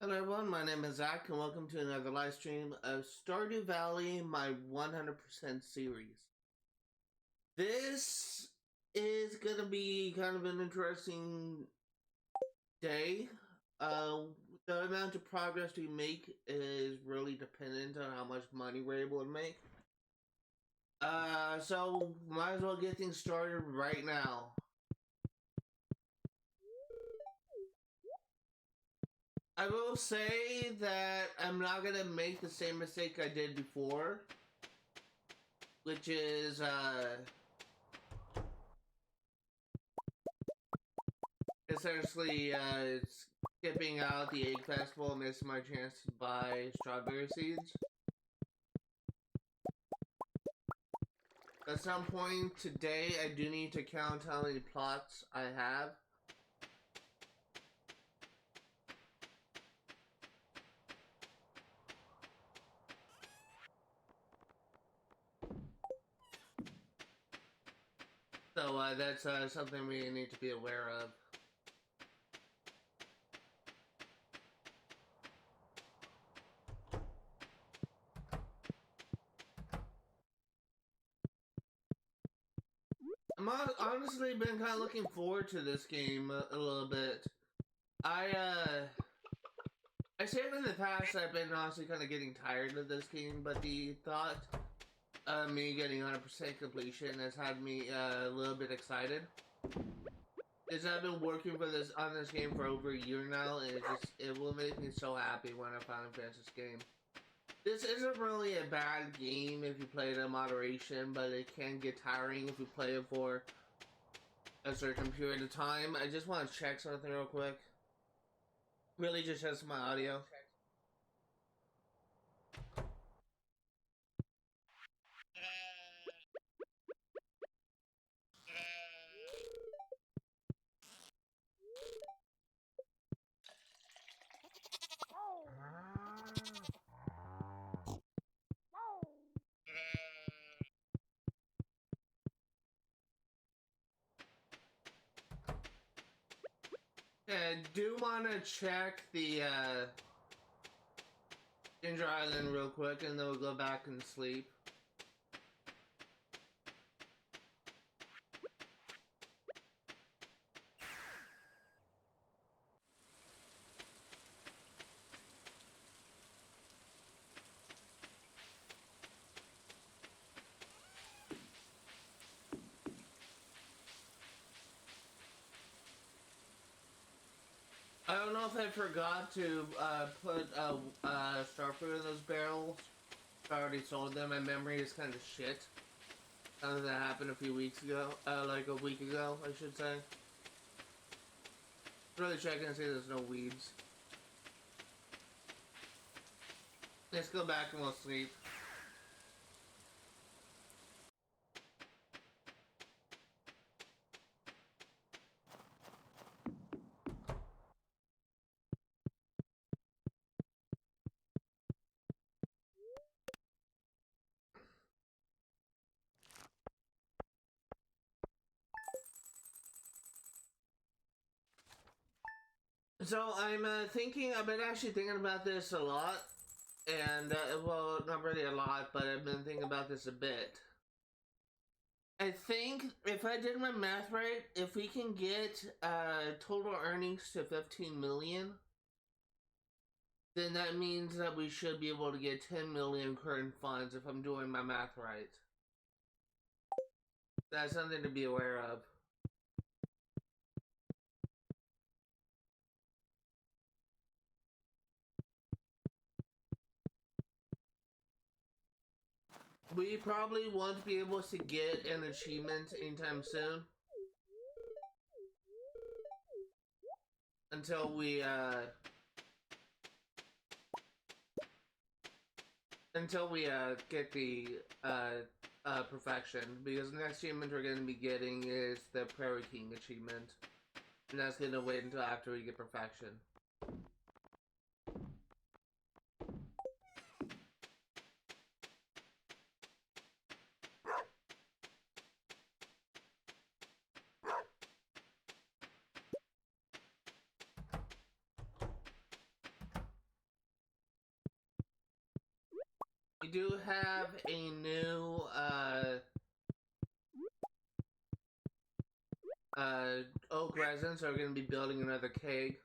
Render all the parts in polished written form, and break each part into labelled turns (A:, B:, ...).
A: Hello everyone, my name is Zach and welcome to another live stream of Stardew Valley, my 100% series. This is gonna be kind of an interesting day. The amount of progress we make is really dependent on how much money we're able to make. So might as well get things started right now. I will say that I'm not gonna make the same mistake I did before, which is essentially skipping out the egg festival and missing my chance to buy strawberry seeds. At some point today, I do need to count how many plots I have. So that's something we need to be aware of. I'm honestly been kind of looking forward to this game a little bit. I said in the past I've been honestly kind of getting tired of this game, but the thought of me getting 100% completion has had me a little bit excited. Is I've been working for this on this game for over a year now, and it will make me so happy when I finally finish this game. This isn't really a bad game if you play it in moderation, but it can get tiring if you play it for a certain period of time. I just want to check something real quick. Really just test my audio. I do want to check the Ginger Island real quick, and then we'll go back and sleep. I don't know if I forgot to put star fruit in those barrels. I already sold them. My memory is kind of shit. Something that happened a few weeks ago. Like a week ago, I should say. Really checking to see there's no weeds. Let's go back and we'll sleep. So I'm I've been actually thinking about this a lot, and well, not really a lot, but I've been thinking about this a bit. I think if I did my math right, if we can get total earnings to 15 million, then that means that we should be able to get 10 million current funds if I'm doing my math right. That's something to be aware of. We probably won't be able to get an achievement anytime soon. Until we get the perfection, because the next achievement we're going to be getting is the Prairie King achievement, and that's going to wait until after we get perfection. do have a new oak resin, so we're gonna be building another keg.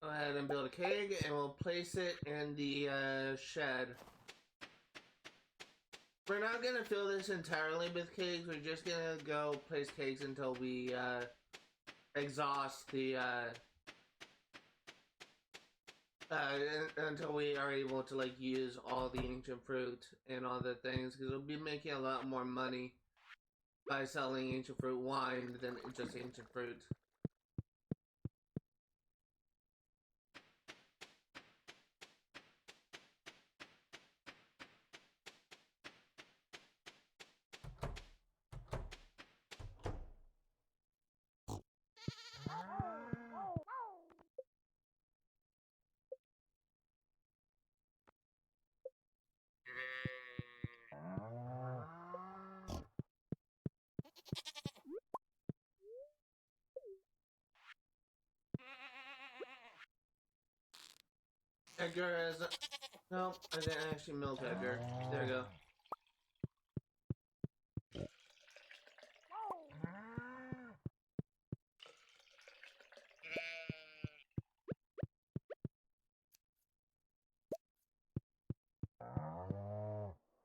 A: Go ahead and build a keg, and we'll place it in the shed. We're not gonna fill this entirely with kegs. We're just gonna go place kegs until we exhaust the until we are able to like use all the ancient fruit and all the things, because we'll be making a lot more money by selling ancient fruit wine than just ancient fruit. Edgar has a... No, I didn't actually milk Edgar. There we go.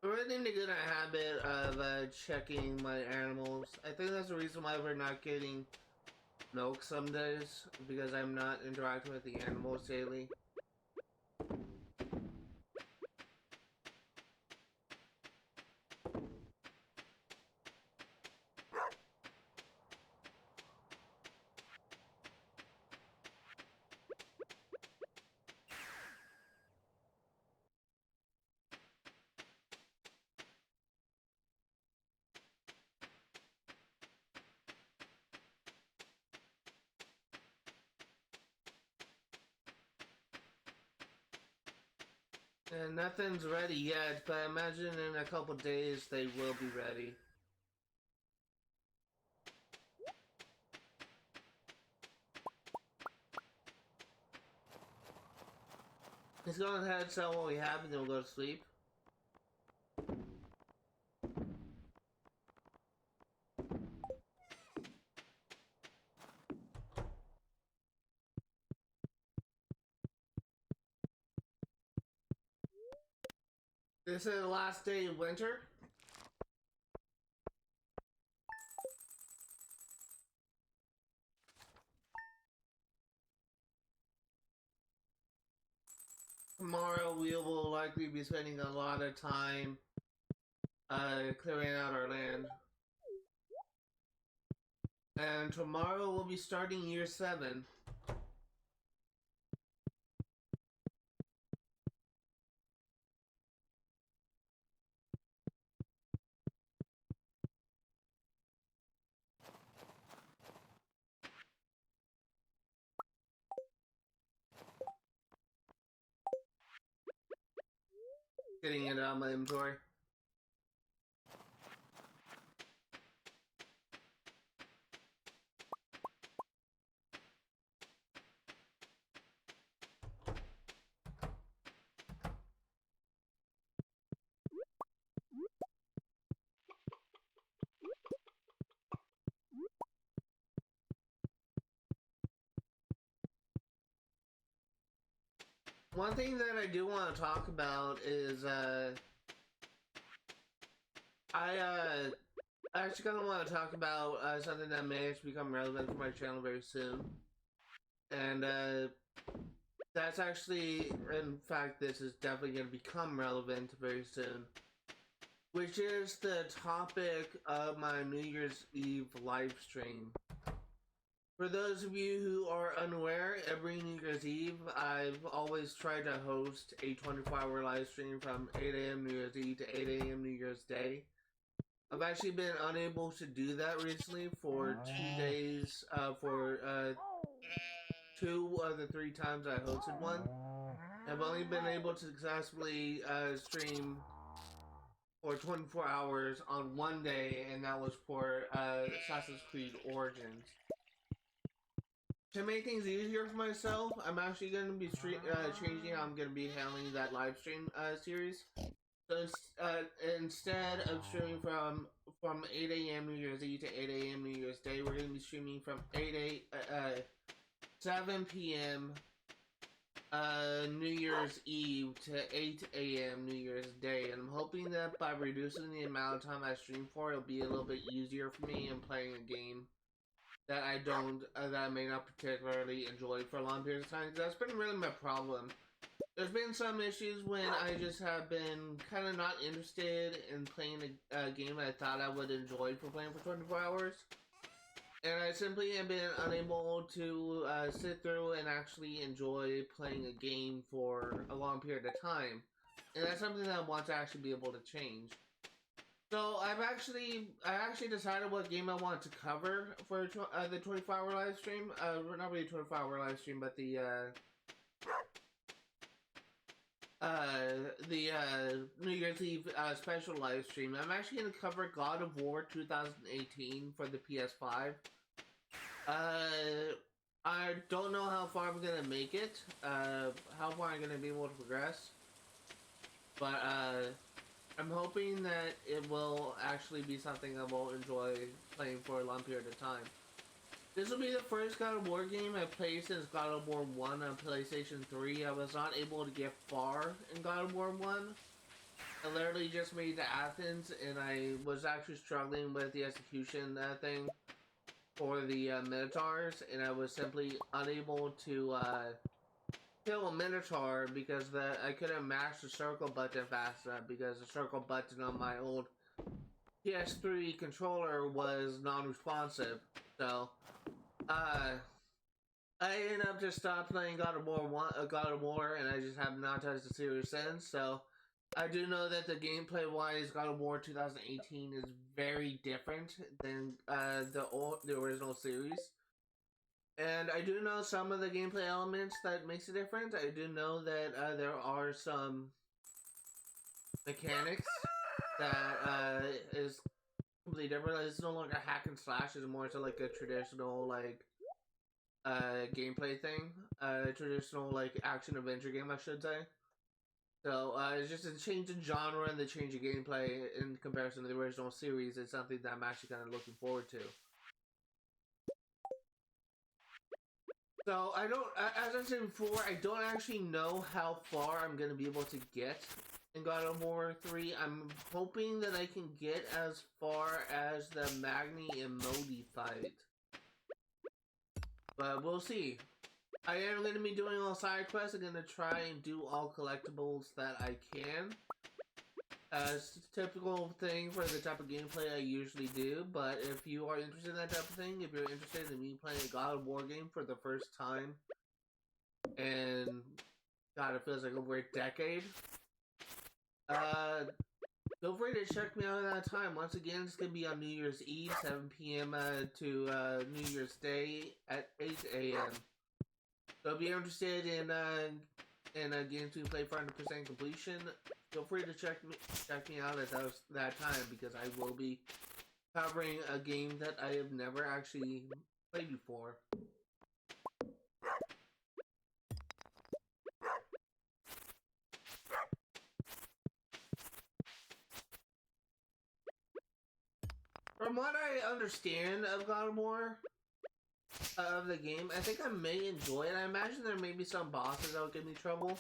A: We're really in a good habit of checking my animals. I think that's the reason why we're not getting milk some days, because I'm not interacting with the animals daily. And nothing's ready yet, but I imagine in a couple days they will be ready. Let's go ahead and sell what we have and then we'll go to sleep. This is the last day of winter. Tomorrow we will likely be spending a lot of time clearing out our land. And tomorrow we'll be starting year 7. Getting it out of my inventory. One thing that I do want to talk about is I actually kind of want to talk about something that may actually become relevant for my channel very soon. And that's actually, in fact, this is definitely going to become relevant very soon. which is the topic of my New Year's Eve live stream. For those of you who are unaware, every New Year's Eve, I've always tried to host a 24-hour live stream from 8 a.m. New Year's Eve to 8 a.m. New Year's Day. I've actually been unable to do that recently for 2 days, for 2 of the 3 times I hosted one. I've only been able to successfully stream for 24 hours on one day, and that was for Assassin's Creed Origins. To make things easier for myself, I'm actually going to be changing how I'm going to be handling that live stream series. So instead of streaming from 8 a.m. New Year's Eve to 8 a.m. New Year's Day, we're going to be streaming from 7 p.m. New Year's Eve to 8 a.m. New Year's Day, and I'm hoping that by reducing the amount of time I stream for, it'll be a little bit easier for me in playing a game that I may not particularly enjoy for a long period of time. That's been really my problem. There's been some issues when I just have been kind of not interested in playing a game I thought I would enjoy for playing for 24 hours. And I simply have been unable to sit through and actually enjoy playing a game for a long period of time. And that's something that I want to actually be able to change. So I actually decided what game I want to cover for the 24-hour live stream. Not really 24-hour live stream, but the New Year's Eve special live stream. I'm actually going to cover God of War 2018 for the PS5. I don't know how far I'm going to make it, how far I'm going to be able to progress, but I'm hoping that it will actually be something I will enjoy playing for a long period of time. This will be the first God of War game I've played since God of War 1 on PlayStation 3. I was not able to get far in God of War 1. I literally just made it to Athens, and I was actually struggling with the execution thing for the Minotaurs, and I was simply unable to kill a Minotaur because I couldn't mash the circle button fast enough, because the circle button on my old PS3 controller was non-responsive. So I ended up just stopped playing God of War, and I just have not touched the series since. So I do know that the gameplay-wise, God of War 2018 is very different than the original series. And I do know some of the gameplay elements that makes it different. I do know that there are some mechanics that is completely different. It's no longer hack and slash. It's more so like a traditional like gameplay thing. Traditional like action adventure game, I should say. So it's just a change in genre and the change in gameplay in comparison to the original series. It's something that I'm actually kind of looking forward to. So I don't, as I said before, I don't actually know how far I'm going to be able to get in God of War 3. I'm hoping that I can get as far as the Magni and Modi fight. But we'll see. I am going to be doing all side quests. I'm going to try and do all collectibles that I can. It's a typical thing for the type of gameplay I usually do, but if you are interested in that type of thing, if you're interested in me playing a God of War game for the first time, and God, it feels like over a decade, feel free to check me out at that time. Once again, it's going to be on New Year's Eve, 7 p.m. To New Year's Day at 8 a.m. So if you're interested in games to play for 100% completion, feel free to check me out at that time, because I will be covering a game that I have never actually played before. From what I understand of God of War, of the game, I think I may enjoy it. I imagine there may be some bosses that will give me trouble.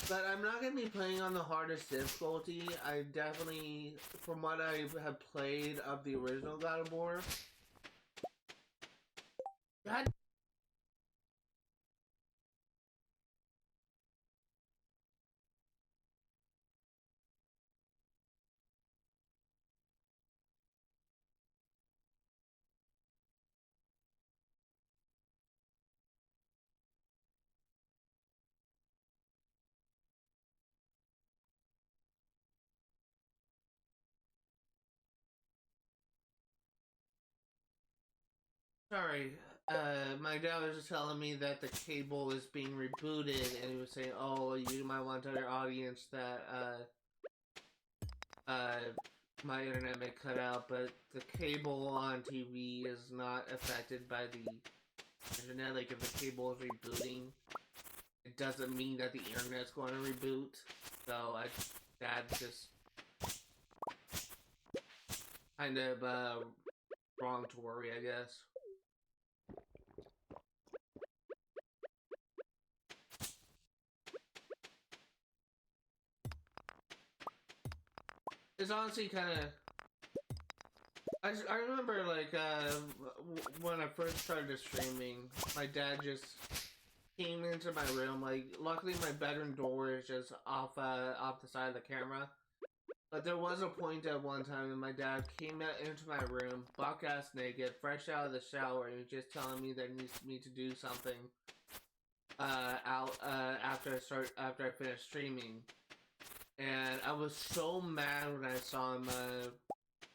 A: But I'm not going to be playing on the hardest difficulty. I definitely, from what I have played of the original God of War... God... Sorry, my dad was just telling me that the cable is being rebooted, and he was saying, "Oh, you might want to tell your audience that my internet may cut out, but the cable on TV is not affected by the internet. Like if the cable is rebooting, it doesn't mean that the internet's going to reboot." So Dad's just kind of wrong to worry, I guess. It's honestly kind of. I remember like when I first started streaming, my dad just came into my room. Like, luckily my bedroom door is just off the side of the camera. But there was a point at one time when my dad came out into my room, buck ass naked, fresh out of the shower, and was just telling me that he needs me to do something after I finished streaming. And I was so mad when I saw him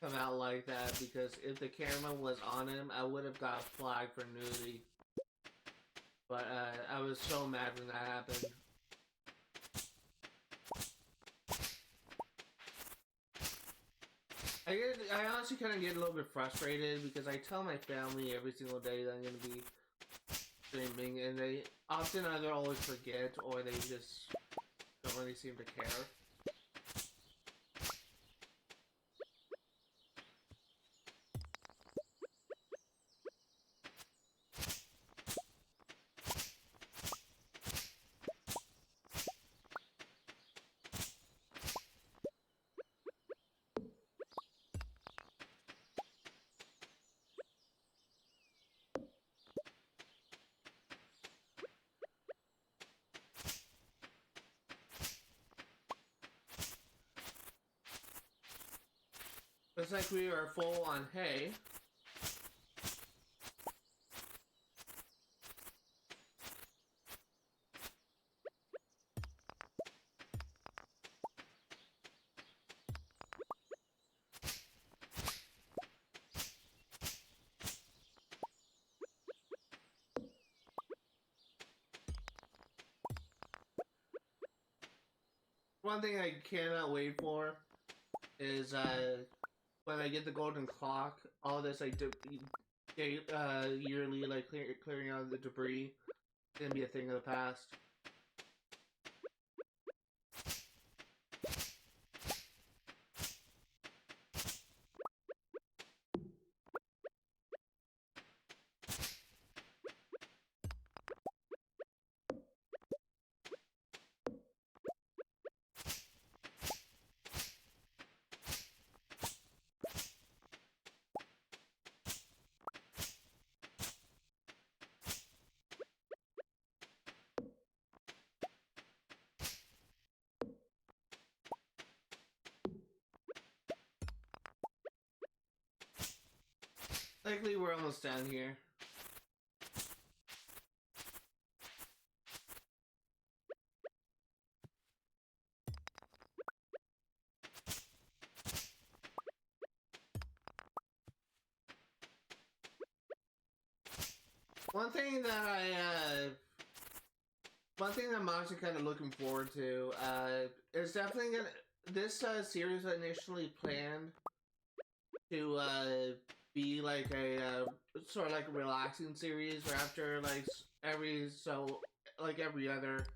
A: come out like that, because if the camera was on him, I would have got flagged for nudity. But I was so mad when that happened. I honestly kind of get a little bit frustrated because I tell my family every single day that I'm going to be streaming, and they often either always forget or they just don't really seem to care. Looks like we are full on hay. One thing I cannot wait for is when I get the golden clock, all this like yearly like clearing out the debris is gonna be a thing of the past. Likely we're almost down here. One thing I'm actually kind of looking forward to is definitely gonna. This series initially planned to be like a sort of like a relaxing series, where after like every other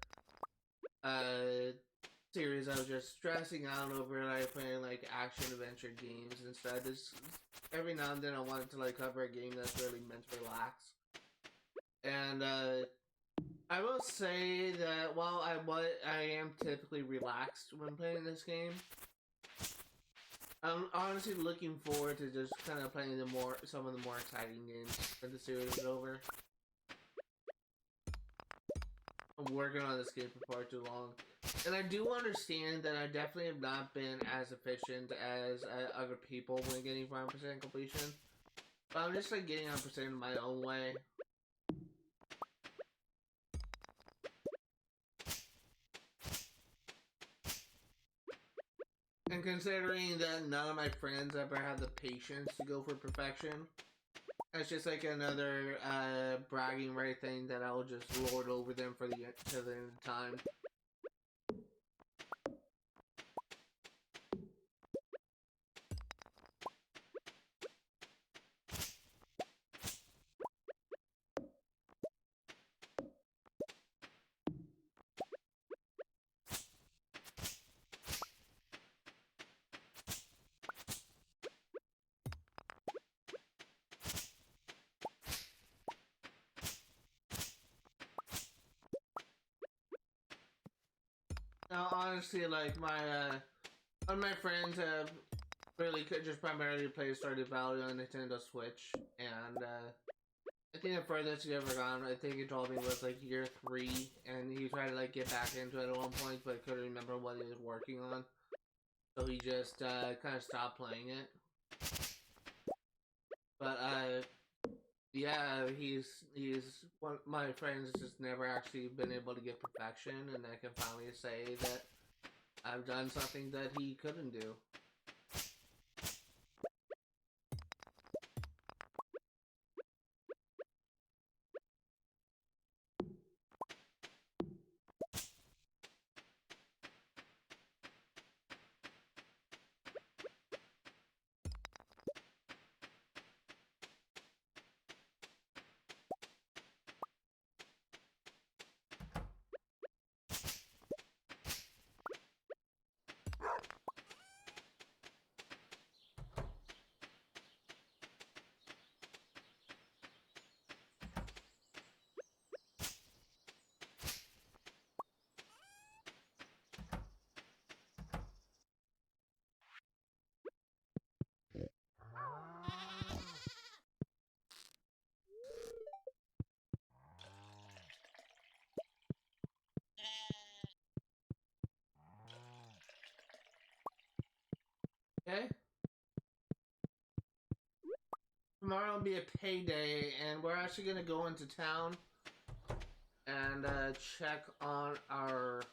A: series, I was just stressing out over like playing like action adventure games. Instead, this every now and then I wanted to like cover a game that's really meant to relax. And I will say that while I am typically relaxed when playing this game, I'm honestly looking forward to just kind of playing some of the more exciting games when the series is over. I'm working on this game for far too long, and I do understand that I definitely have not been as efficient as other people when getting 100% completion. But I'm just like getting 100% in my own way. And considering that none of my friends ever had the patience to go for perfection, It's just like another bragging right thing that I'll just lord over them for the to the end of time. Now, honestly, like one of my friends have really could just primarily play Stardew Valley on Nintendo Switch, and I think the furthest he ever gone, I think he told me was like year 3, and he tried to like get back into it at one point, but couldn't remember what he was working on, so he just kind of stopped playing it. But yeah, he's one of my friends just never actually been able to get perfection, and I can finally say that I've done something that he couldn't do. Okay? Tomorrow will be a payday, and we're actually gonna go into town and check on our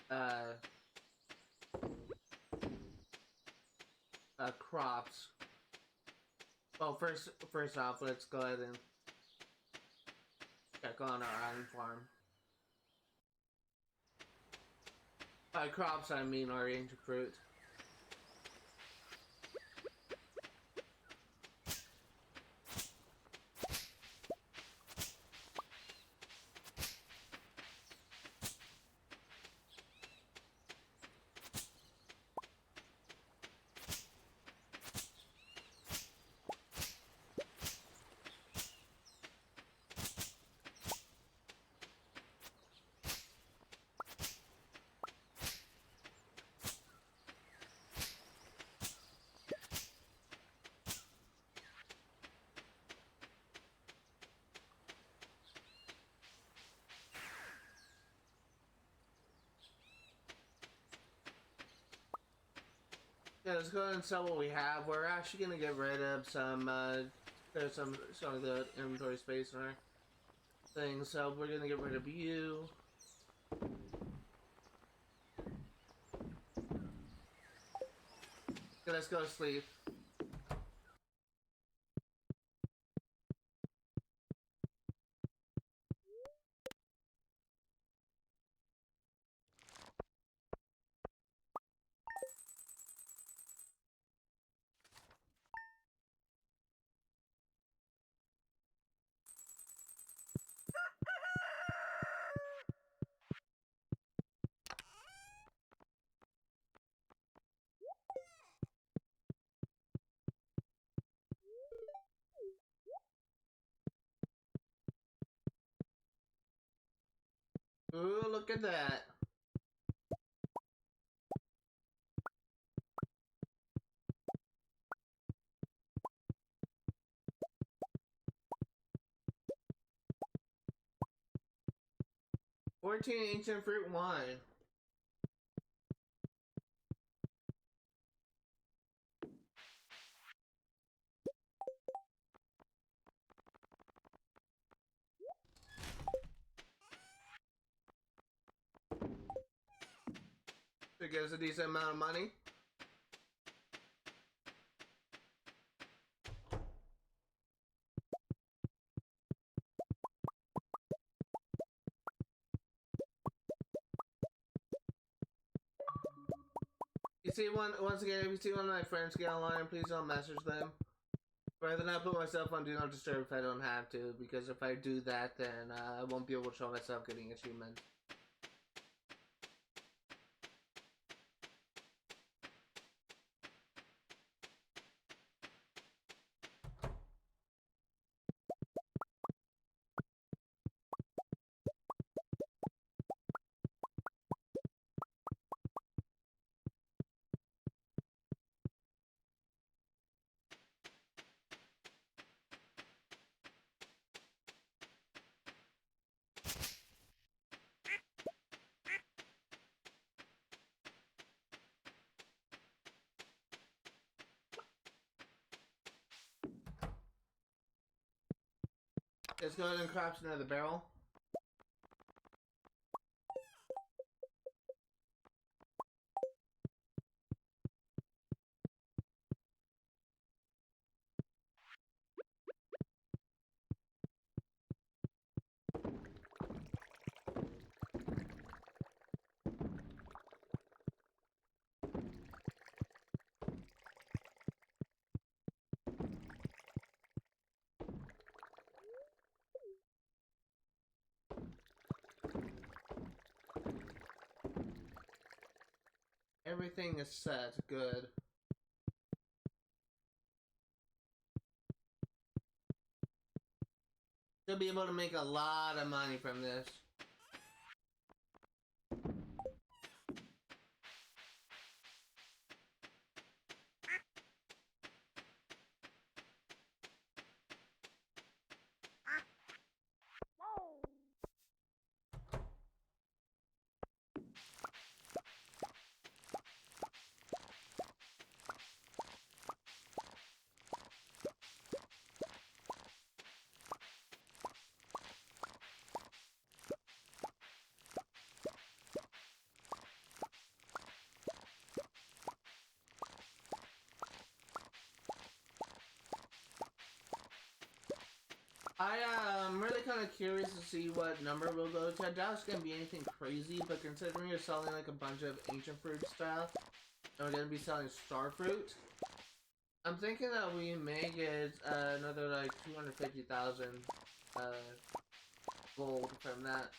A: uh, crops. Well, first off, let's go ahead and check on our iron farm. By crops, I mean our ancient fruit. Yeah, let's go ahead and sell what we have. We're actually gonna get rid of some, there's some of the inventory space in our thing, so we're gonna get rid of you. Okay, let's go to sleep. Ooh, look at that. $14 ancient fruit wine. So, it gives us a decent amount of money. see once again, if you see one of my friends get online, please don't message them. Rather not put myself on Do Not Disturb if I don't have to, because if I do that, then I won't be able to show myself getting achievements. Let's go ahead and craft another barrel. Everything is set. Good. Should be able to make a lot of money from this. I'm really kind of curious to see what number we'll go to. I doubt it's going to be anything crazy, but considering you're selling like a bunch of ancient fruit stuff, and we're going to be selling star fruit, I'm thinking that we may get another like 250,000 gold from that,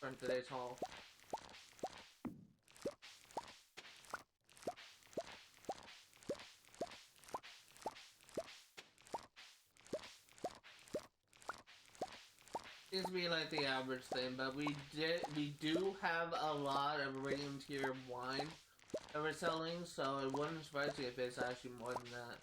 A: from today's haul. Seems to be like the average thing, but we do have a lot of iridium tier wine that we're selling, so it wouldn't surprise me if it's actually more than that.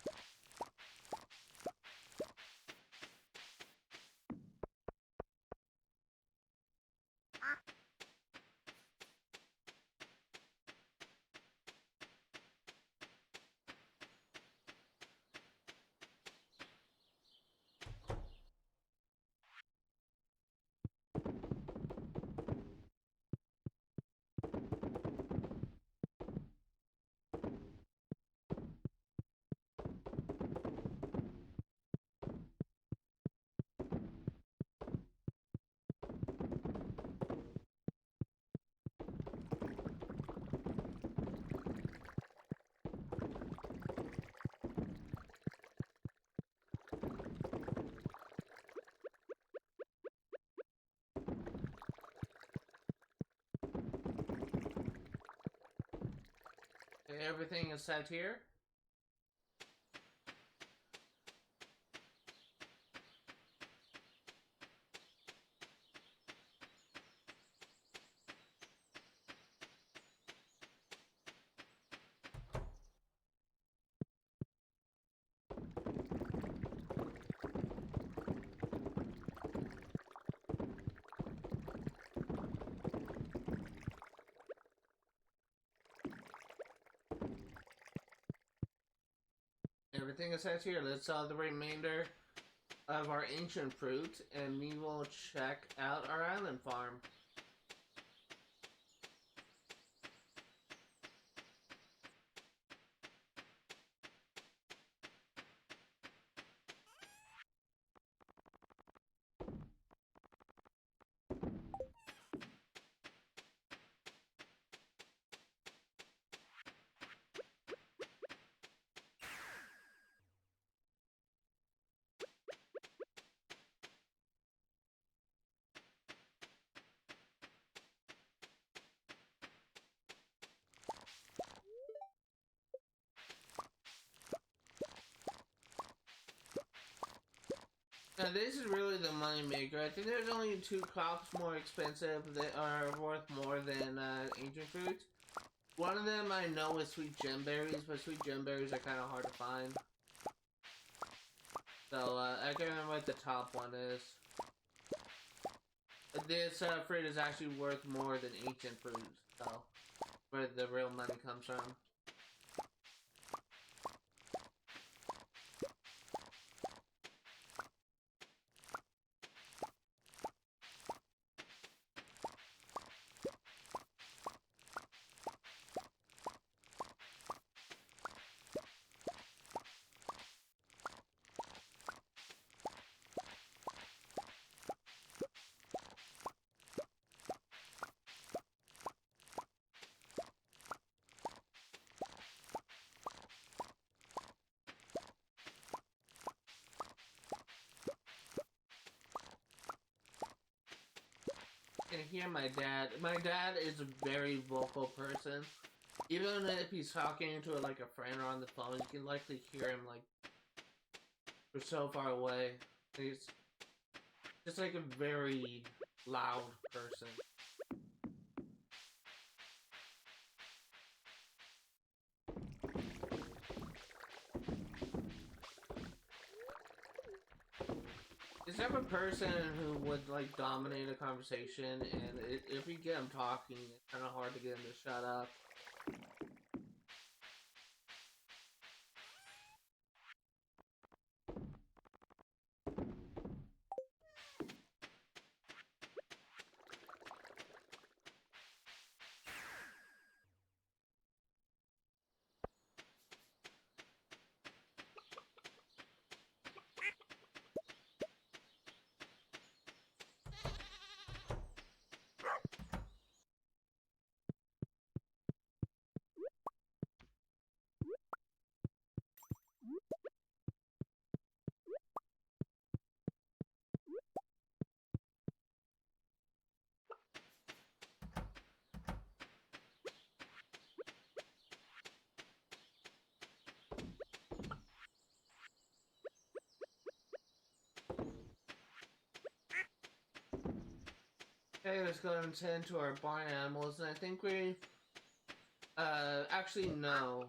A: Everything is set here. Everything is set here. Let's sell the remainder of our ancient fruit, and we will check out our island farm. This is really the money maker. I think there's only two crops more expensive that are worth more than ancient fruits. One of them I know is sweet gemberries, but sweet gemberries are kind of hard to find. So I can't remember what the top one is. This fruit is actually worth more than ancient fruits, so where the real money comes from. You can hear my dad. My dad is a very vocal person. Even if he's talking to like a friend or on the phone, you can likely hear him like we're so far away. He's just like a very loud person. He's the type of person who would like dominate a conversation, and if you get him talking, it's kind of hard to get him to shut up. Okay, let's go and tend to our barn animals, and I think we, actually no.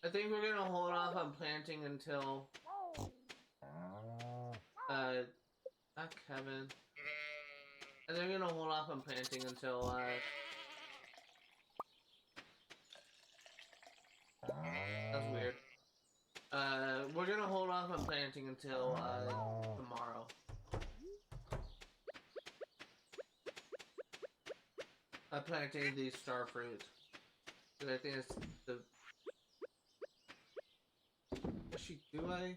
A: I think we're gonna hold off on planting until, not Kevin. I think we're gonna hold off on planting until, that's weird. We're gonna hold off on planting until, tomorrow. Planting these star fruits. Because I think it's the... Actually, do I?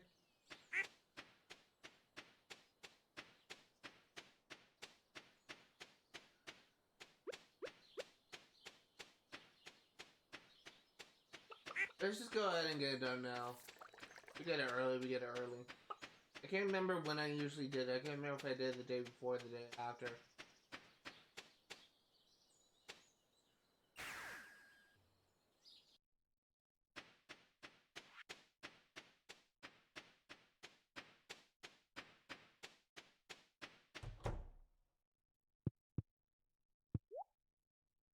A: Let's just go ahead and get it done now. We get it early, we get it early. I can't remember when I usually did it. I can't remember if I did it the day before or the day after.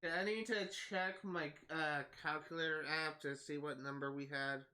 A: Yeah, I need to check my calculator app to see what number we had.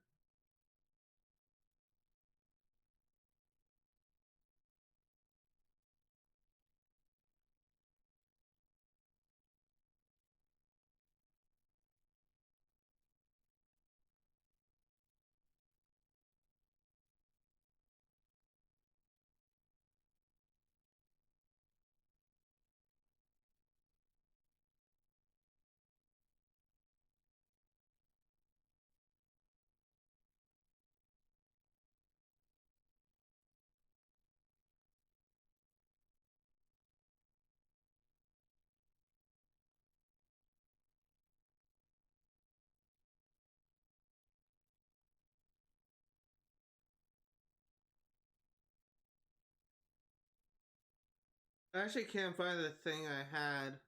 A: I actually can't find the thing I had.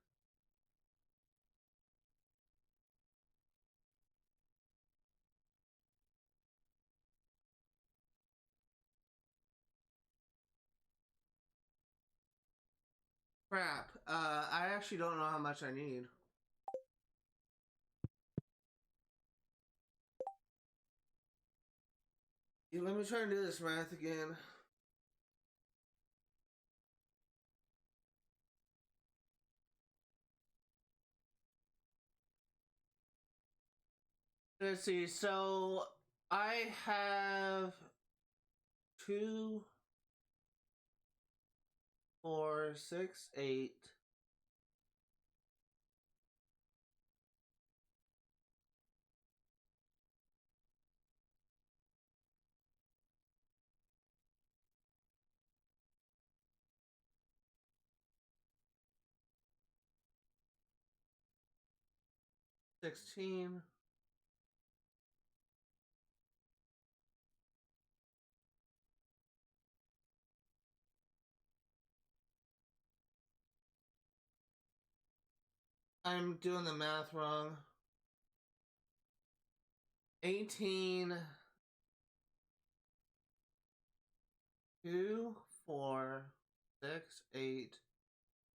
A: Crap. I actually don't know how much I need. Yeah, let me try and do this math again. Let's see. So I have 2, 4, 6, 8. 16. I'm doing the math wrong. 18, 2, 4, 6, 8,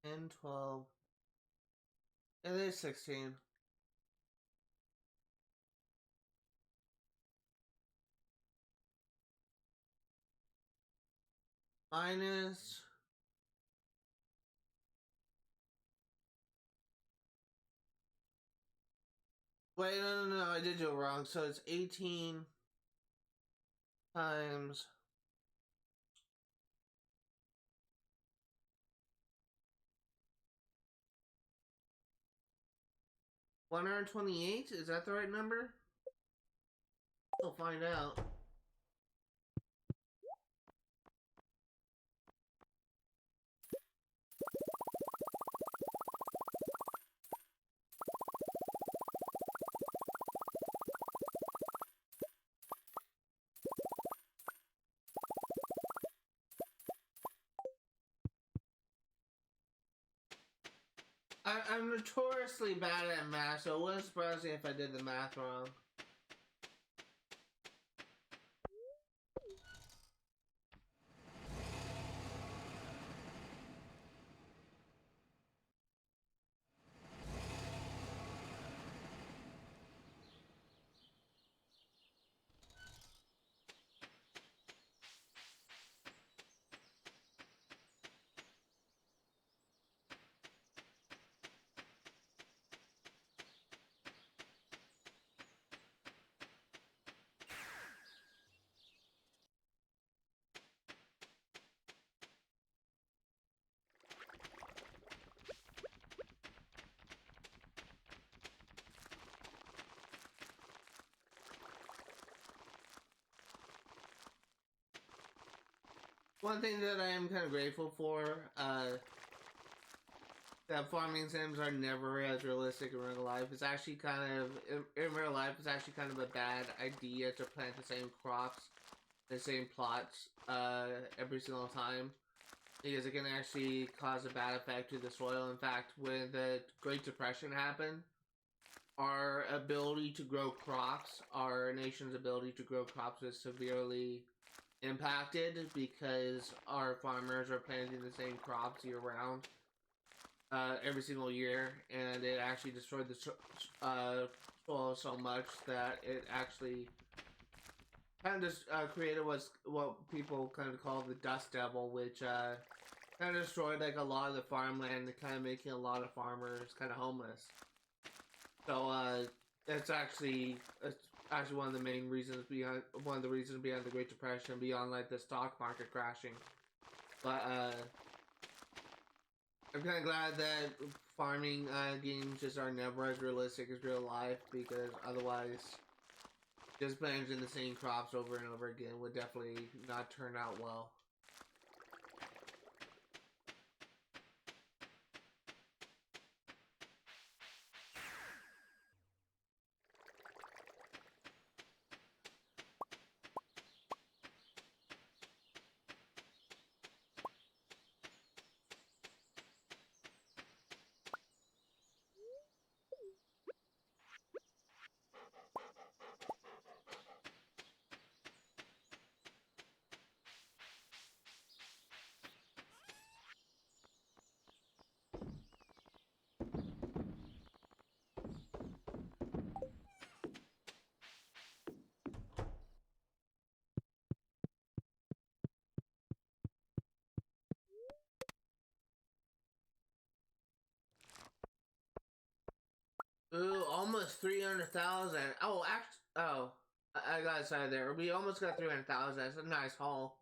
A: 10, 12. It is 16. Minus. Wait, no, I did do it wrong. So it's 18 times 128. Is that the right number? We'll find out. I'm notoriously bad at math, so it wouldn't surprise me if I did the math wrong. One thing that I am kind of grateful for, that farming sims are never as realistic in real life. It's actually kind of, in real life, it's actually kind of a bad idea to plant the same crops, the same plots, every single time. Because it can actually cause a bad effect to the soil. In fact, when the Great Depression happened, our ability to grow crops, our nation's ability to grow crops was severely impacted because our farmers are planting the same crops year round, every single year, and it actually destroyed the soil so much that it actually kind of just created what people kind of call the dust devil, which kind of destroyed like a lot of the farmland, kind of making a lot of farmers kind of homeless. So it's actually one of the main reasons behind the Great Depression, beyond like the stock market crashing. But I'm kind of glad that farming games just are never as realistic as real life, because otherwise, just planting the same crops over and over again would definitely not turn out well. almost 300,000. Oh, I got inside there. We almost got 300,000. That's a nice haul.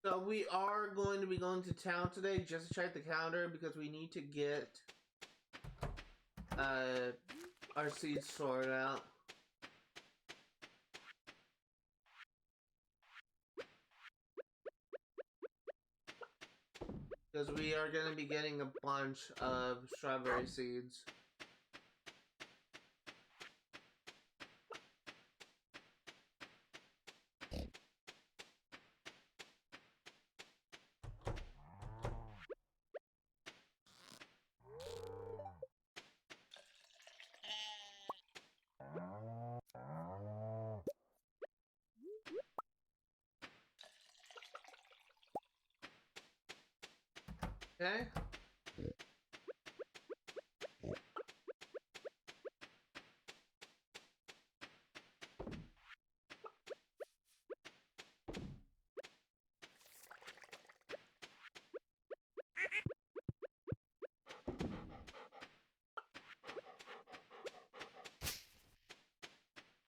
A: So we are going to be going to town today just to check the calendar because we need to get our seeds sorted out. Because we are going to be getting a bunch of strawberry seeds. Okay.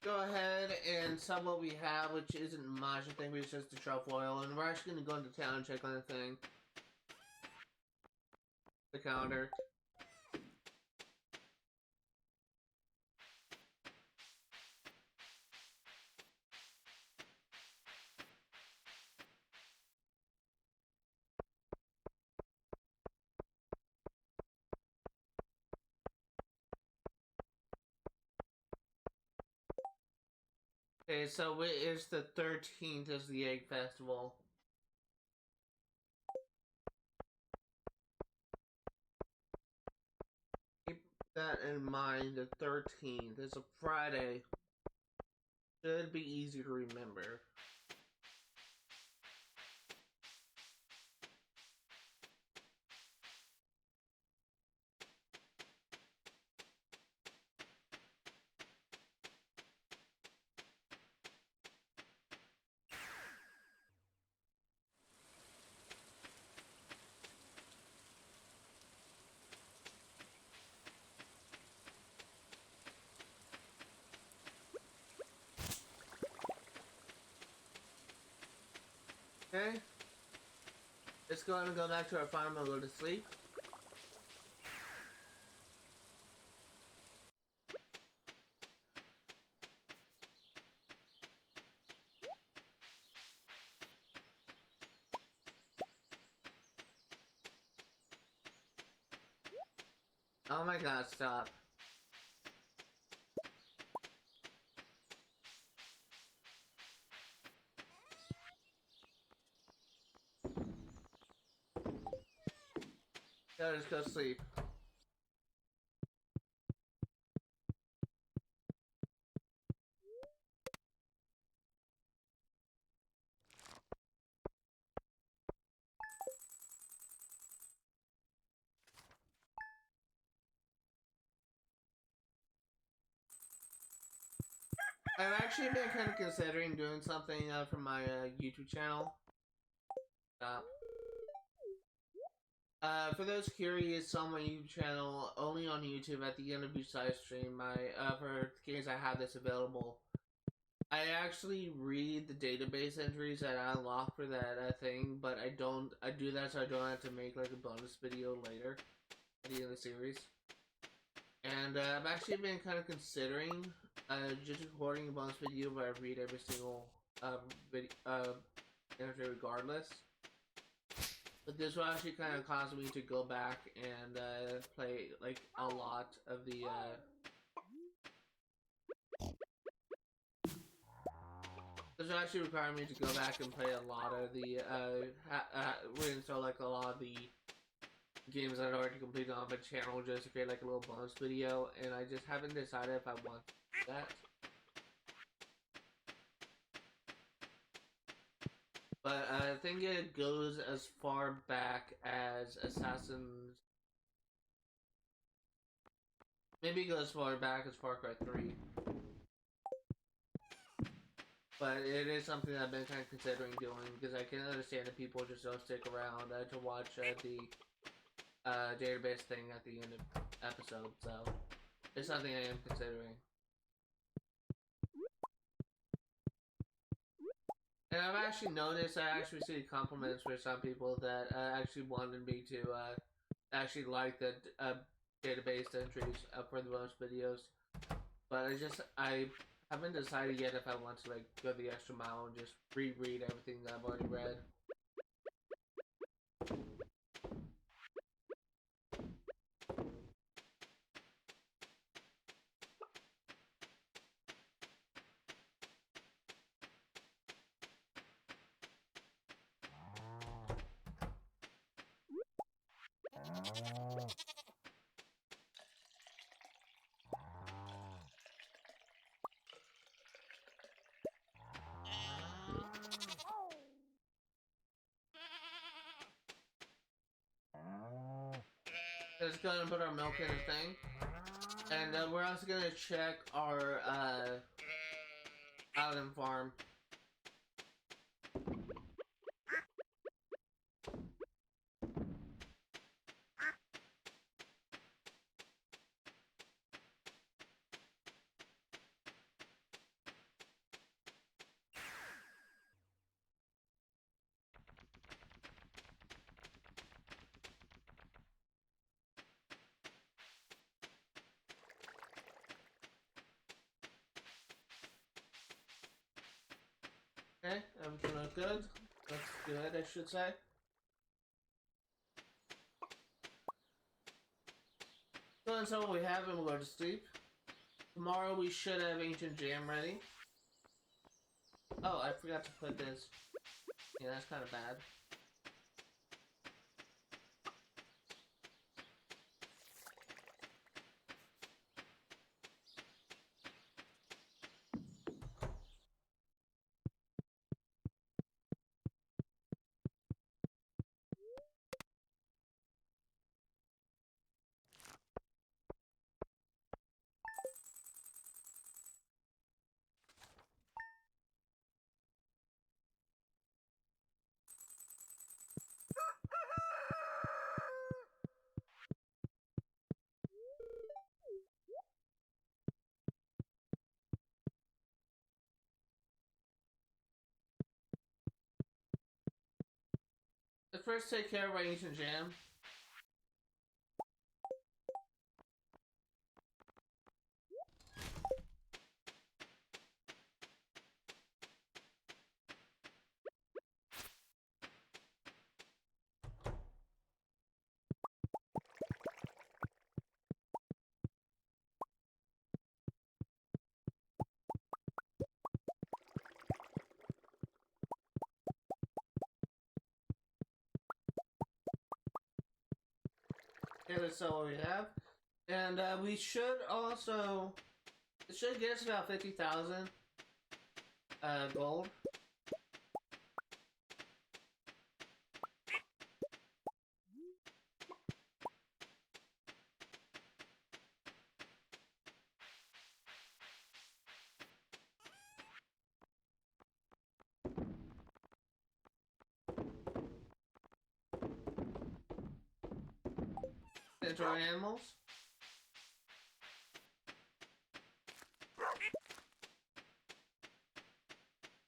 A: Go ahead and sell what we have, which isn't much. I think it's just the truffle oil, and we're actually going to go into town and check on the thing. The calendar. Okay, so it is the 13th is the Egg Festival. Keep that in mind, the 13th is a Friday. Should be easy to remember. Okay. Let's go ahead and go back to our farm and go to sleep. Oh my god, stop. Gotta just go sleep. I've actually been kind of considering doing something for my YouTube channel. Stop. For those curious, on my YouTube channel, only on YouTube at the end of each live stream, for games I have this available, I actually read the database entries that I unlock for that thing, but I do that so I don't have to make like a bonus video later at the end of the series. And I've actually been kind of considering just recording a bonus video where I read every single entry regardless. But this will actually kind of cause me to go back and play like a lot of the This will actually require me to go back and play a lot of the, reinstall like a lot of the games that I'd already completed on my channel just to create like a little bonus video, and I just haven't decided if I want to do that. But I think it goes as far back as Assassin's... Maybe it goes as far back as Far Cry 3. But it is something that I've been kind of considering doing, because I can understand that people just don't stick around to watch the database thing at the end of episode, so it's something I am considering. And I've actually noticed, I actually received compliments for some people that actually wanted me to actually like the database entries for the bonus videos. But I haven't decided yet if I want to like go the extra mile and just reread everything that I've already read. Let's go ahead and put our milk in the thing. And we're also going to check our island farm. Okay, everything looks good. Looks good, I should say. So that's all we have, and we'll go to sleep. Tomorrow we should have ancient jam ready. Oh, I forgot to put this. Yeah, that's kind of bad. Let's first take care of our ancient jam. Okay, that's all we have. And we should also... It should get us about 50,000 gold. Into our animals.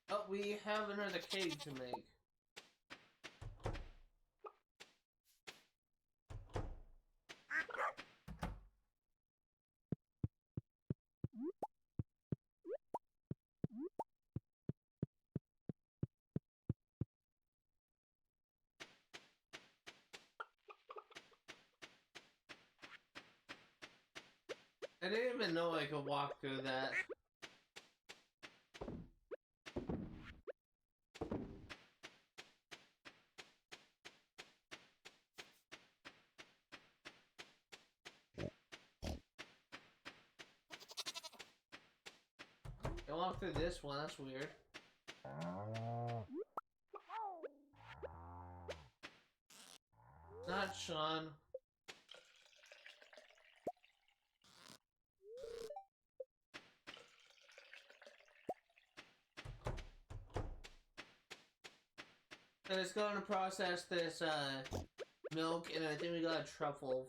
A: Oh, we have another cage to make. I didn't even know I could walk through that. walk through this one. That's weird. Not Sean. And it's going to process this milk, and I think we got a truffle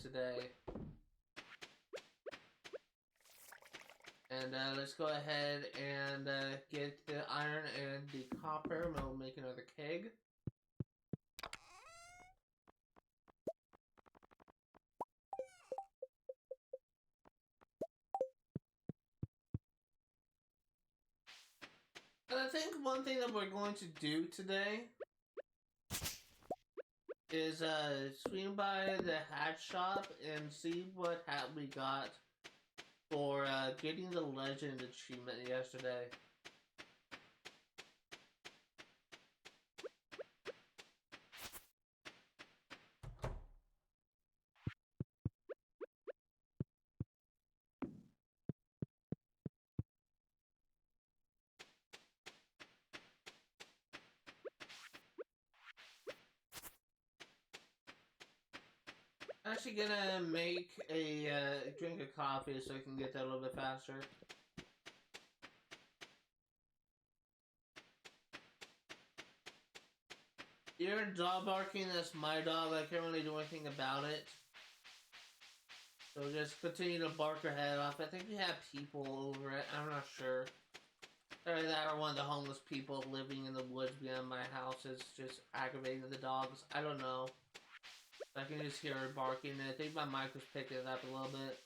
A: today. And let's go ahead and get the iron and the copper, and we'll make another keg. And I think one thing that we're going to do today is swing by the hat shop and see what hat we got for getting the legend achievement yesterday. I'm actually gonna make a drink of coffee so I can get that a little bit faster. You're a dog barking, that's my dog. I can't really do anything about it. So just continue to bark her head off. I think we have people over it. I'm not sure. Either that or one of the homeless people living in the woods behind my house is just aggravating the dogs. I don't know. I can just hear her barking, and I think my mic was picking it up a little bit.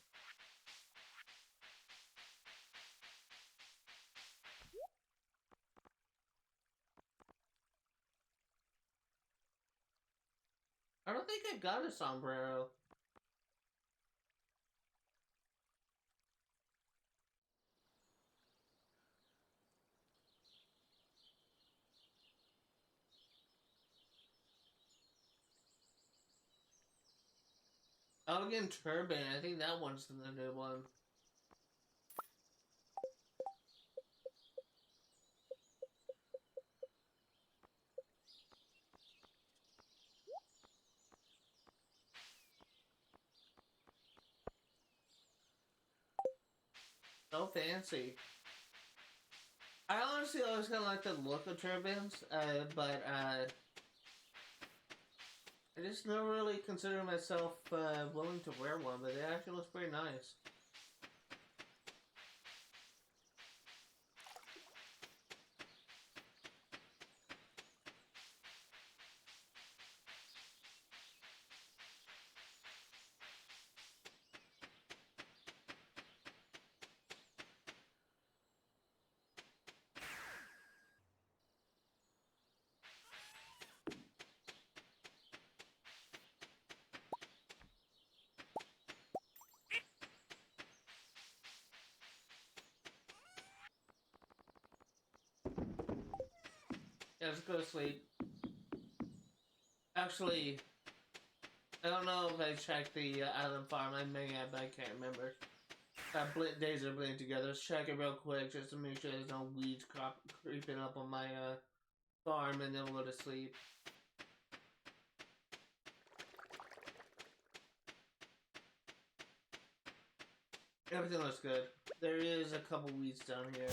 A: I don't think I got a sombrero. Elegant turban, I think that one's the new one. So fancy. I honestly always kind of like the look of turbans, but I just never really consider myself willing to wear one, but it actually looks pretty nice. Yeah, let's go to sleep. Actually, I don't know if I checked the island farm. I may have, but I can't remember. Days are blending together. Let's check it real quick just to make sure there's no weeds creeping up on my farm, and then we'll go to sleep. Everything looks good. There is a couple weeds down here.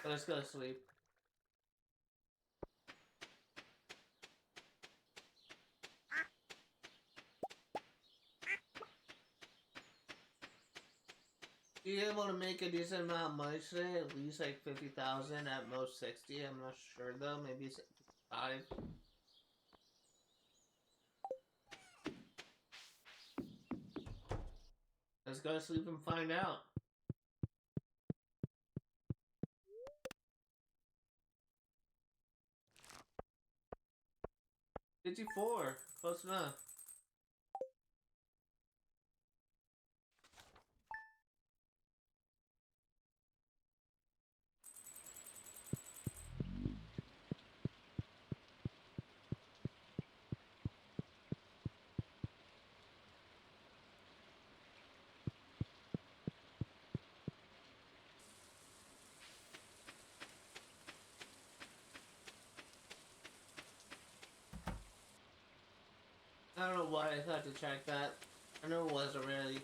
A: But let's go to sleep. You're able to make a decent amount of money today, at least like 50,000, at most 60. I'm not sure though, maybe 5. Let's go to sleep and find out. 54, close enough. I don't know why I thought to check that. I know it wasn't really.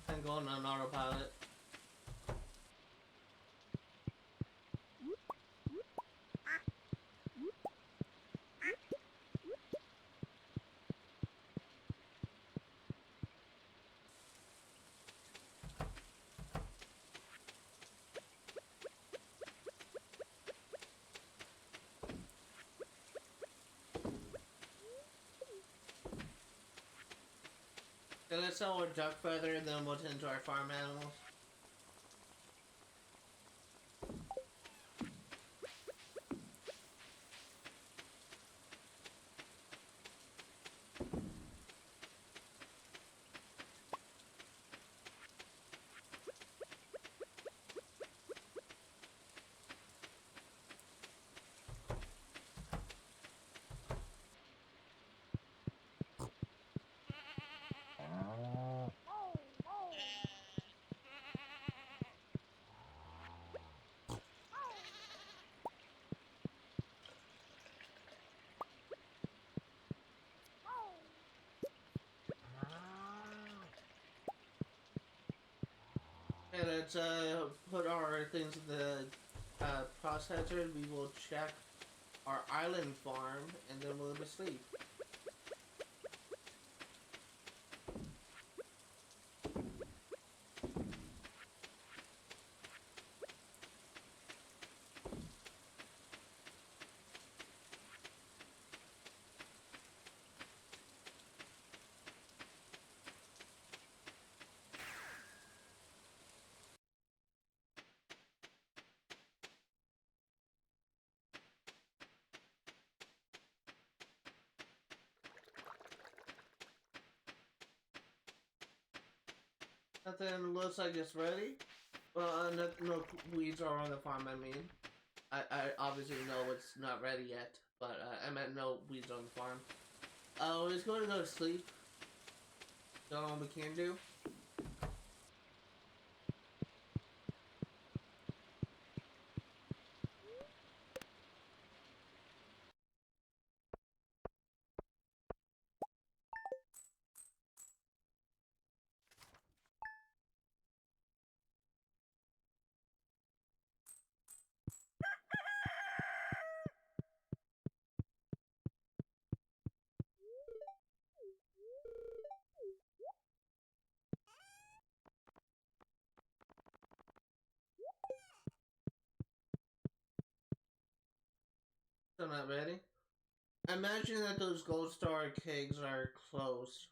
A: I'm going on autopilot. Okay, let's sell our duck feather and then we'll tend to our farm animals. Okay, let's put our things in the processor. We will check our island farm and then we'll be asleep. Nothing looks like it's ready. Well, no weeds are on the farm, I mean. I obviously know it's not ready yet, but I meant no weeds on the farm. We're just going to go to sleep. That's all we can do. Still not ready. Imagine that those gold star kegs are closed.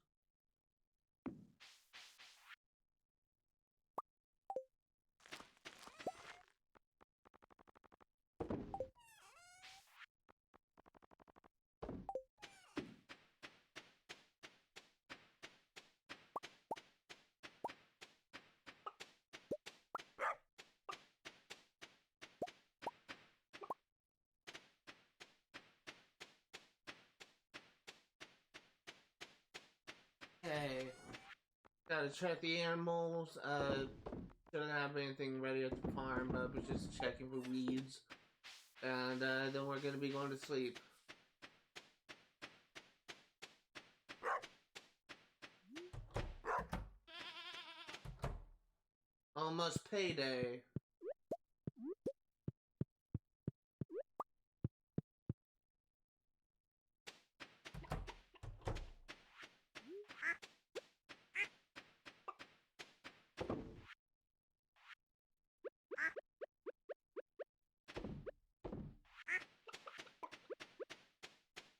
A: Okay. Gotta check the animals. Shouldn't have anything ready at the farm, but we're just checking for weeds. And then we're gonna be going to sleep. Almost payday.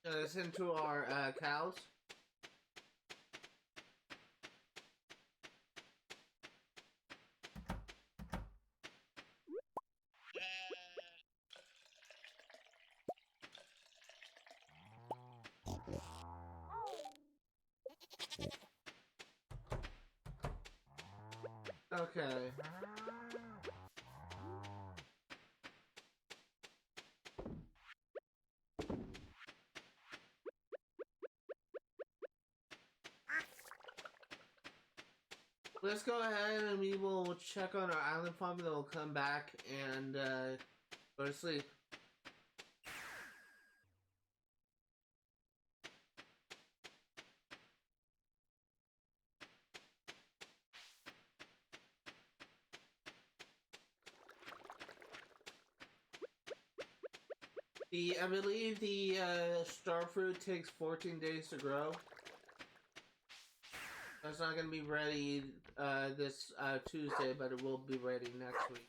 A: Listen to our cows. Okay. Let's go ahead and we will check on our island farm and then we'll come back and go to sleep. I believe the star fruit takes 14 days to grow. It's not gonna be ready this Tuesday, but it will be ready next week.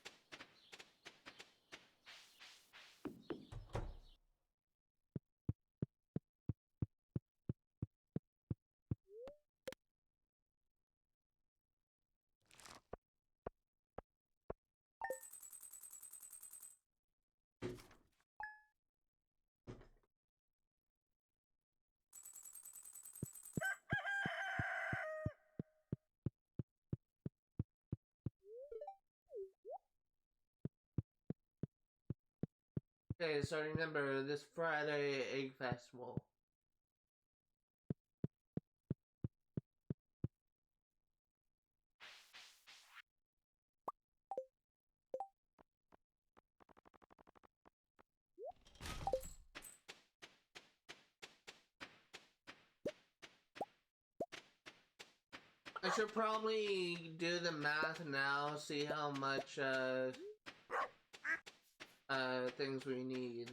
A: Okay, so remember this Friday Egg Festival. I should probably do the math now, see how much things we need.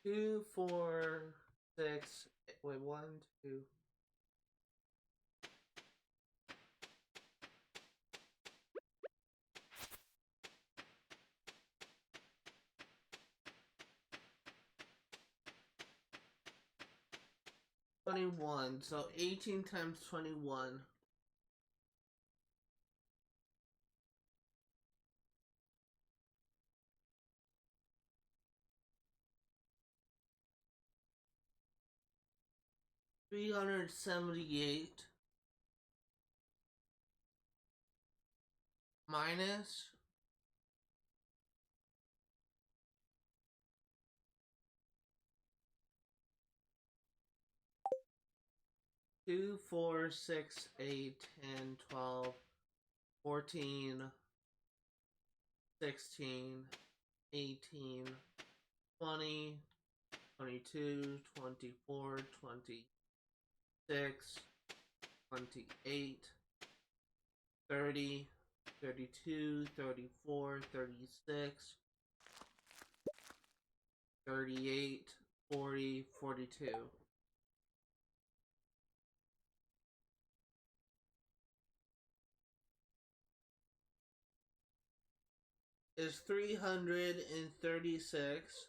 A: Two, four, six, wait, 1, 2. $21, so 18 times 21. $378 minus 2, 4, 6, 8, 10, 12, 14, 16, 18, 20, 22, 24, 26, 28, 30, 32, 34, 36, 38, 40, 42. Is 336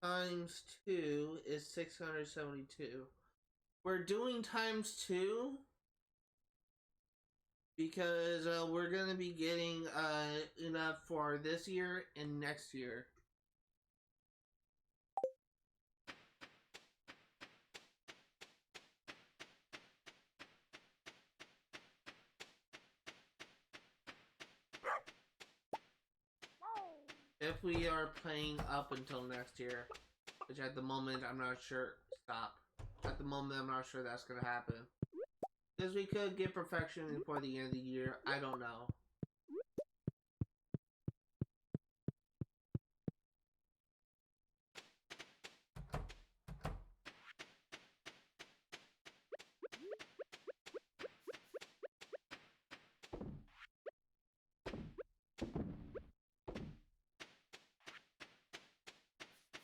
A: times 2 is 672. We're doing times 2 because we're going to be getting enough for this year and next year. If we are playing up until next year, which at the moment I'm not sure. Stop. At the moment I'm not sure that's going to happen. Because we could get perfection before the end of the year. I don't know.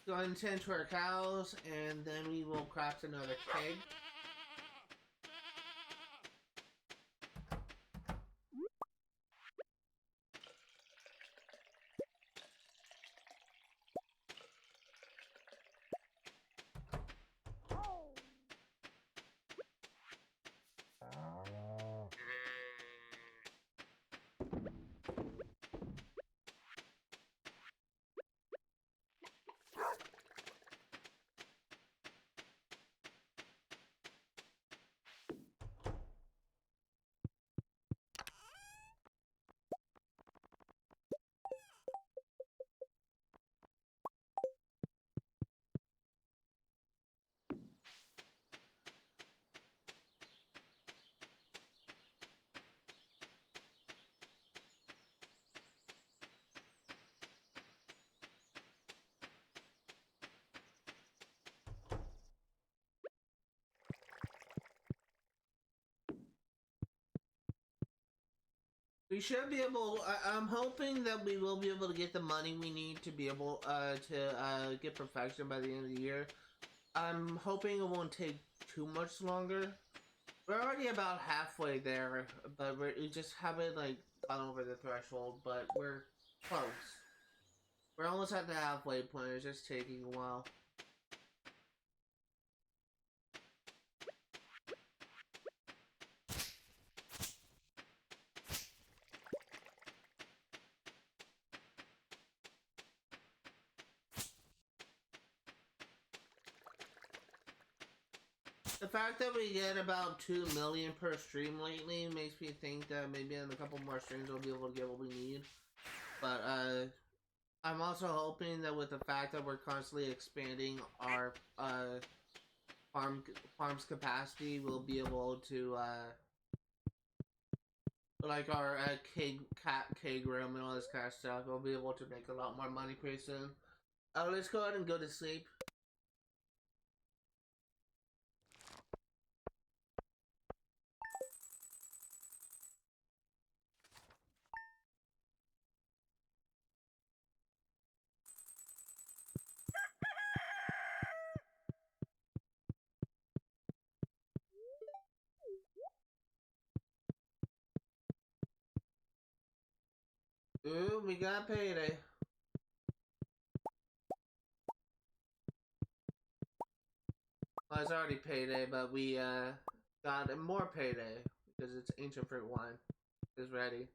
A: Go ahead and tend to our cows, and then we will craft another keg. We should be able. I'm hoping that we will be able to get the money we need to be able to get perfection by the end of the year. I'm hoping it won't take too much longer. We're already about halfway there, but we just haven't like gone over the threshold. But we're close. We're almost at the halfway point. It's just taking a while. The fact that we get about 2 million per stream lately makes me think that maybe in a couple more streams we'll be able to get what we need. But I'm also hoping that with the fact that we're constantly expanding our farm's capacity, we'll be able to like our keg room and all this kind of stuff. We'll be able to make a lot more money pretty soon. Let's go ahead and go to sleep. Ooh, we got payday. Well, it's already payday, but we got more payday because it's ancient fruit wine is ready.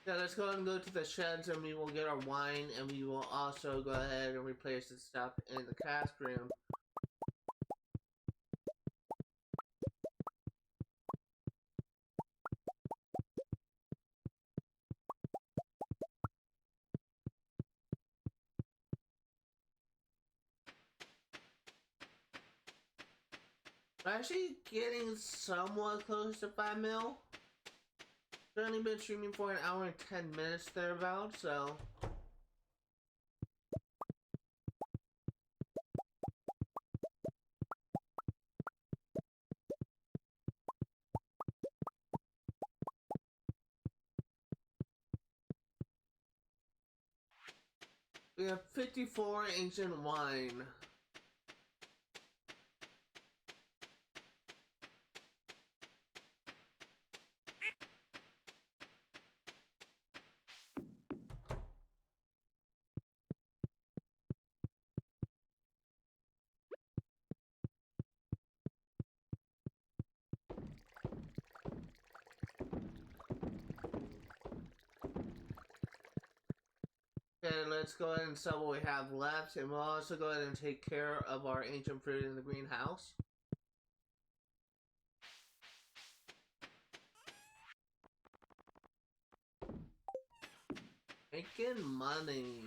A: Yeah, let's go ahead and go to the sheds and we will get our wine and we will also go ahead and replace the stuff in the cask room. We're actually getting somewhat close to 5 mil. We've only been streaming for an hour and 10 minutes thereabouts, so we have 54 ancient wine. Okay, let's go ahead and sell what we have left, and we'll also go ahead and take care of our ancient fruit in the greenhouse. Making money.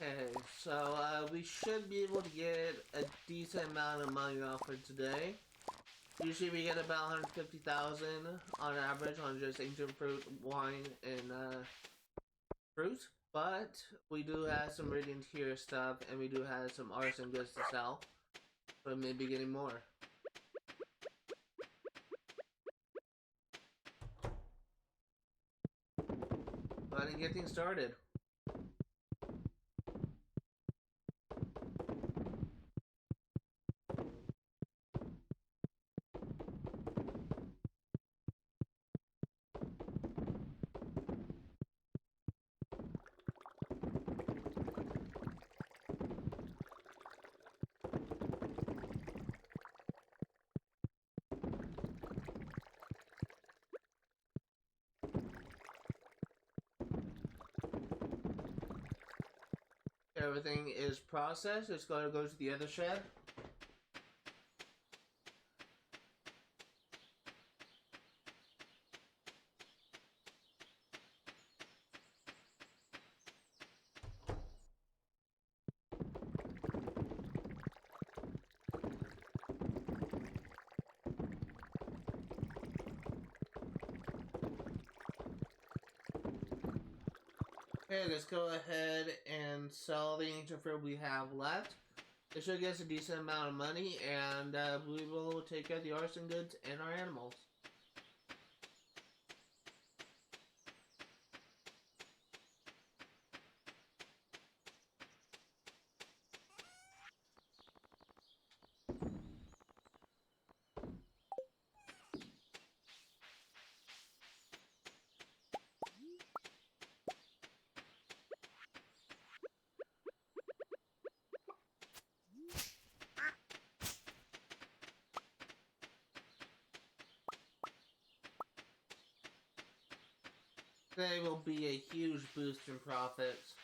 A: Okay, so we should be able to get a decent amount of money off of today. Usually we get about 150,000 on average on just ancient fruit, wine, and fruit. But we do have some radiant tier stuff, and we do have some artisan goods to sell. So maybe getting more. ahead and get things started. Everything is processed. It's going to go to the other shed. Okay, let's go ahead and sell the ancient fruit we have left. It should get us a decent amount of money, and we will take care of the artisan goods and our animals. Today will be a huge boost in profits.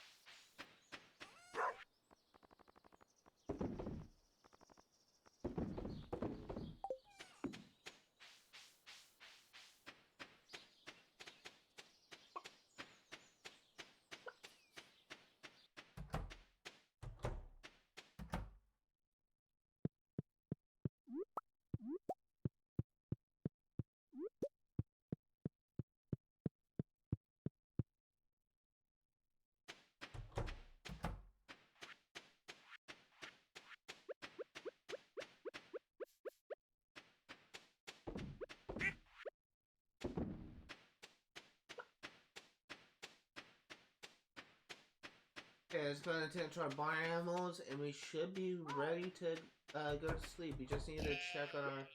A: Okay, let's go and attend to our barn animals, and we should be ready to go to sleep. We just need to check on our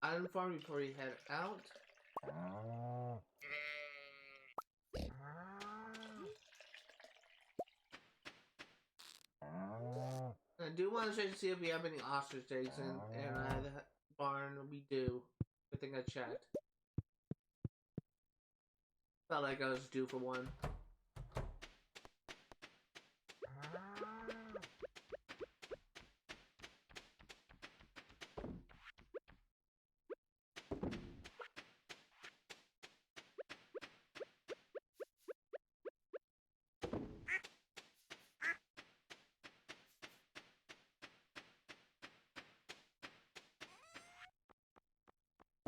A: item farm before we head out. I do want to check to see if we have any ostrich eggs in the barn. We do. I think I checked. Felt like I was due for one.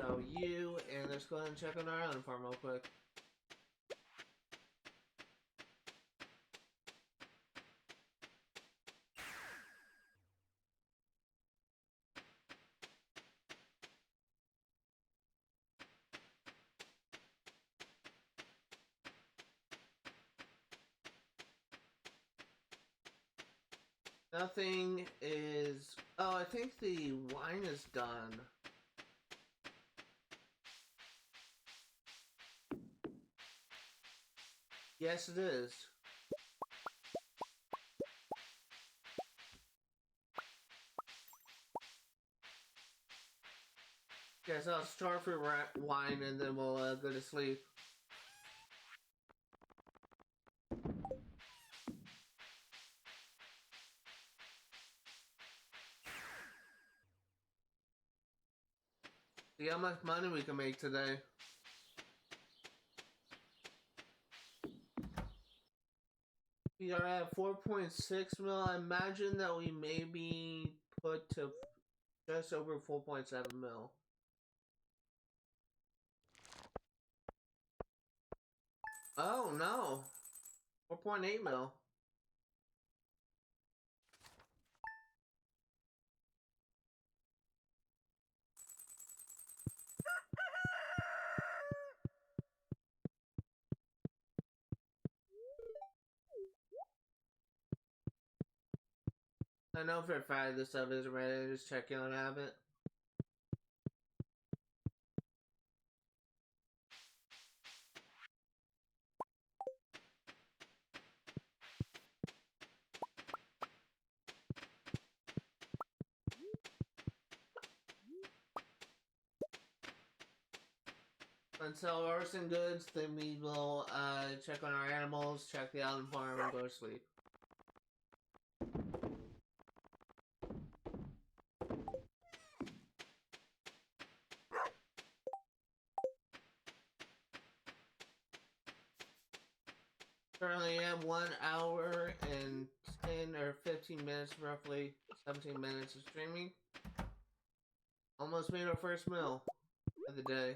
A: So you, and let's go ahead and check on our island farm real quick. Nothing is... Oh, I think the wine is done. Yes, it is. Yes, I'll start for wine and then we'll go to sleep. See how much money we can make today. We are at 4.6 mil. I imagine that we maybe put to just over 4.7 mil. Oh no, 4.8 mil. I know for a fact this stuff isn't ready, just check in on habit. Until roasting goods, then we will check on our animals, check the island farm, and go to sleep. Currently at 1 hour and 10 or 15 minutes, roughly 17 minutes of streaming. Almost made our first meal of the day.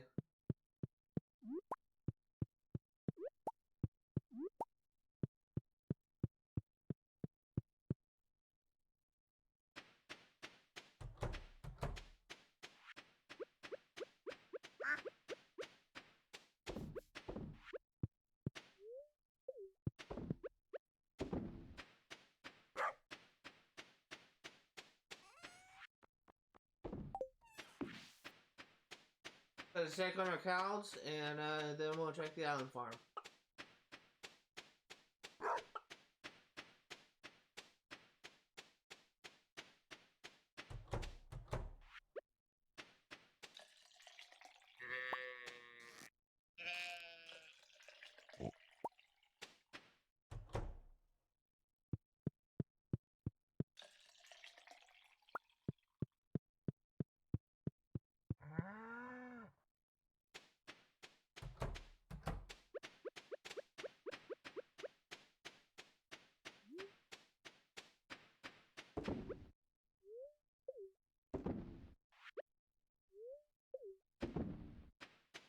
A: Let's check on our cows, and then we'll check the island farm.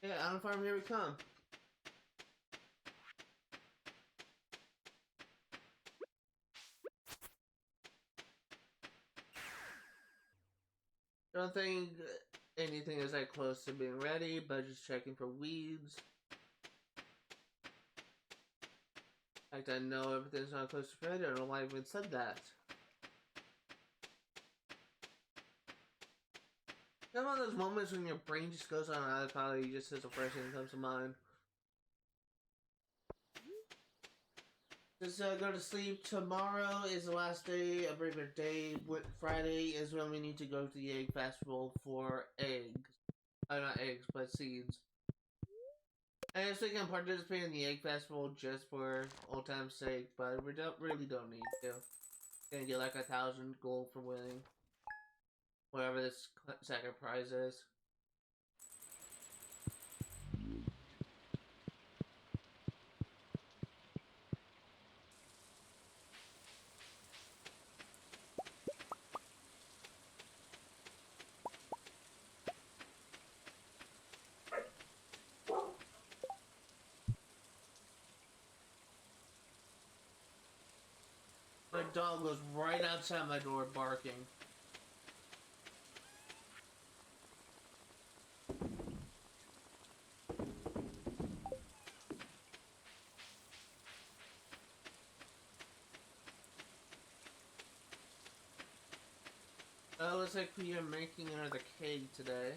A: Yeah, island farm, here we come. I don't think anything is that close to being ready, but just checking for weeds. In fact, I know everything's not close to ready. I don't know why I even said that. You know, one of those moments when your brain just goes on autopilot, you just says the first thing that comes to mind. Just go to sleep. Tomorrow is the last day of regular day. Friday is when we need to go to the egg festival for eggs. Not eggs, but seeds. I guess we can participate in the egg festival just for old time's sake, but we really don't need to. Gonna get like 1,000 gold for winning. Whatever this second prize is. My dog was right outside my door barking. Looks like we are making another cake today.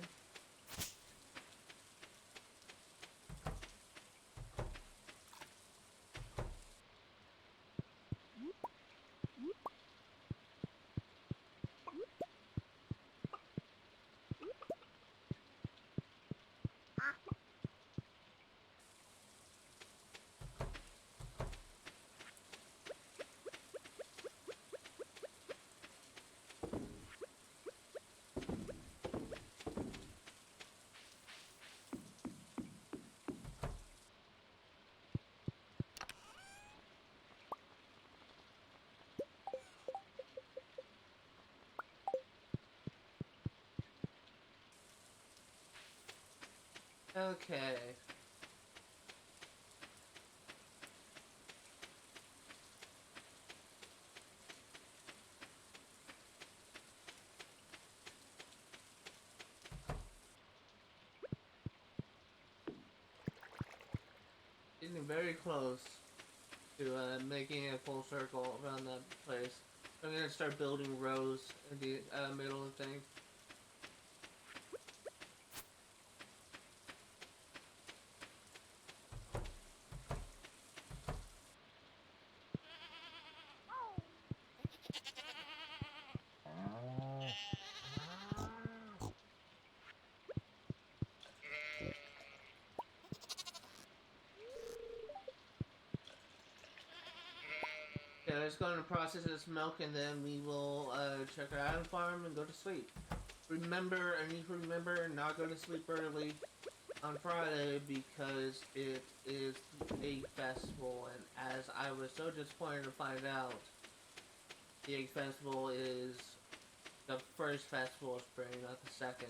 A: Okay. Getting very close to making a full circle around that place. I'm gonna start building rows in the middle of the thing. Okay, let's go and process this milk, and then we will check our island farm and go to sleep. Remember, I need to remember not go to sleep early on Friday because it is a festival, and as I was so disappointed to find out, the egg festival is the first festival of spring, not the second.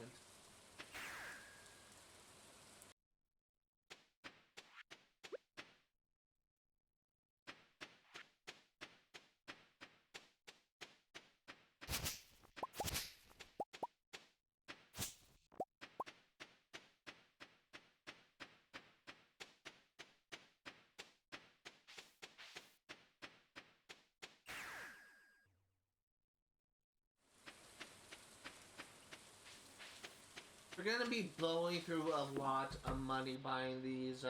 A: We're gonna be blowing through a lot of money buying these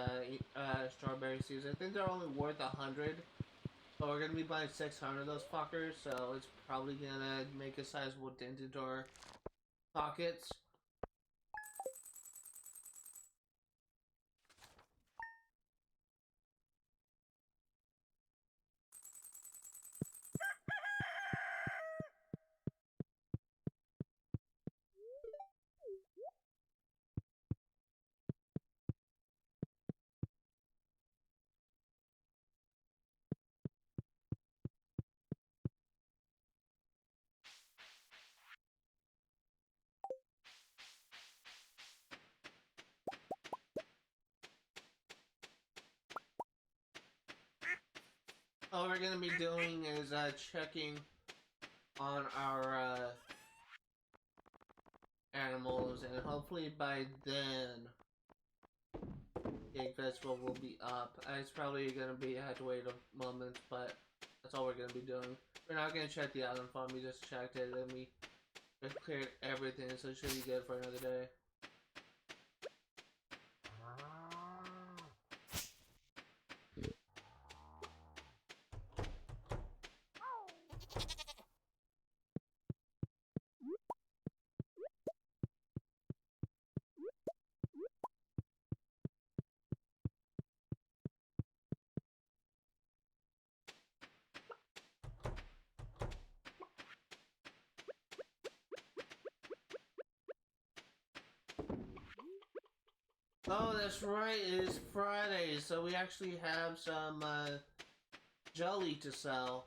A: strawberry seeds. I think they're only worth 100, but we're gonna be buying 600 of those fuckers, so it's probably gonna make a sizable dent into our pockets. All we're gonna be doing is checking on our animals, and hopefully by then the egg festival will be up. It's probably gonna be, I have to wait a moment, but that's all we're gonna be doing. We're not gonna check the island farm, we just checked it and we just cleared everything, so it should be good for another day. Oh, that's right, it is Friday, so we actually have some jelly to sell.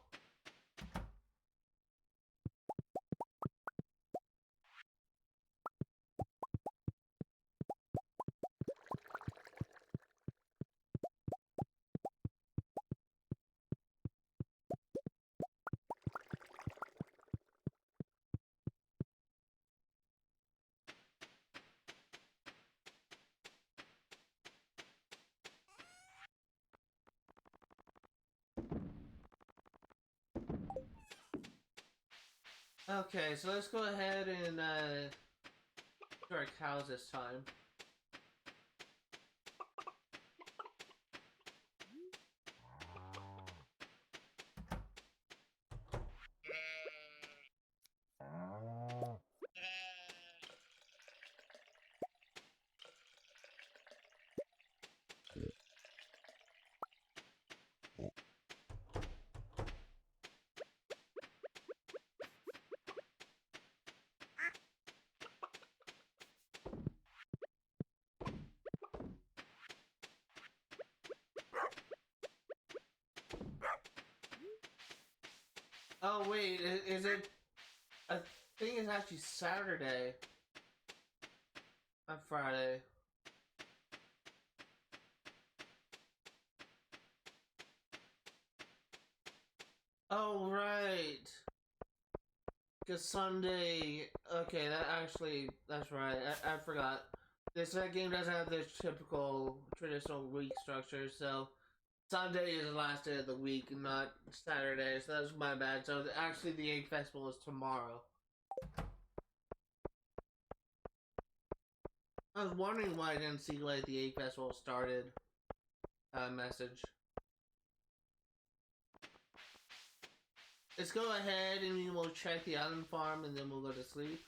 A: Okay, so let's go ahead and do our cows this time. Oh wait, is it? I think it's actually Saturday. Not Friday. Oh right. Cause Sunday. Okay, that's right. I forgot. This game doesn't have the typical traditional week structure, so Sunday is the last day of the week, not Saturday, so that's my bad. So actually, the Egg Festival is tomorrow. I was wondering why I didn't see like the Egg Festival started message. Let's go ahead and we will check the island farm and then we'll go to sleep.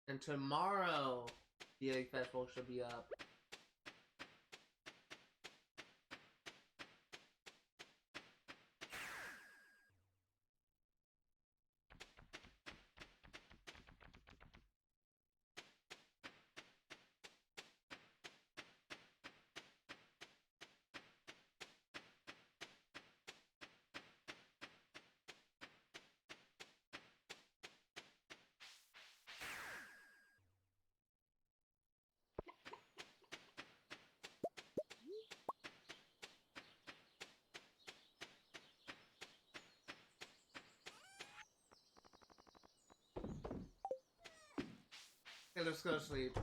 A: And tomorrow, the Egg Festival should be up. Okay, let's go to sleep.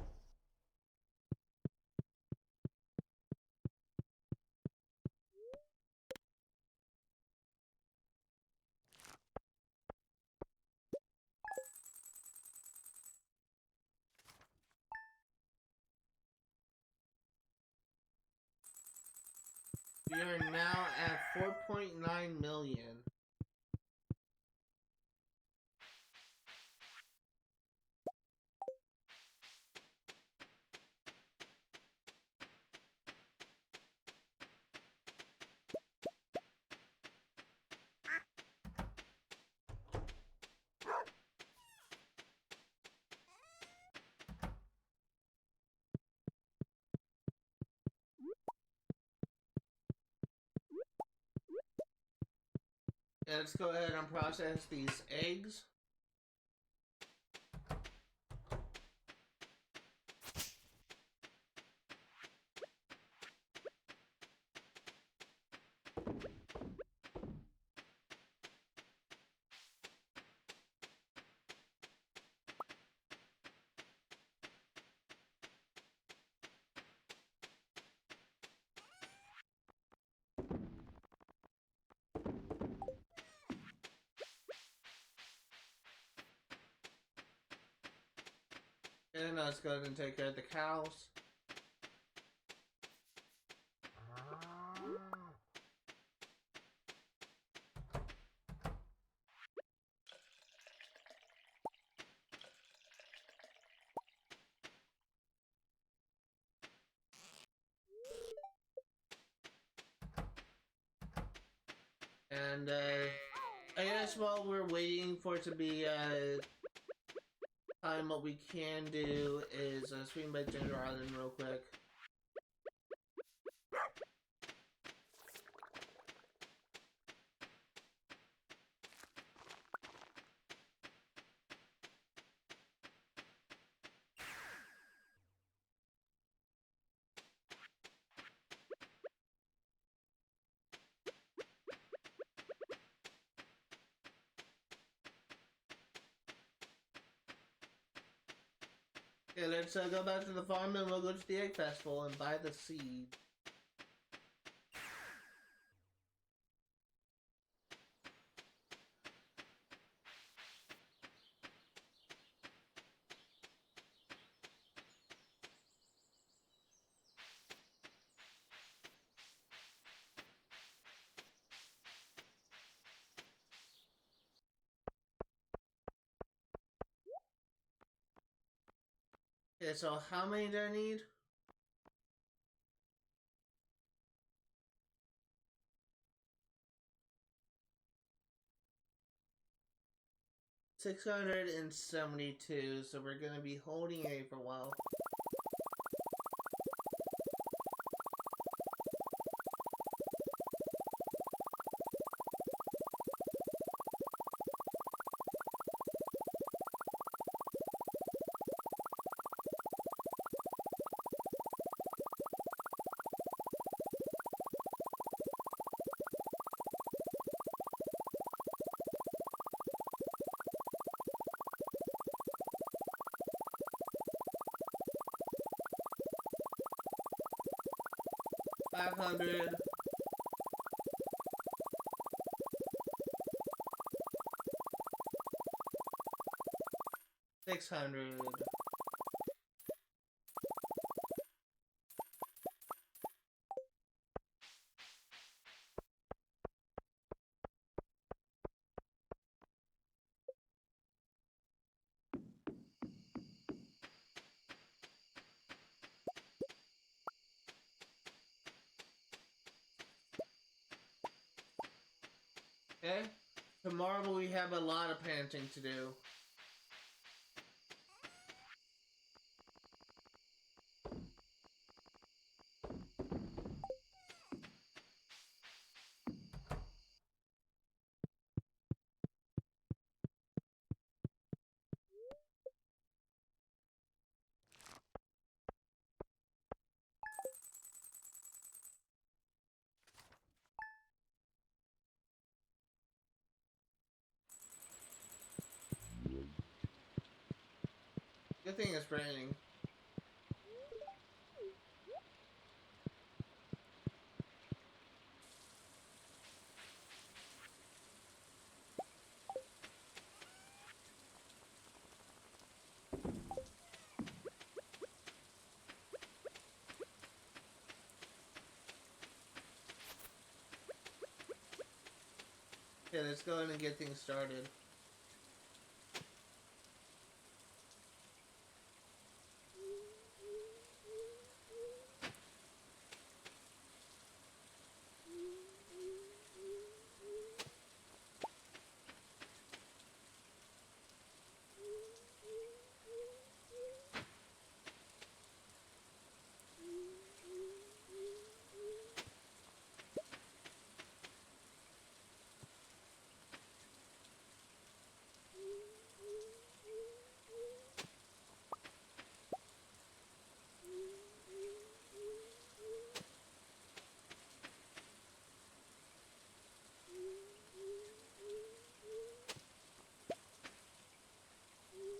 A: We are now at 4.9 million. Yeah, let's go ahead and process these eggs. And let's go ahead and take care of the cows. And I guess while we're waiting for it to be time, what we can do is swing by Ginger Island real quick. Okay, let's go back to the farm and we'll go to the Egg Festival and buy the seed. Okay, so how many do I need? 672, so we're gonna be holding A for a while. 500. 600. Okay. Tomorrow we have a lot of planting to do. Good thing it's raining. Okay, let's go in and get things started.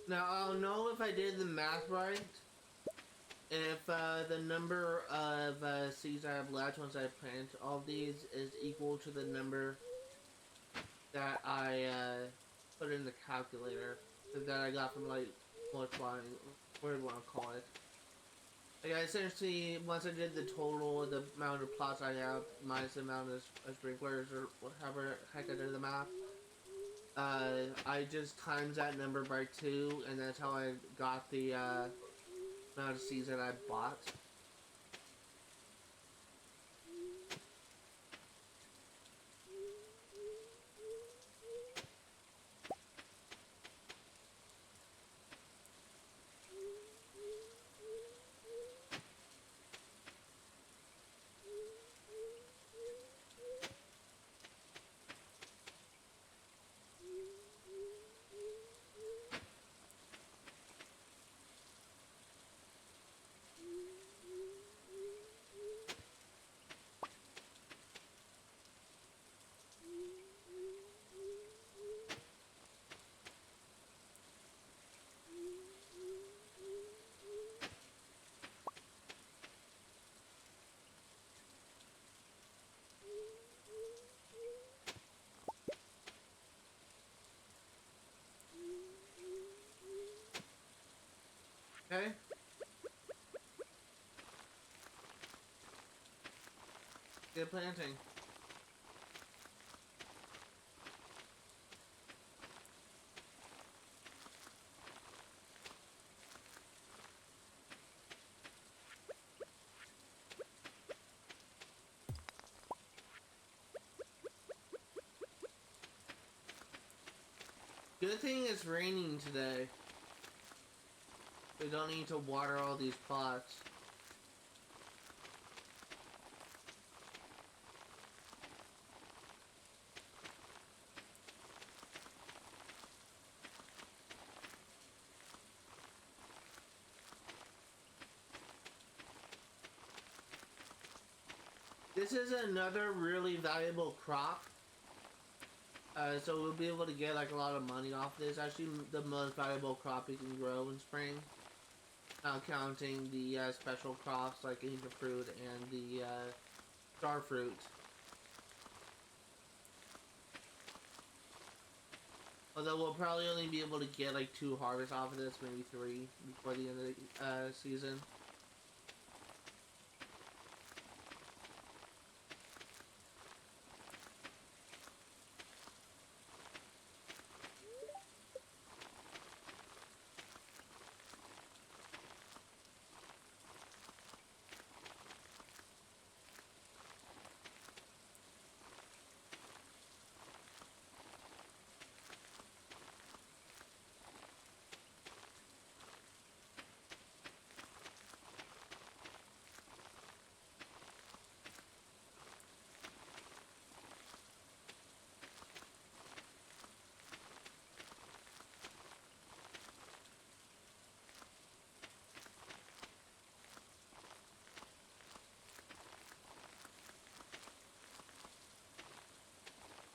A: Now, I'll know if I did the math right, if the number of seeds I have left once I plant all of these is equal to the number that I put in the calculator, that I got from, like, multiplying, whatever you want to call it. Like, essentially, once I did the total, the amount of plots I have, minus the amount of sprinklers, or whatever heck I did the math, I just times that number by 2, and that's how I got the amount of seeds that I bought. Okay? Good planting. Good thing it's raining today. We don't need to water all these plots. This is another really valuable crop. So we'll be able to get like a lot of money off this. Actually, the most valuable crop you can grow in spring. Not counting the special crops like Angel Fruit and the star fruit. Although we'll probably only be able to get like 2 harvests off of this, maybe 3 before the end of the season.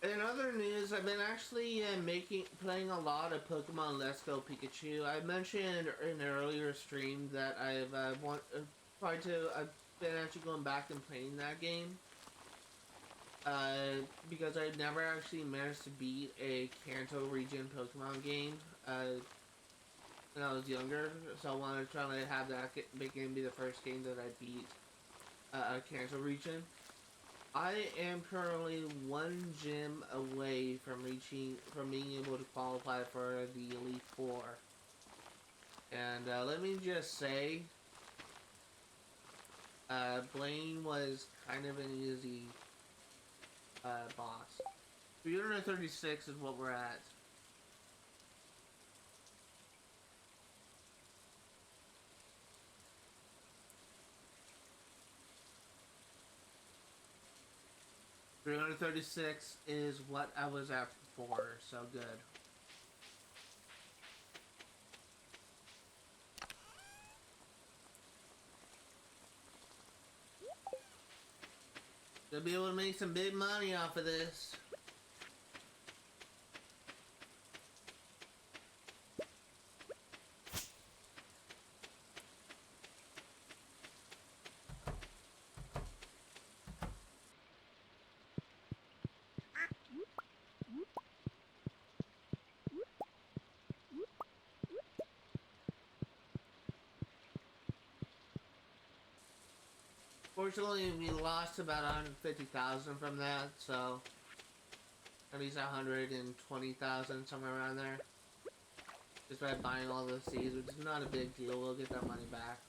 A: In other news, I've been actually playing a lot of Pokemon Let's Go Pikachu. I mentioned in an earlier stream that I've been actually going back and playing that game. Because I never actually managed to beat a Kanto region Pokemon game, when I was younger. So I wanted to try to have that big game be the first game that I beat, a Kanto region. I am currently 1 gym away from being able to qualify for the Elite Four. And let me just say, Blaine was kind of an easy boss. 336 is what we're at. $336 is what I was at before, so good. Gonna be able to make some big money off of this. Fortunately, we lost about 150,000 from that, so at least 120,000, somewhere around there. Just by buying all those seeds, which is not a big deal. We'll get that money back.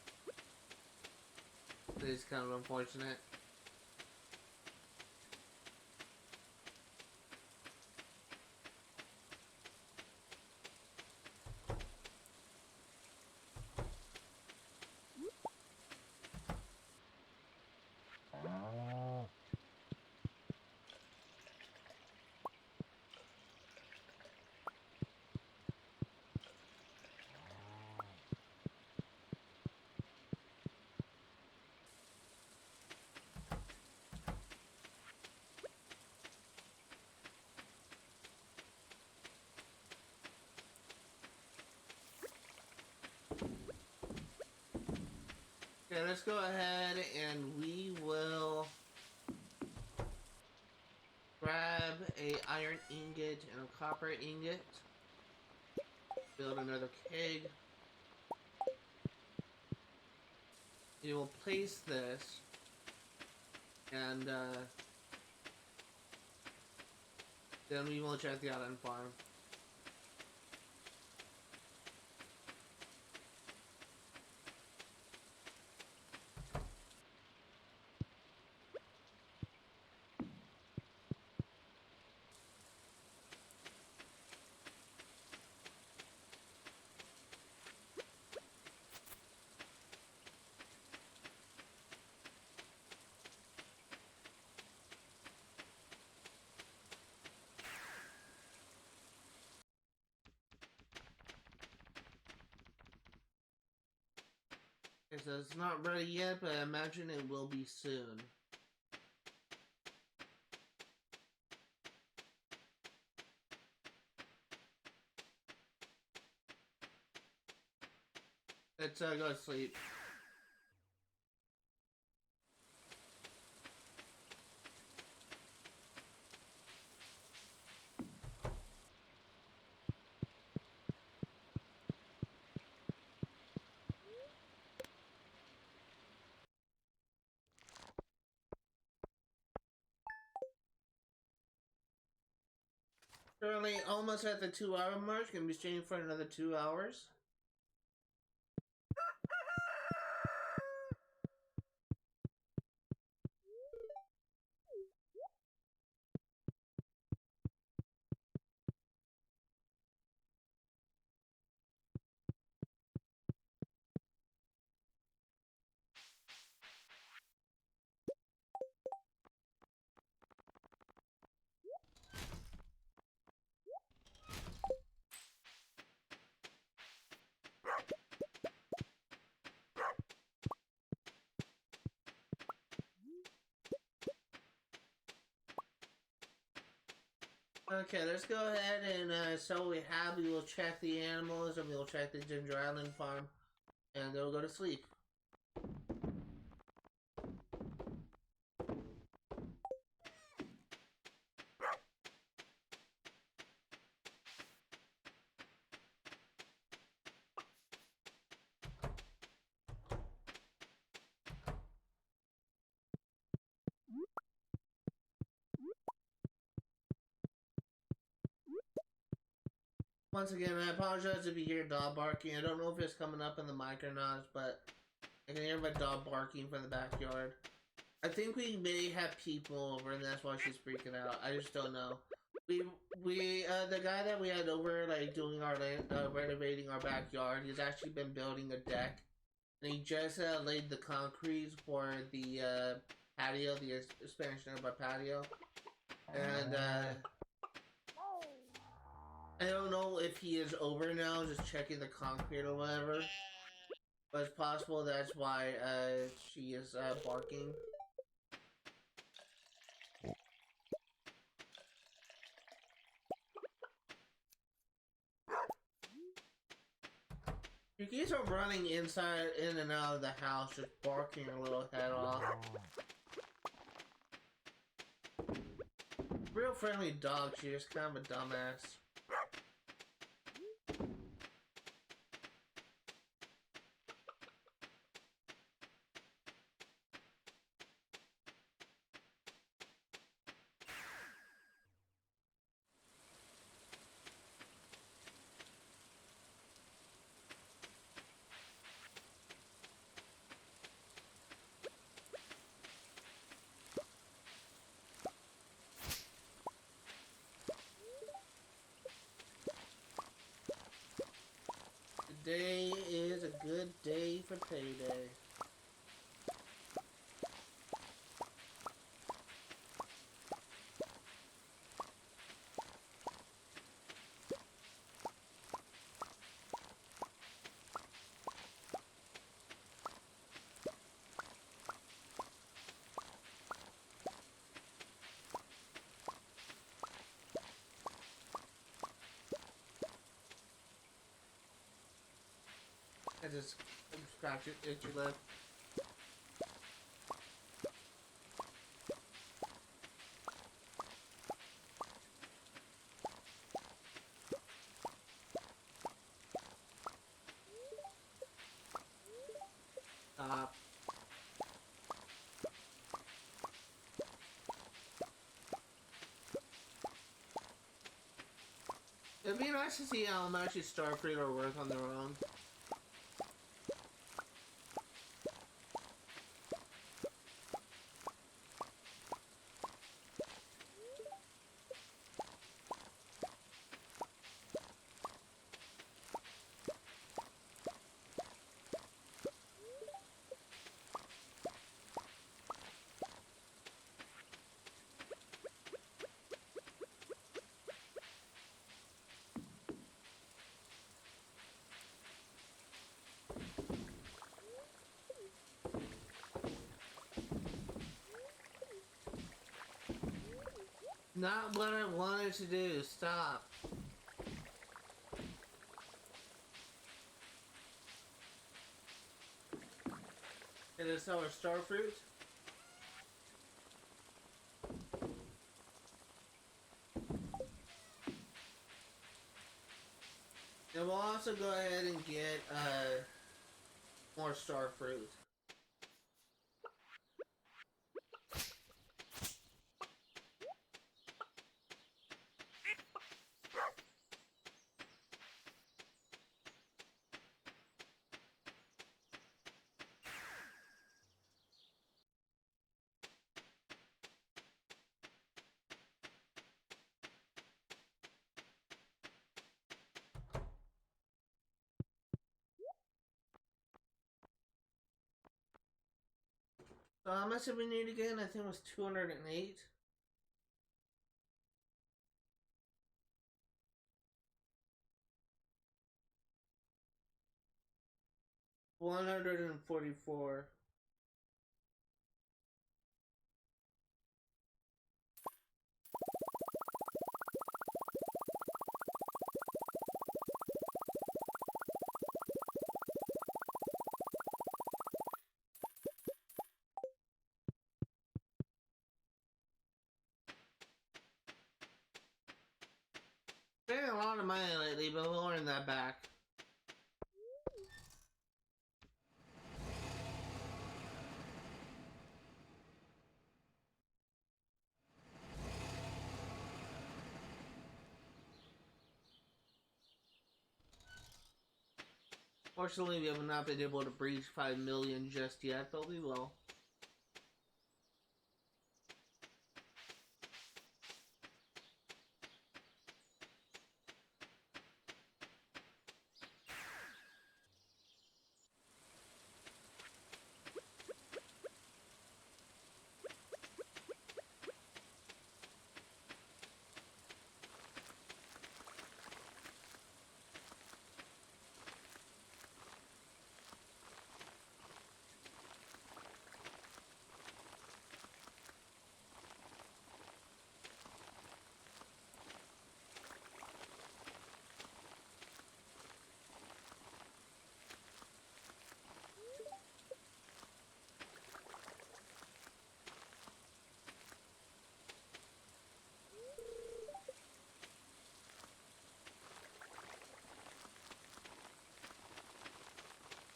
A: It is kind of unfortunate. Okay, let's go ahead and we will grab a iron ingot and a copper ingot. Build another keg. We will place this and then we will check the island farm. Okay, so it's not ready yet, but I imagine it will be soon. Let's go to sleep. Currently almost at the 2 hour mark. Gonna be streaming for another 2 hours. Okay, let's go ahead and so we have. We will check the animals and we will check the Ginger Island farm, and then we'll go to sleep. Once again, I apologize if you hear dog barking. I don't know if it's coming up in the mic or not, but I can hear my dog barking from the backyard. I think we may have people over, and that's why she's freaking out. I just don't know. The guy that we had over, like, doing our renovating our backyard, he's actually been building a deck, and he just laid the concrete for the patio, the expansion of our patio, and I don't know if he is over now, just checking the concrete or whatever, but it's possible that's why she is barking. You guys are running inside, in and out of the house, just barking your little head off. Real friendly dog, she is kind of a dumbass. Today is a good day for payday. I just scratch it, itch your lip. Stop. It'd be nice to see how much Starfruit are worth on their own. Not what I wanted to do. Stop. And it's our Starfruit. And we'll also go ahead and get more Starfruit. How much did we need again? I think it was 208. 144. Spending a lot of money lately, but we'll earn that back. Fortunately, we have not been able to breach 5 million just yet, but we will.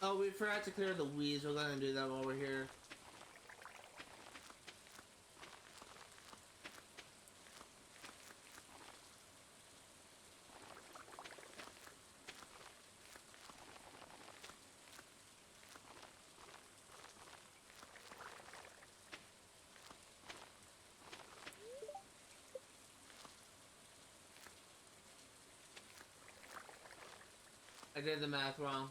A: Oh, we forgot to clear the weeds. We're gonna do that while we're here. I did the math wrong.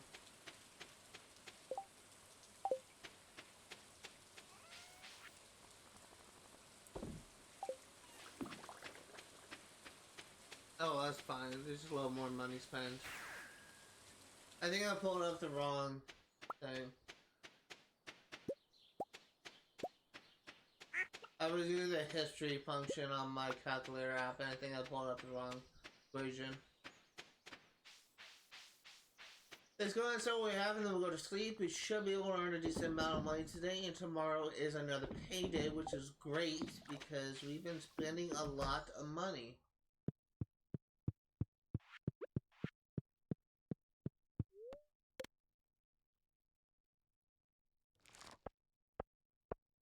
A: Oh, that's fine. There's just a little more money spent. I think I pulled up the wrong thing. I was using the history function on my calculator app, and I think I pulled up the wrong version. Let's go ahead and start what we have, and then we'll go to sleep. We should be able to earn a decent amount of money today, and tomorrow is another payday, which is great because we've been spending a lot of money.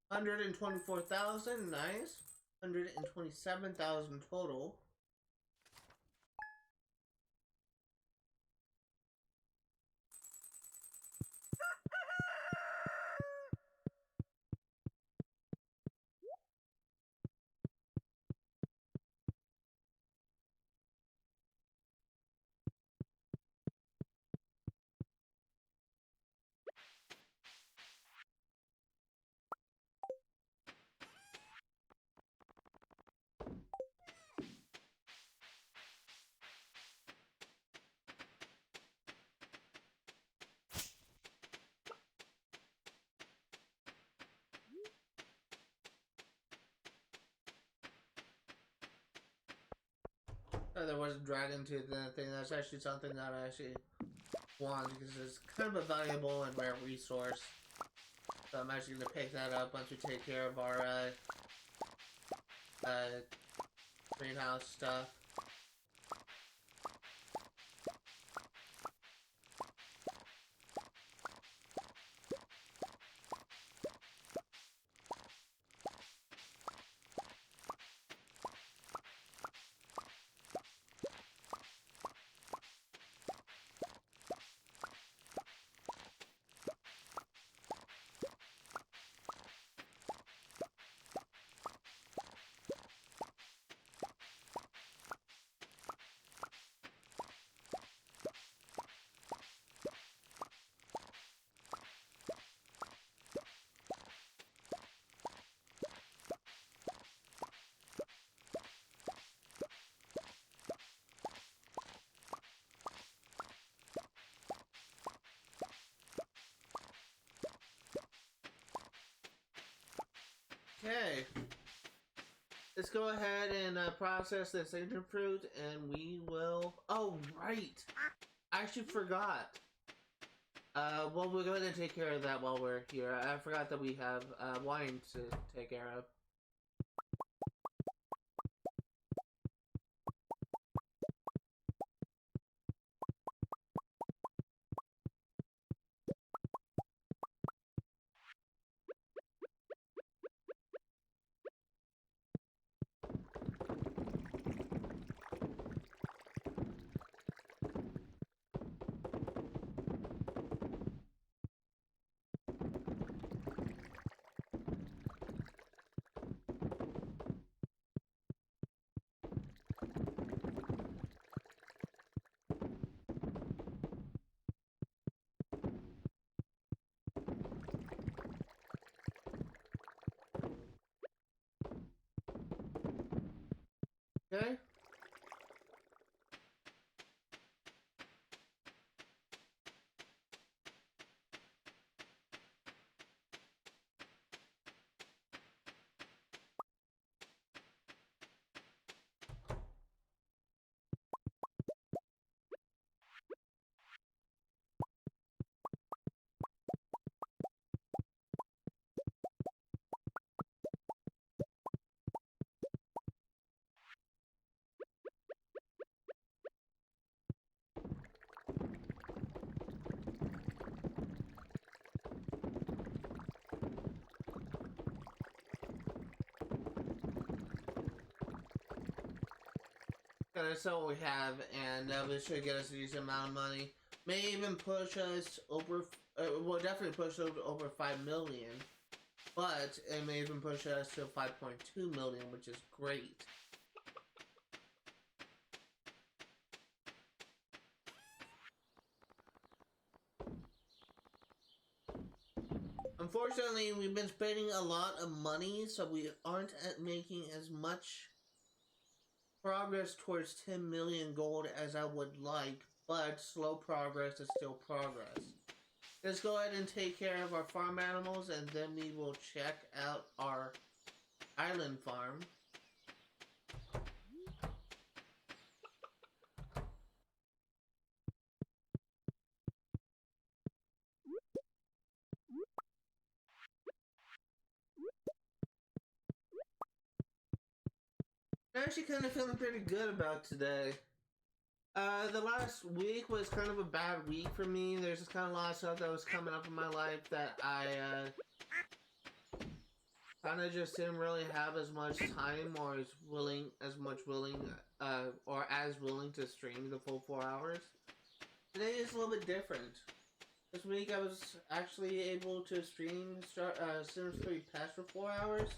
A: $124,000, nice. 127,000 total. Oh, there was a dragon tooth in that thing. That's actually something that I actually want because it's kind of a valuable and rare resource. So I'm actually going to pick that up once we take care of our greenhouse stuff. Okay. Let's go ahead and process this ancient fruit, and we will... Oh, right! I actually forgot. Well, we're going to take care of that while we're here. I forgot that we have wine to take care of. Okay? That's what we have, and this should get us a decent amount of money. May even push us over, well, definitely push us over 5 million, but it may even push us to 5.2 million, which is great. Unfortunately, we've been spending a lot of money, so we aren't making as much progress towards 10 million gold as I would like, but slow progress is still progress. Let's go ahead and take care of our farm animals, and then we will check out our island farm. I'm actually kind of feeling pretty good about today. The last week was kind of a bad week for me. There's just kind of a lot of stuff that was coming up in my life that I kind of just didn't really have as much time or as willing to stream the full 4 hours. Today is a little bit different. This week I was actually able to stream Sims 3 Pets for 4 hours.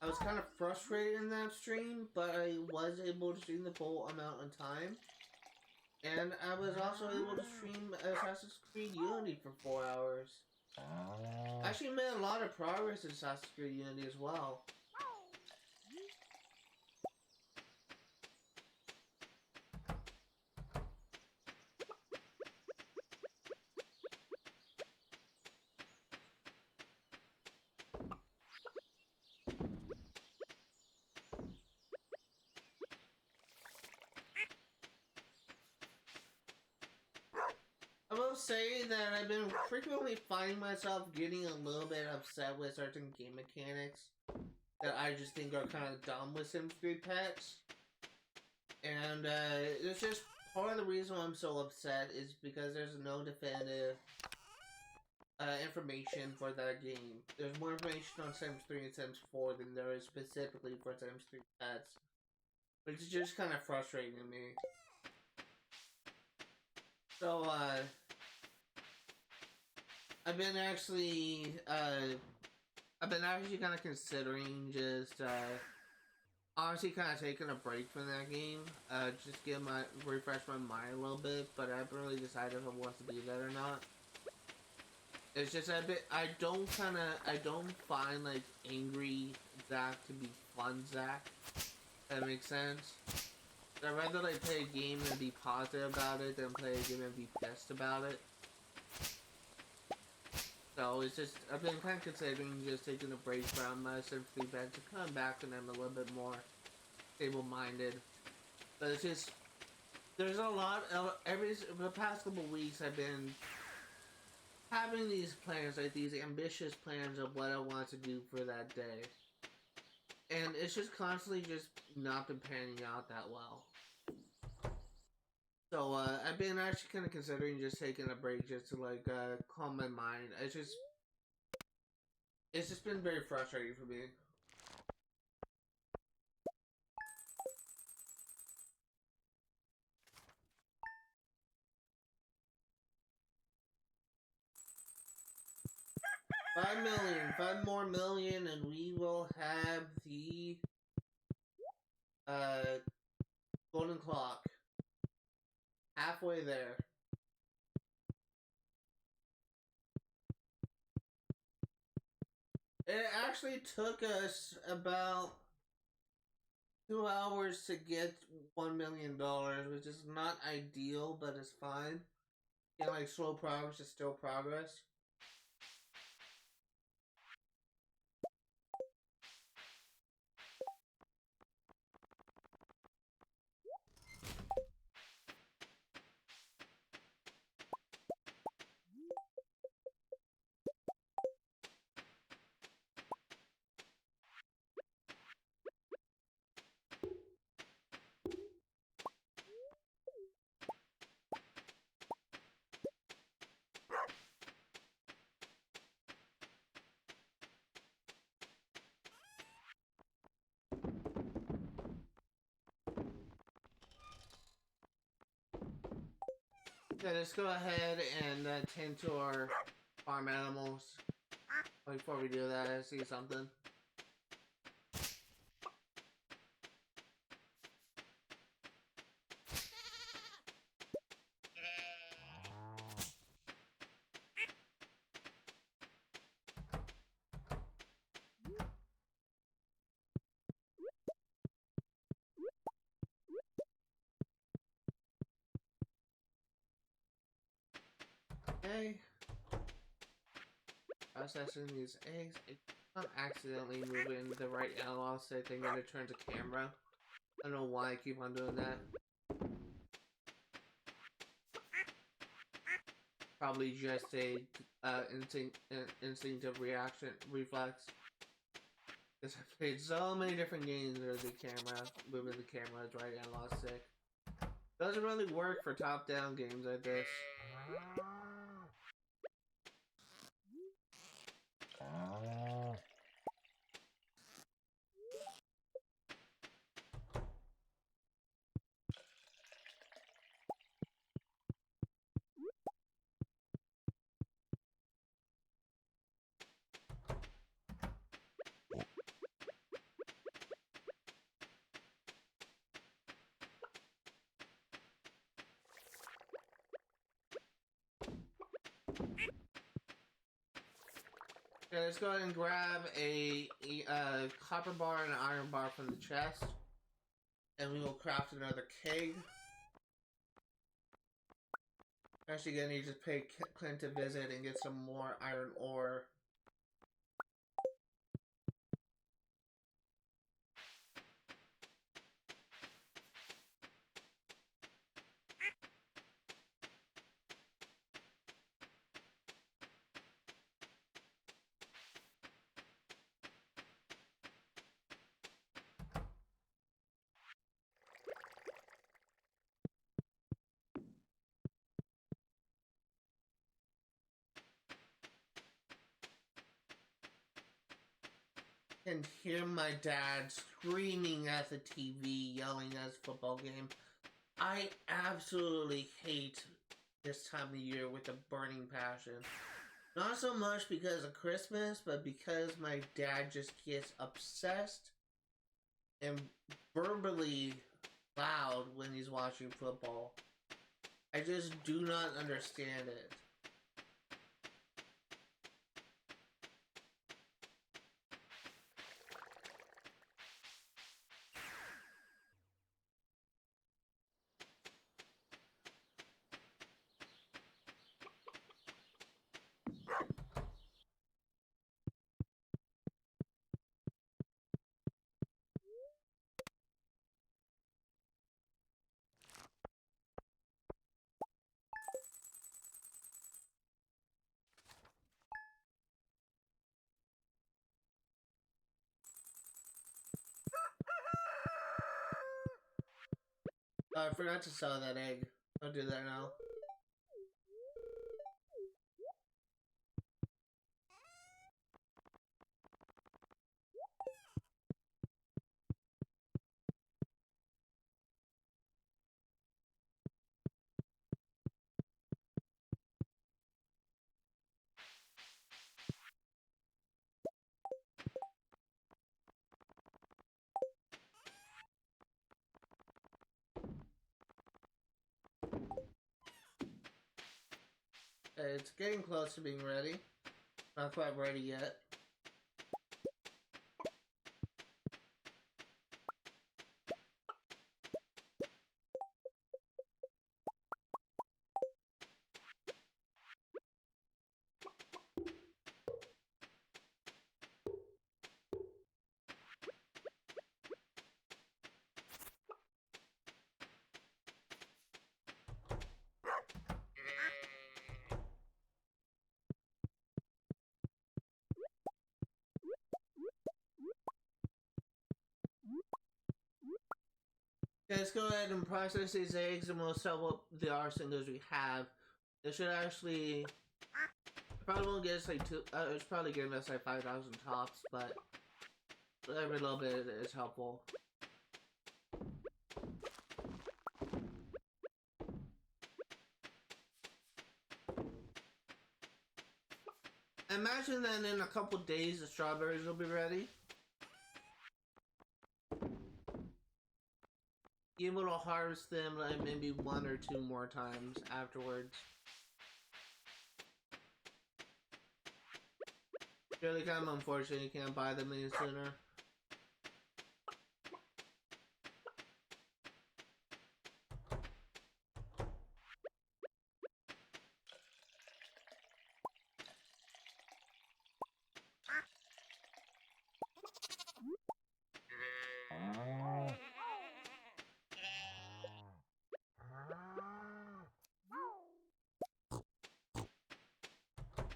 A: I was kind of frustrated in that stream, but I was able to stream the full amount of time. And I was also able to stream Assassin's Creed Unity for 4 hours. I actually made a lot of progress in Assassin's Creed Unity as well. I will say that I've been frequently finding myself getting a little bit upset with certain game mechanics that I just think are kind of dumb with Sims 3 Pets. And it's just part of the reason why I'm so upset is because there's no definitive information for that game. There's more information on Sims 3 and Sims 4 than there is specifically for Sims 3 Pets, which is just kind of frustrating to me. So, I've been actually kind of considering just, honestly kind of taking a break from that game, just refresh my mind a little bit, but I haven't really decided if I want to do that or not. It's just I don't find, like, angry Zach to be fun Zach. That makes sense. I'd rather, like, play a game and be positive about it than play a game and be pissed about it. So it's just, I've been kind of considering just taking a break from Symphony Band to come back and I'm a little bit more stable-minded. But it's just, there's a lot of, the past couple weeks I've been having these plans, like these ambitious plans of what I want to do for that day. And it's just constantly just not been panning out that well. So I've been actually kind of considering just taking a break just to like calm my mind. It's just been very frustrating for me. Five more million, and we will have the golden clock. Halfway there. It actually took us about 2 hours to get $1 million, which is not ideal, but it's fine. Yeah, like slow progress is still progress. Yeah, let's go ahead and tend to our farm animals. Before we do that, I see something. Okay. Processing these eggs. I'm accidentally moving the right analog stick and then it turns a camera. I don't know why I keep on doing that. Probably just a instinctive reaction reflex. Because I've played so many different games where the camera, moving the camera's right analog stick. Doesn't really work for top-down games like this. Okay, let's go ahead and grab a copper bar and an iron bar from the chest. And we will craft another keg. Actually, gonna need to pay Clint a visit and get some more iron ore. And hear my dad screaming at the TV, yelling at his football game. I absolutely hate this time of year with a burning passion. Not so much because of Christmas, but because my dad just gets obsessed and verbally loud when he's watching football. I just do not understand it. Oh, I forgot to sell that egg. I'll do that now. It's getting close to being ready. Not quite ready yet. Okay, let's go ahead and process these eggs and we'll sell what the arsenals we have. It should actually... Probably won't get us like it's probably giving us like 5,000 tops, but every little bit is helpful. Imagine that in a couple days the strawberries will be ready. Be able to harvest them like maybe 1 or 2 more times afterwards. Really kind of unfortunate you can't buy them any sooner.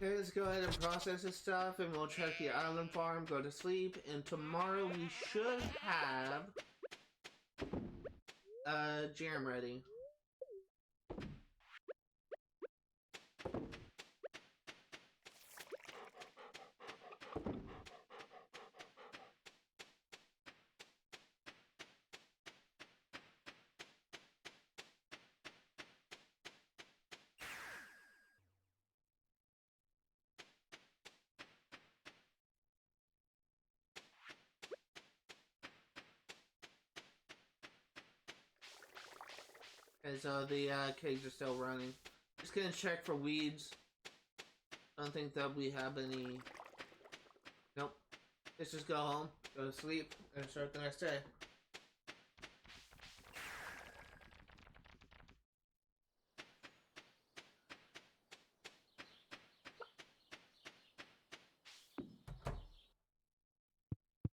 A: Okay, let's go ahead and process this stuff and we'll check the island farm, go to sleep, and tomorrow we should have jam ready. Okay, so the cages are still running. Just gonna check for weeds. I don't think that we have any. Nope. Let's just go home, go to sleep, and start the next day.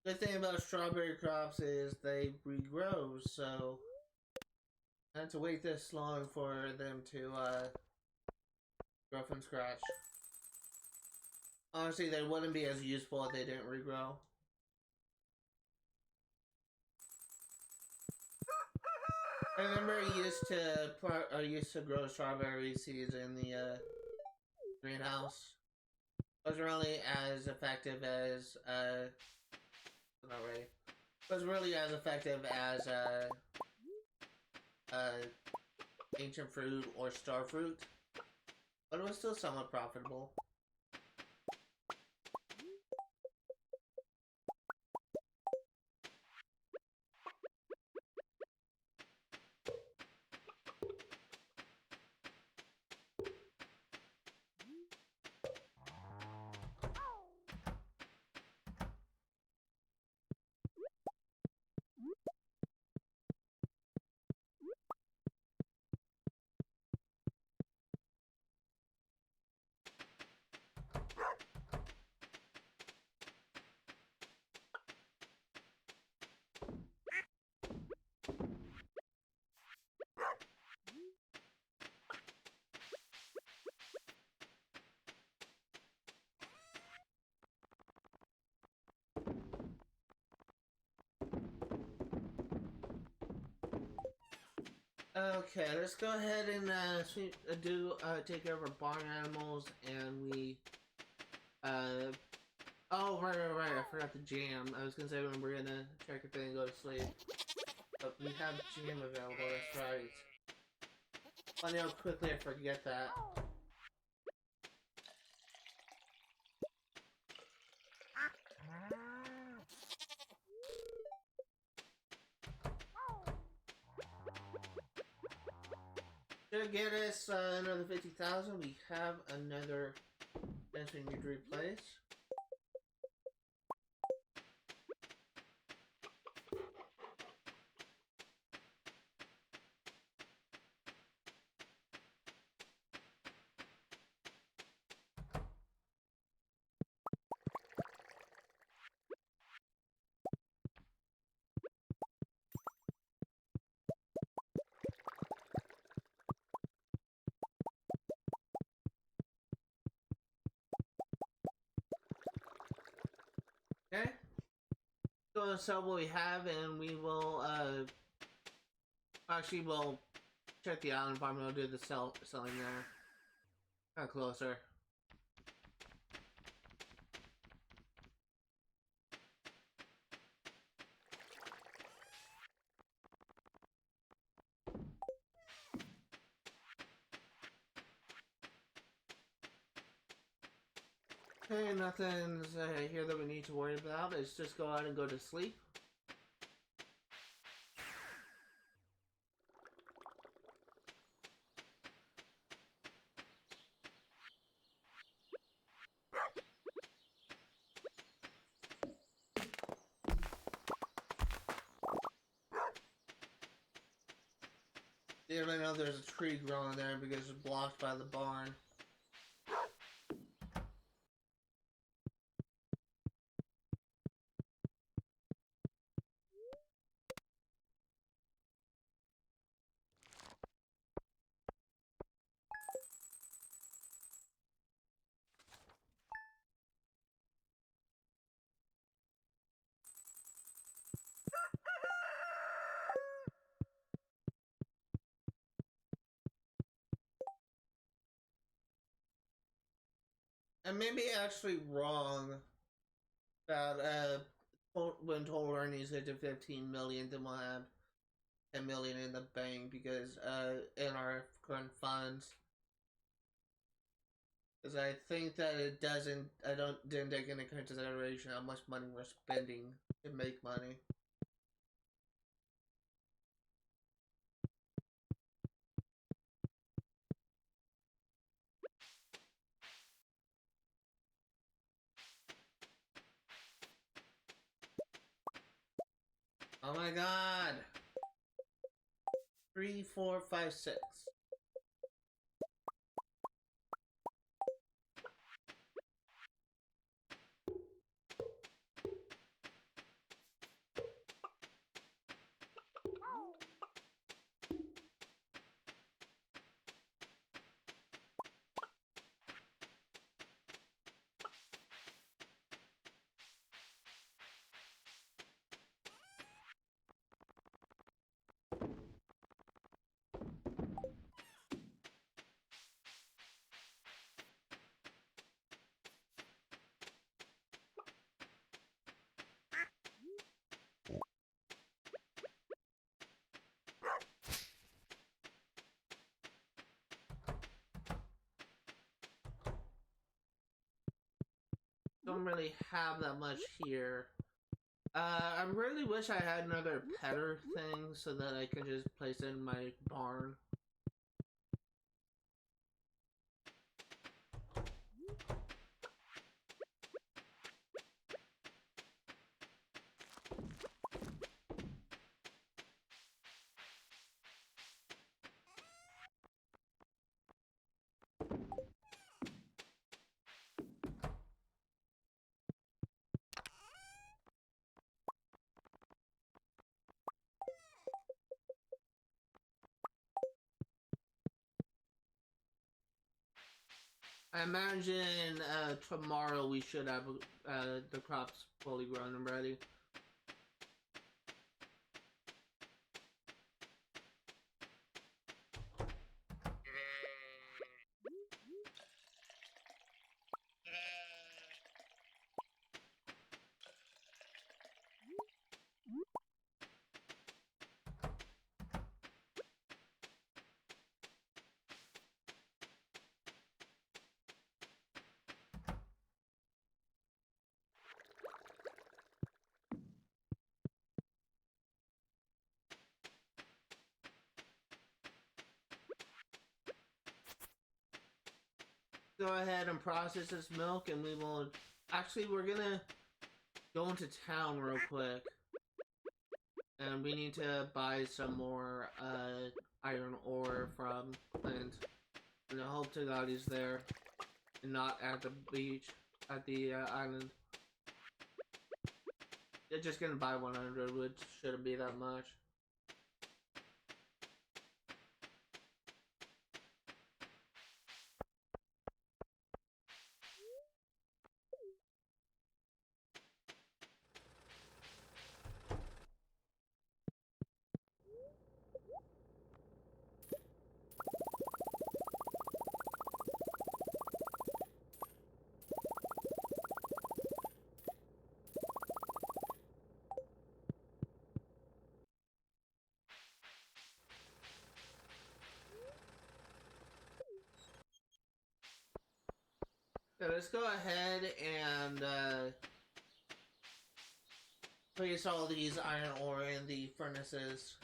A: Good thing about strawberry crops is they regrow, so I had to wait this long for them to grow from scratch. Honestly, they wouldn't be as useful if they didn't regrow. I remember I used to grow strawberry seeds in the greenhouse. It wasn't really as effective as not really. It wasn't really as effective as ancient fruit or star fruit, but it was still somewhat profitable. Okay, let's go ahead and take care of our barn animals, and we oh right, I forgot the jam. I was gonna say when we're gonna check if they and go to sleep, but we have jam available. That's right. Funny how quickly I forget that. To get us another 50,000, we have another fence we need to replace. Okay. Go and sell what we have, and we will actually we'll check the island farm. We'll do the selling there. Kind of closer. Okay, nothing's here that we need to worry about. Let's just go out and go to sleep. Even I know there's a tree growing there because it's blocked by the barn. I may be actually wrong about when total earnings get to 15 million, then we'll have 10 million in the bank because in our current funds. Because I think that it doesn't. Didn't take into consideration how much money we're spending to make money. Oh my god! 3, 4, 5, 6. Don't really have that much here. I really wish I had another petter thing so that I could just place it in my barn. I imagine tomorrow we should have the crops fully grown and ready. go ahead and process this milk, and we will... Actually, we're gonna go into town real quick. And we need to buy some more iron ore from Clint. And I hope to God he's there. And not at the beach. At the island. You're just gonna buy 100, which shouldn't be that much. So let's go ahead and place all these iron ore in the furnaces.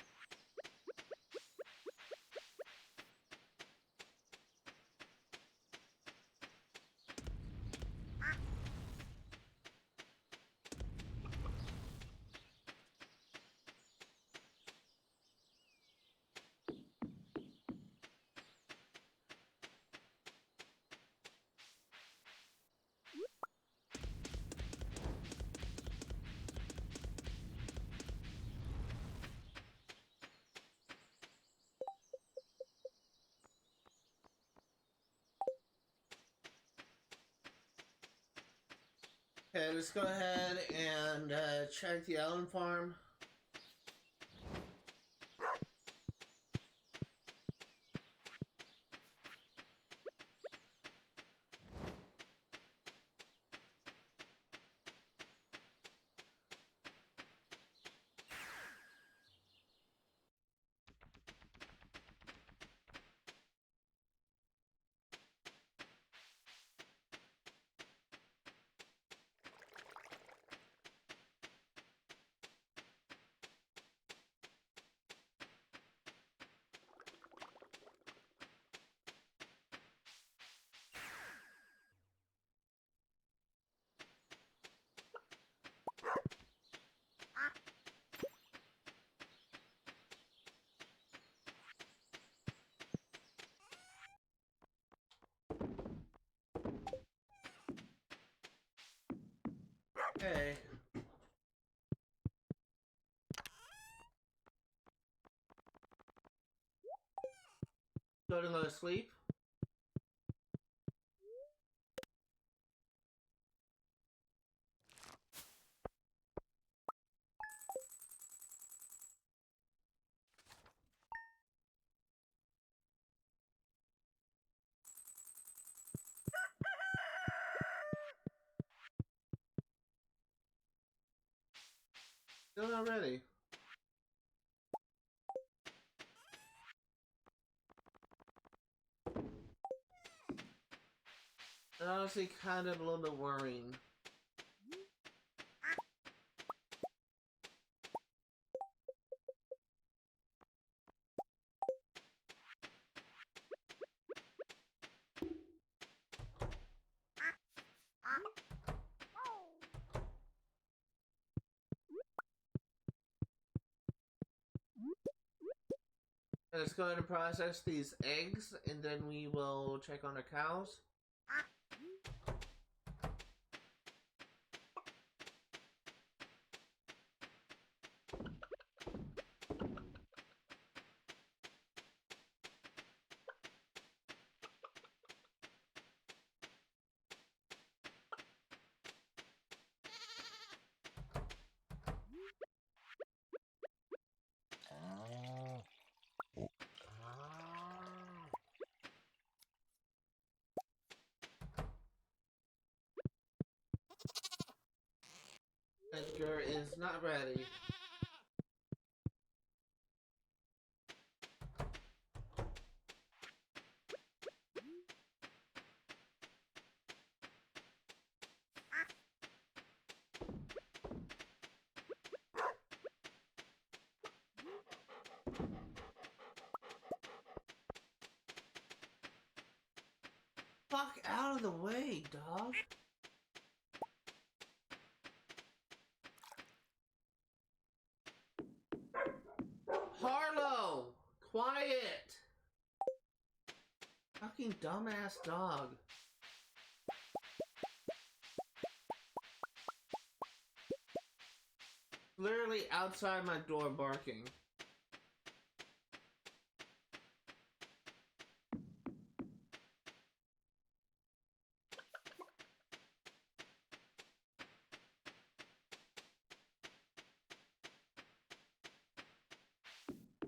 A: Okay, let's go ahead and check the island farm. Okay. Go to sleep. Still not ready. And honestly, kind of a little bit worrying. Let's go ahead and process these eggs, and then we will check on the cows. Edgar is not ready. fuck out of the way, dog. Harlow! Quiet! Fucking dumbass dog. Literally outside my door barking.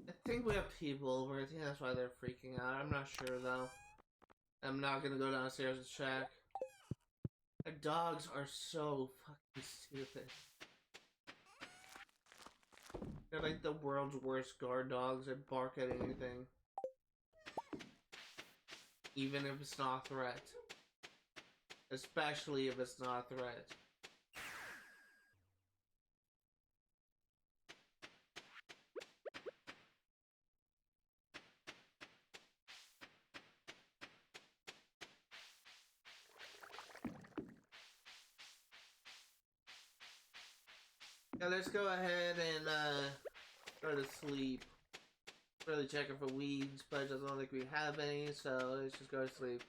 A: I think we have people over. I think that's why they're freaking out. I'm not sure though. I'm not gonna go downstairs and check. The dogs are so fucking stupid. They're like the world's worst guard dogs that bark at anything. Even if it's not a threat. Especially if it's not a threat. Yeah, let's go ahead and go to sleep. Really checking for weeds, but I just don't think we have any, so let's just go to sleep.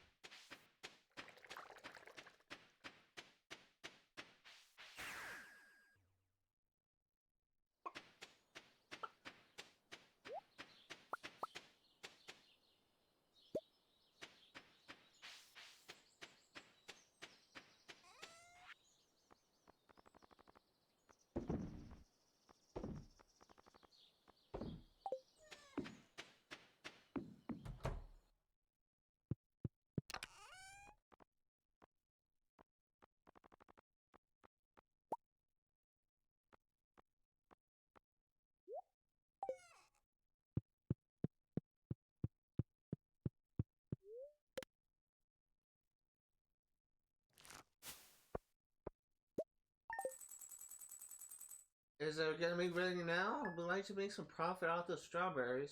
A: Is it gonna be ready now? We'd like to make some profit off the strawberries.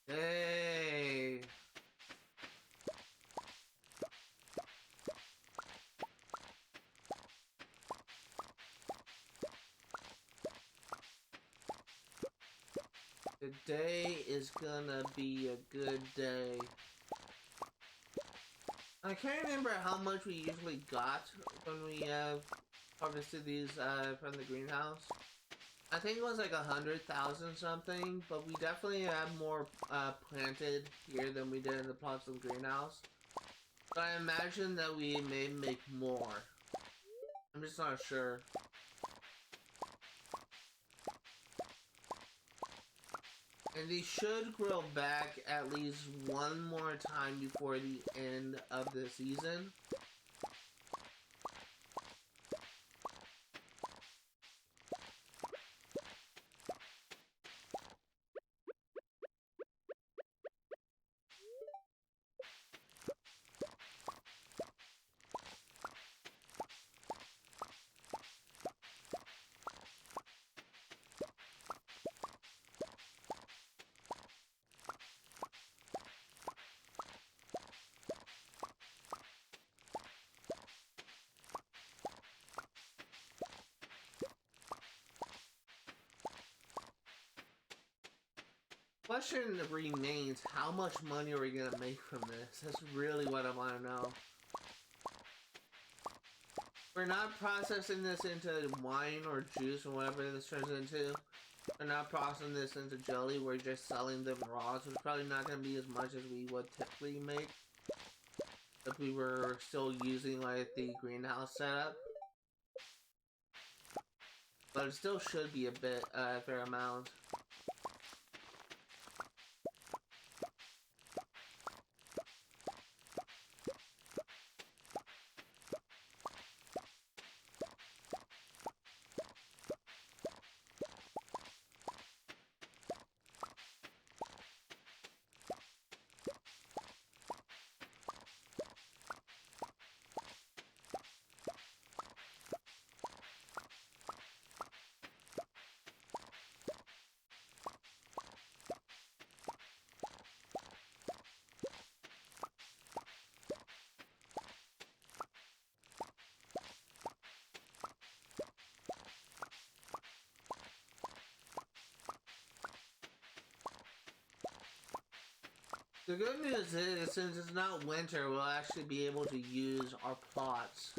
A: Hey! Today is gonna be a good day. I can't remember how much we usually got when we harvested these from the greenhouse. I think it was like 100,000 something, but we definitely have more planted here than we did in the plots of the greenhouse. But I imagine that we may make more. I'm just not sure. And these should grow back at least one more time before the end of the season. Question remains, how much money are we gonna make from this? That's really what I want to know. We're not processing this into wine or juice or whatever this turns into. We're not processing this into jelly, we're just selling them raw, so it's probably not going to be as much as we would typically make if we were still using like the greenhouse setup. But it still should be a bit, fair amount. The good news is, since it's not winter, we'll actually be able to use our plots.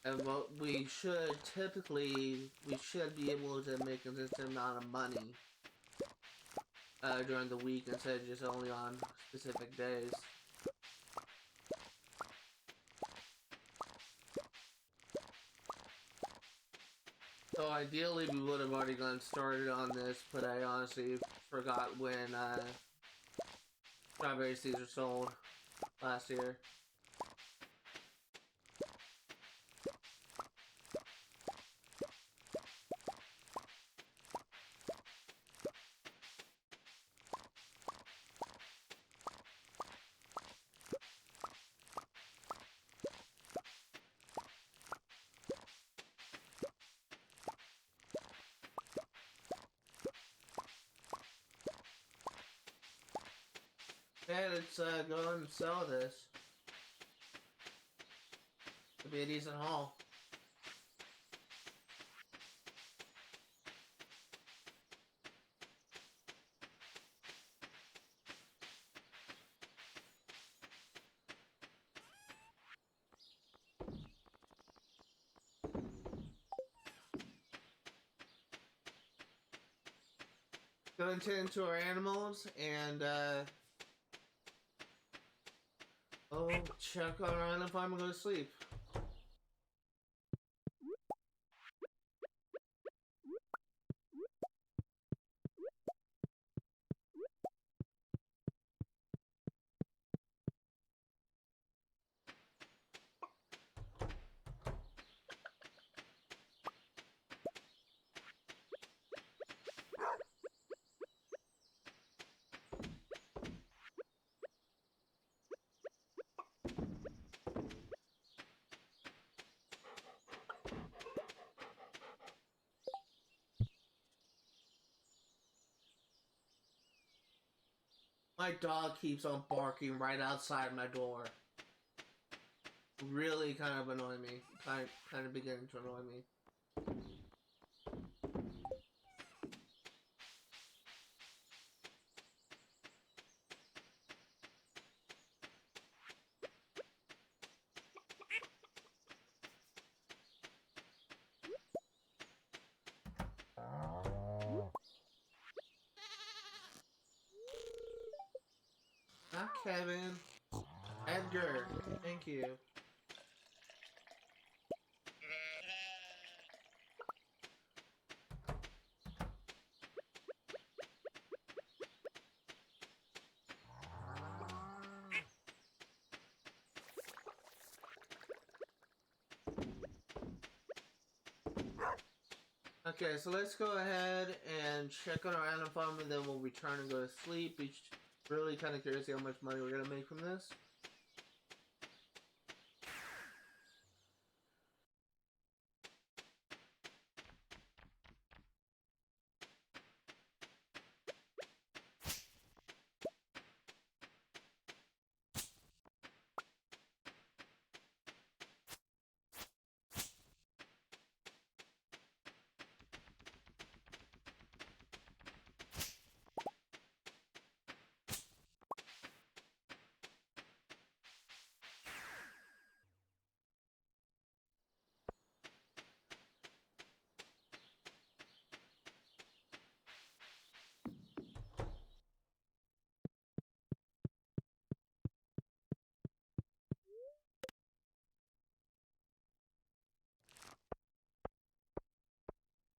A: And what we should typically, we should be able to make a consistent amount of money during the week instead of just only on specific days. So ideally we would have already gotten started on this, but I honestly forgot when strawberry seeds were sold last year. Okay, let's go and sell this. Could be a decent haul. Go and tend to our animals and oh, check on our island farm and go to sleep. My dog keeps on barking right outside my door. Really kind of annoying me. Kind of beginning to annoy me. Not Kevin. Edgar. Thank you. Okay, so let's go ahead and check on our island farm and then we'll return and go to sleep. We're really kind of curious to see how much money we're going to make from this.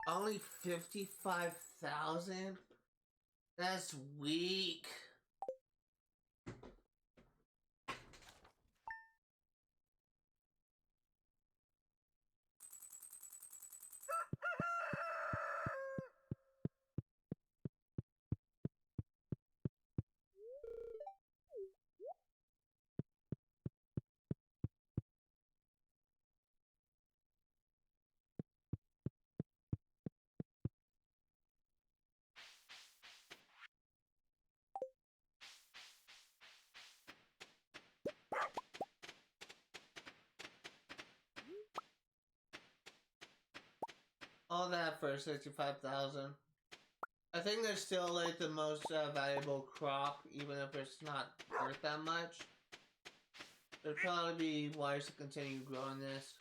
A: Only 55,000? That's weak. All that for 65,000. I think they're still like the most valuable crop, even if it's not worth that much. It'd probably be wise to continue growing this.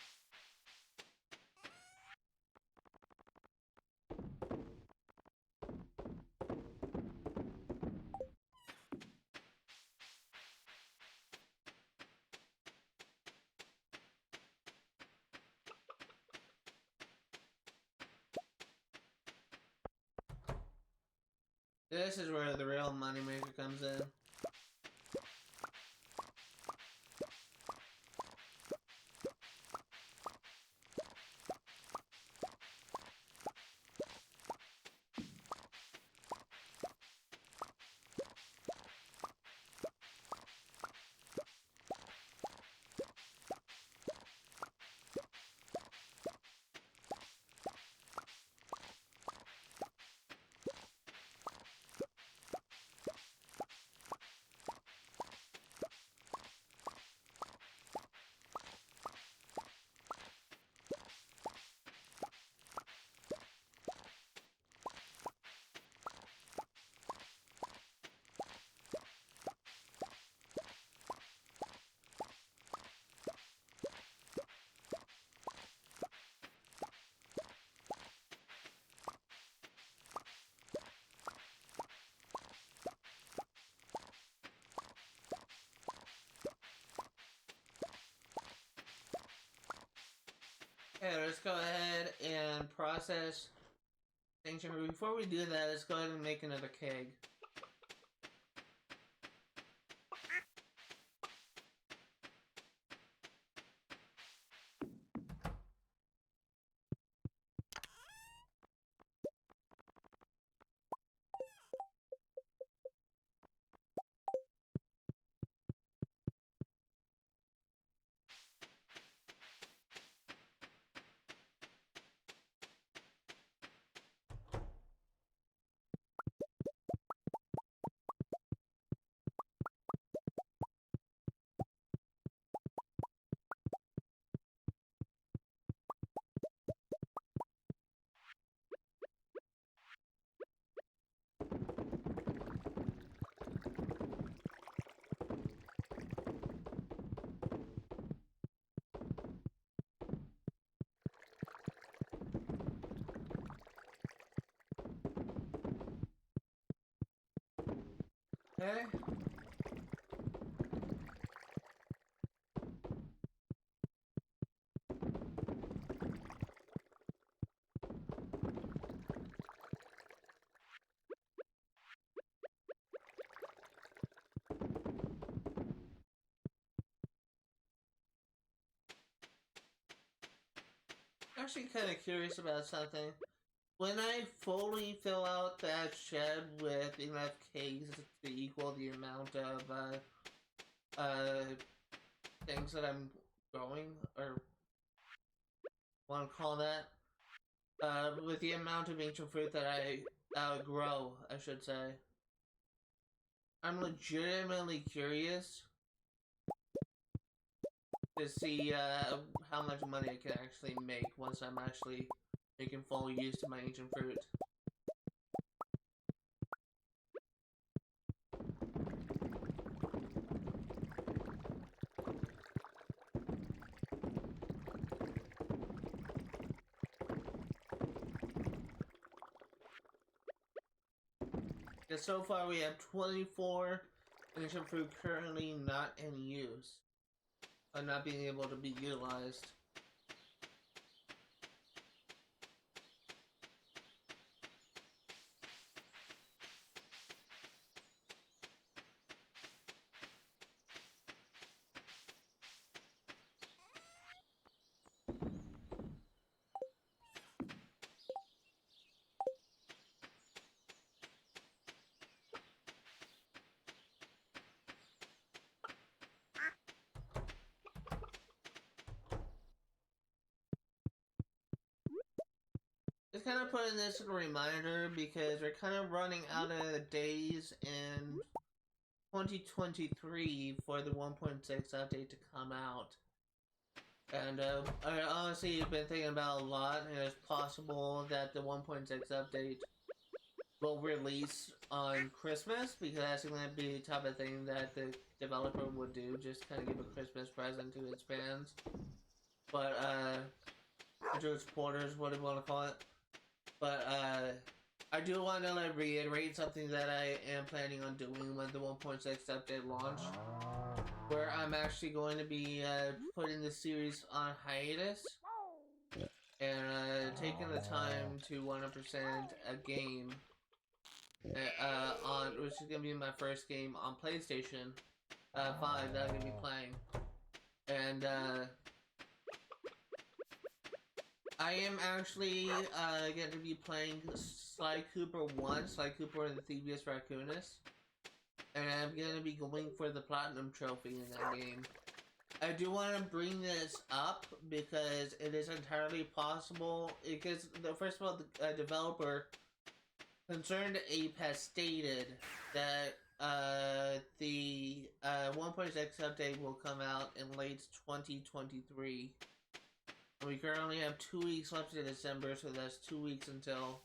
A: This is where the real moneymaker comes in. Okay, let's go ahead and process things. Before we do that, let's go ahead and make another keg. Okay. Actually kind of curious about something. When I fully fill out that shed with enough kegs to equal the amount of things that I'm growing, or want to call that, with the amount of ancient fruit that I grow, I should say, I'm legitimately curious to see how much money I can actually make once I'm actually making full use of my ancient fruit. Because so far we have 24 ancient fruit currently not in use, or not being able to be utilized. Just kind of putting this as a reminder because we're kind of running out of days in 2023 for the 1.6 update to come out. And I honestly have been thinking about a lot, and it's possible that the 1.6 update will release on Christmas, because that's going to be the type of thing that the developer would do, just kind of give a Christmas present to its fans. But, to its supporters, what do you want to call it. But, I do want to reiterate something that I am planning on doing when the 1.6 update launch, where I'm actually going to be putting the series on hiatus and taking the time to 100% a game on, which is going to be my first game on PlayStation 5 that I'm going to be playing. And I am actually going to be playing Sly Cooper 1, Sly Cooper and the Thievius Raccoonus. And I'm going to be going for the Platinum Trophy in that game. I do want to bring this up because it is entirely possible, because first of all, the developer Concerned Ape has stated that the 1.6 update will come out in late 2023. We currently have 2 weeks left in December, so that's 2 weeks until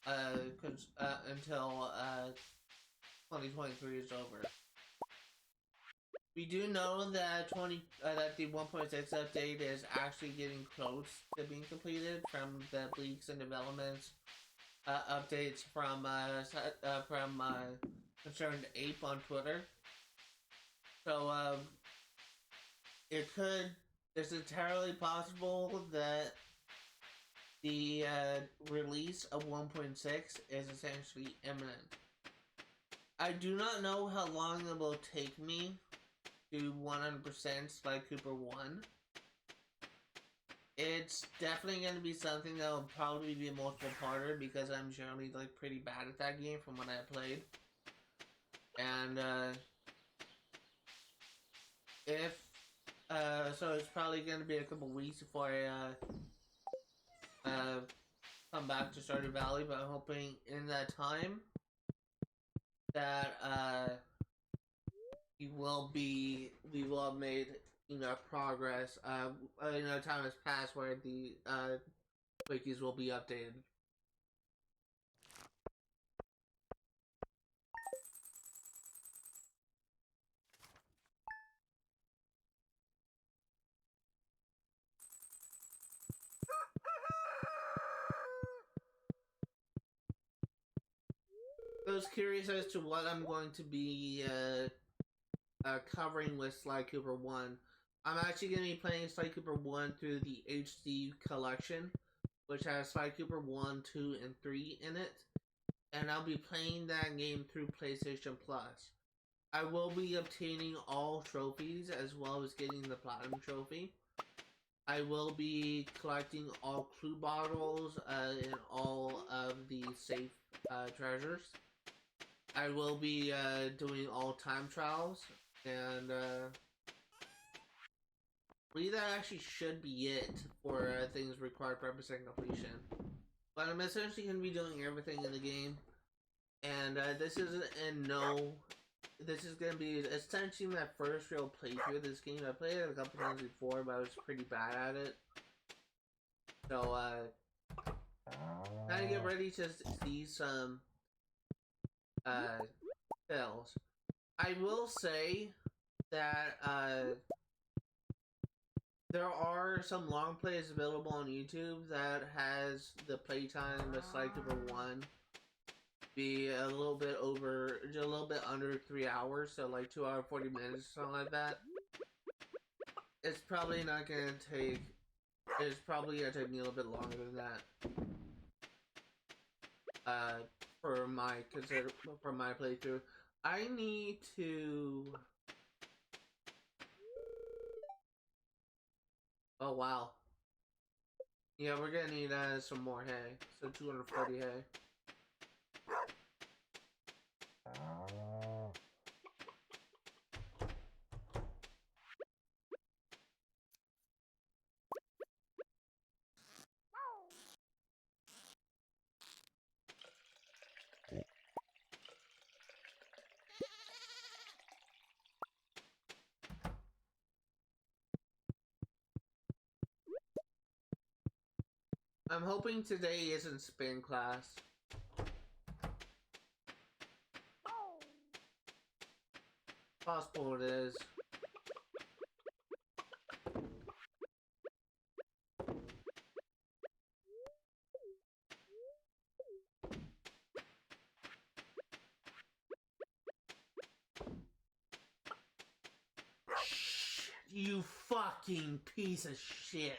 A: 2023 is over. We do know that that the 1.6 update is actually getting close to being completed from the leaks and developments updates from Concerned Ape on Twitter. So it's entirely possible that the release of 1.6 is essentially imminent. I do not know how long it will take me to 100% Sly Cooper 1. It's definitely going to be something that will probably be a multiple parter, because I'm generally pretty bad at that game from when I played. And so it's probably going to be a couple weeks before I come back to Stardew Valley, but I'm hoping in that time that we will have made enough progress. Time has passed where the wikis will be updated. I was curious as to what I'm going to be covering with Sly Cooper 1. I'm actually going to be playing Sly Cooper 1 through the HD collection, which has Sly Cooper 1, 2, and 3 in it. And I'll be playing that game through PlayStation Plus. I will be obtaining all trophies as well as getting the Platinum Trophy. I will be collecting all clue bottles and all of the safe treasures. I will be doing all time trials, and I believe that actually should be it for things required for episode completion. But I'm essentially going to be doing everything in the game, and this is going to be essentially my first real playthrough of this game. I played it a couple times before, but I was pretty bad at it. So, kind of get ready to see some fails. I will say that there are some long plays available on YouTube that has the playtime of Sly Cooper 1 be a little bit under 3 hours, so 2 hours 40 minutes or something like that. It's probably not gonna take. It's probably gonna take me a little bit longer than that. For my playthrough, I need to. Oh wow. Yeah, we're gonna need some more hay. So 240 hay. I'm hoping today isn't spin class. Possible it is. You fucking piece of shit.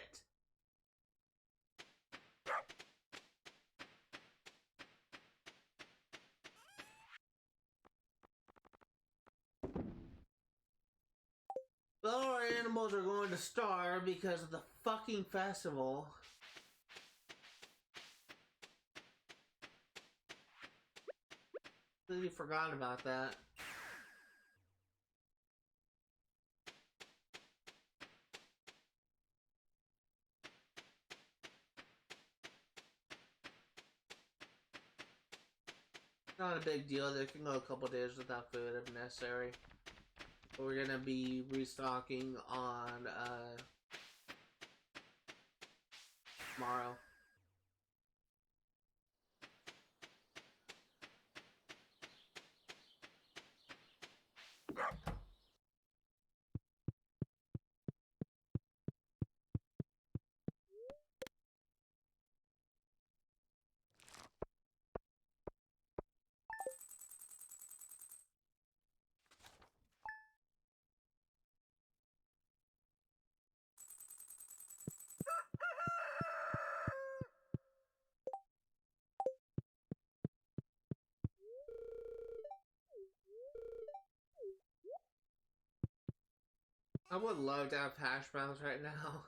A: All our animals are going to starve because of the fucking festival. Completely forgot about that. Not a big deal. They can go a couple days without food if necessary. But we're gonna be restocking on tomorrow. I would love to have hash browns right now.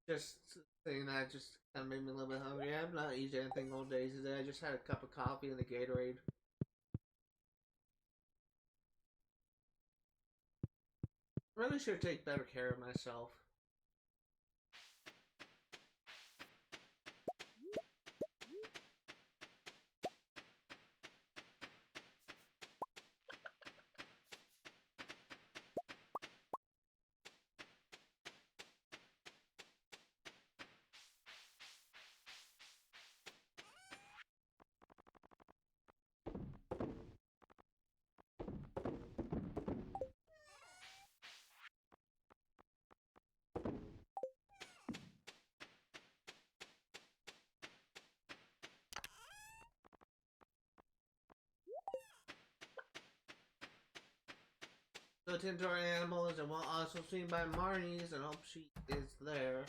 A: Just saying that just kind of made me a little bit hungry. I've not eaten anything all day today. I just had a cup of coffee and a Gatorade. Really should take better care of myself. So tend to our animals, and we'll also swing by Marnie's and hope she is there.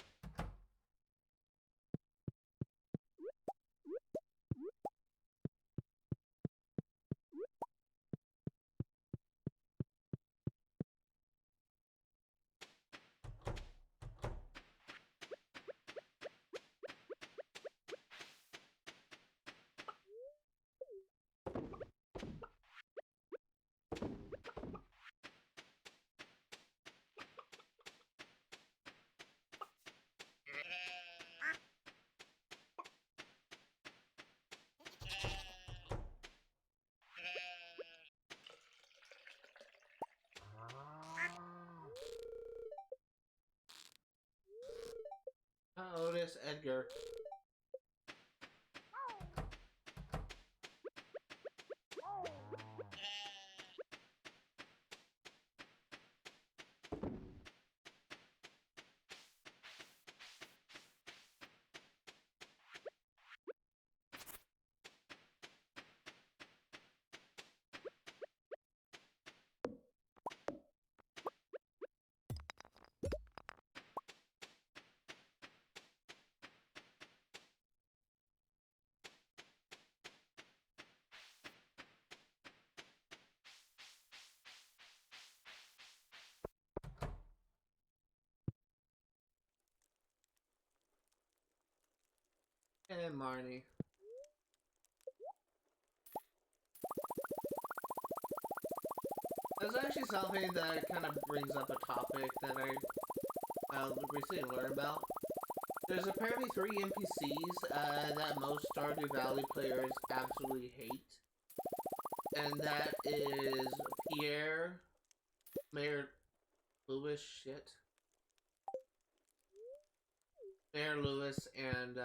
A: Otis, Edgar. And Marnie. There's actually something that kind of brings up a topic that I recently learned about. There's apparently 3 NPCs that most Stardew Valley players absolutely hate. And that is Pierre, Mayor Lewis, Mayor Lewis, and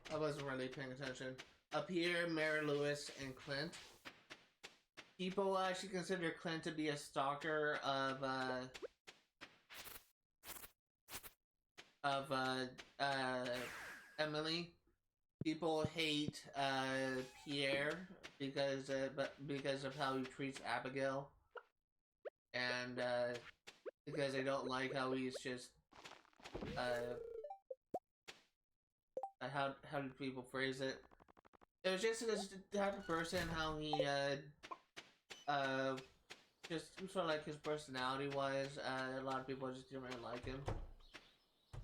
A: I wasn't really paying attention. Pierre, Mayor Lewis, and Clint. people actually consider Clint to be a stalker of Emily. People hate Pierre because of how he treats Abigail, and because they don't like how he's just how do people phrase it? It was just this type of person how he just sort of like his personality wise. A lot of people just didn't really like him.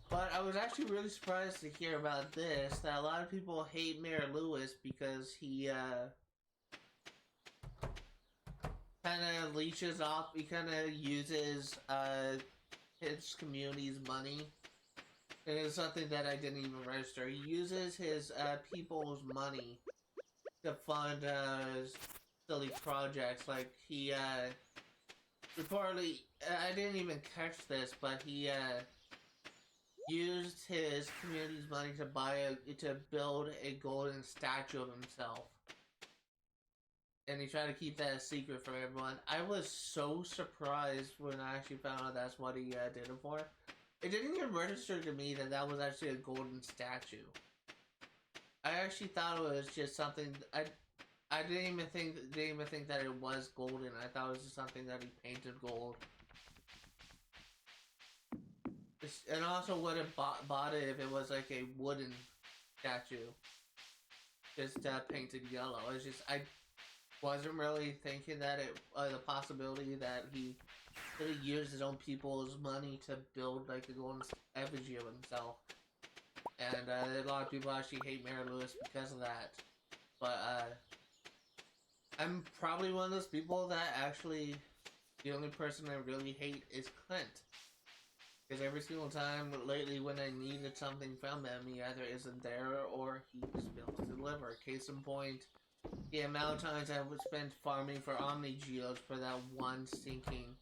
A: But I was actually really surprised to hear about this, that a lot of people hate Mayor Lewis because he kind of leeches off, he kind of uses his community's money. And it's something that I didn't even register. He uses his people's money to fund silly projects. Like he reportedly, I didn't even catch this, but he used his community's money to build a golden statue of himself. And he tried to keep that a secret from everyone. I was so surprised when I actually found out that's what he did it for. It didn't even register to me that that was actually a golden statue. I actually thought it was just something. I didn't even think that it was golden. I thought it was just something that he painted gold. And also would have bought it if it was like a wooden statue, just painted yellow. It's just I wasn't really thinking that the possibility that he really used his own people's money to build like a golden effigy of himself. And a lot of people actually hate Mayor Lewis because of that. But I'm probably one of those people that actually the only person I really hate is Clint. Because every single time lately when I needed something from him, he either isn't there or he just fails to deliver. Case in point, the amount of times I would spend farming for Omni Geodes for that one stinking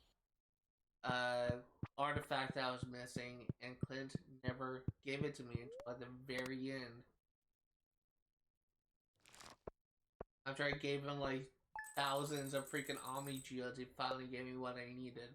A: artifact that I was missing, and Clint never gave it to me until at the very end. After I gave him like thousands of freaking Omni Geodes, he finally gave me what I needed.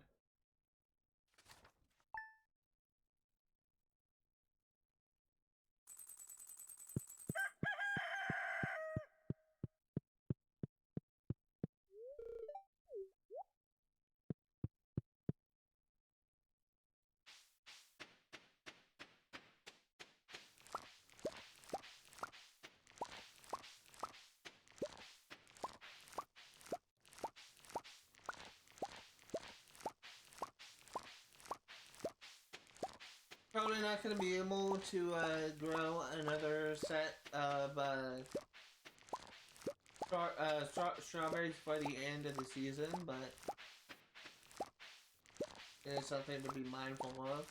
A: Probably not going to be able to grow another set of strawberries by the end of the season, but it's something to be mindful of.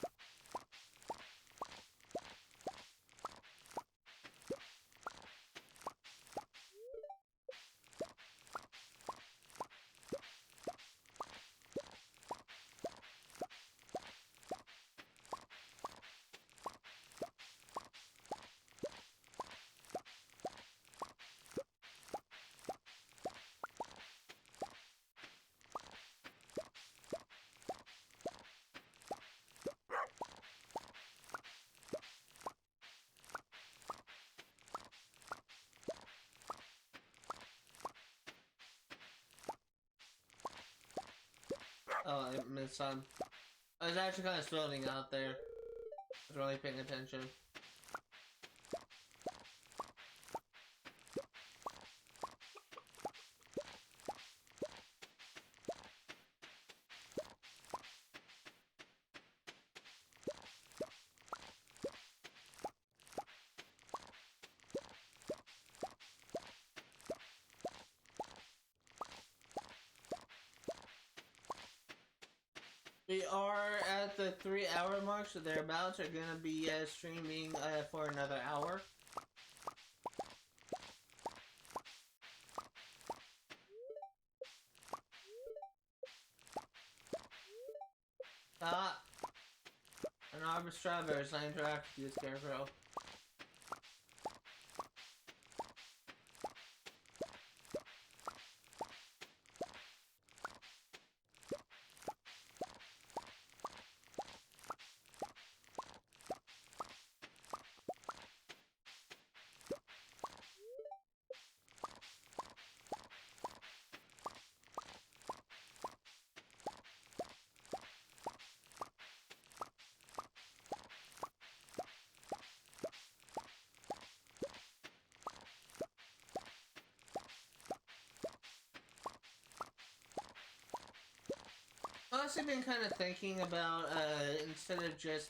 A: Oh, I missed some. I was actually kind of swimming out there. I was really paying attention. We are at the 3-hour mark, so thereabouts are gonna be streaming for another hour. Stop! An arbor strawberries, I interact with you, Scarecrow. also been kind of thinking about, instead of just,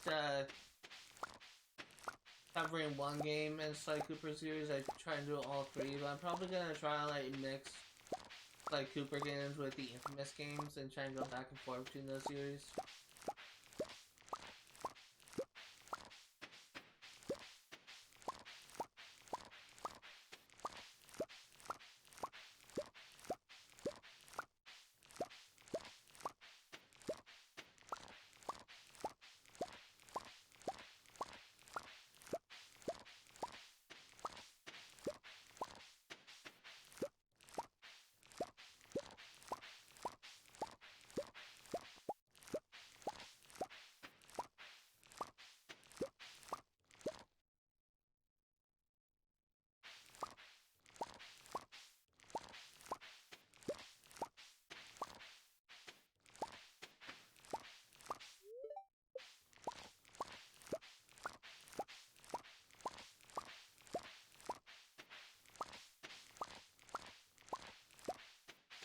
A: covering one game in Sly Cooper series, I try and do all three, but I'm probably gonna try and, like, mix Sly Cooper games with the Infamous games and try and go back and forth between those series.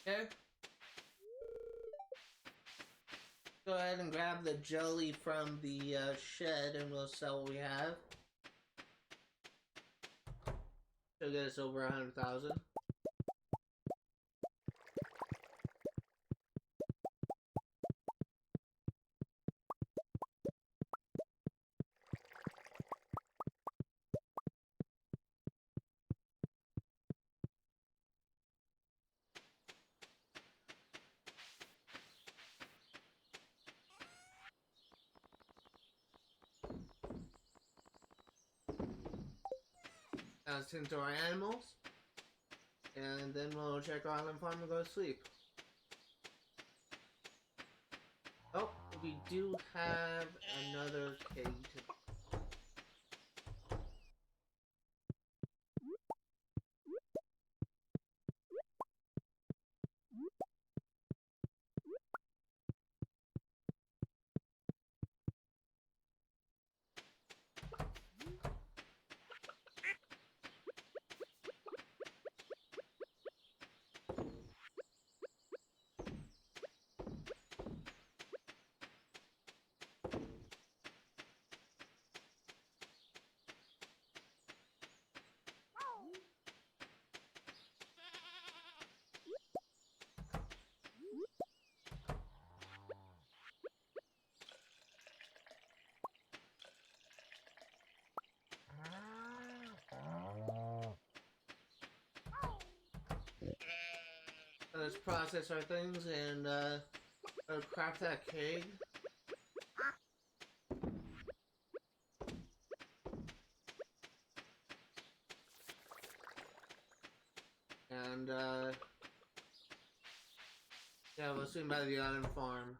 A: Okay. Go ahead and grab the jelly from the shed and we'll sell what we have. She'll get us over 100,000. Let's tend to our animals. And then we'll check our island farm and go to sleep. Oh, we do have another cage. Let's process our things and craft that keg. And yeah, we'll soon buy the island farm.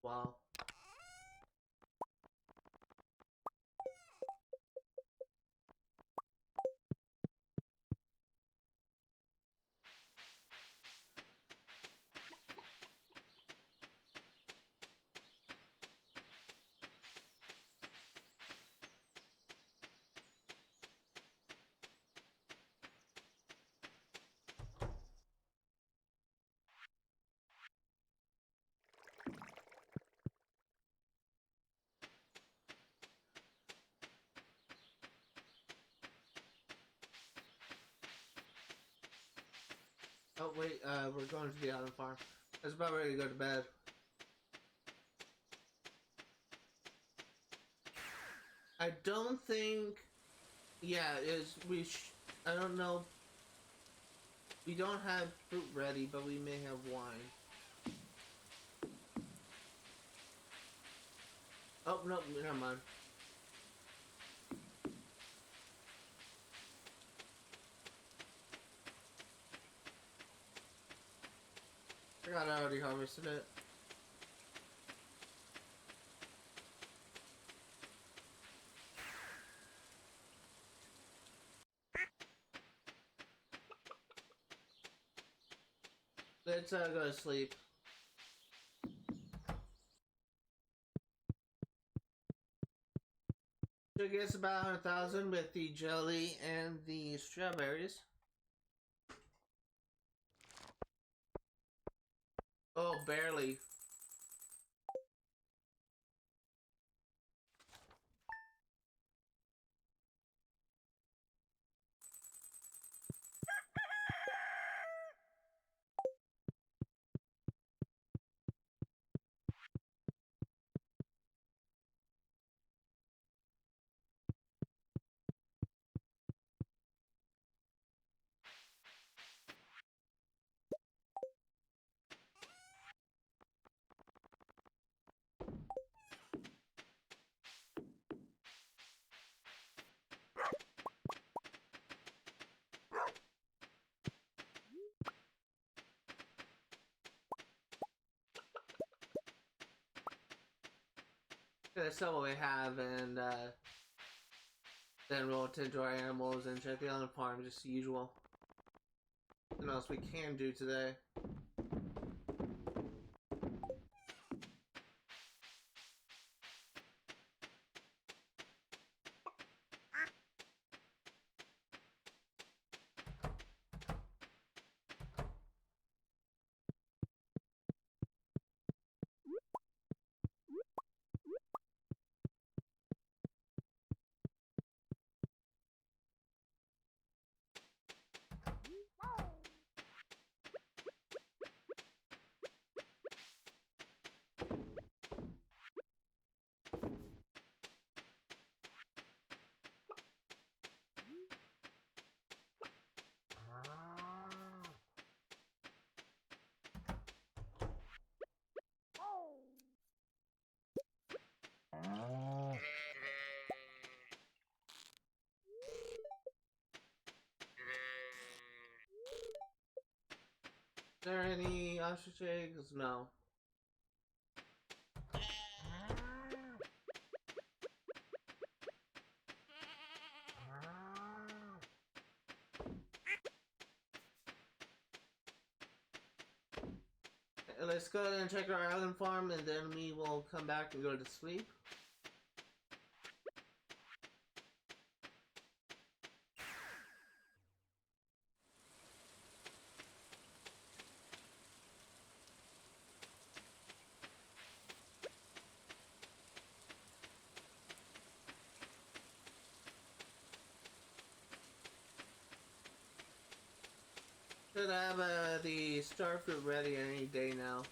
A: Wow. Oh wait, we're going to the island farm. I was about ready to go to bed. I don't think... Yeah, I don't know. We don't have fruit ready, but we may have wine. Oh, no, never mind. I forgot I already harvested it. Let's go to sleep. So I guess about 100,000 with the jelly and the strawberries. Oh, barely. Gonna sell what we have and then we'll tend to our animals and check the other farm, just usual. What else we can do today? Is there any ostrich eggs? No. Let's go ahead and check our island farm and then we will come back and go to sleep. Should have the starfruit ready any day now.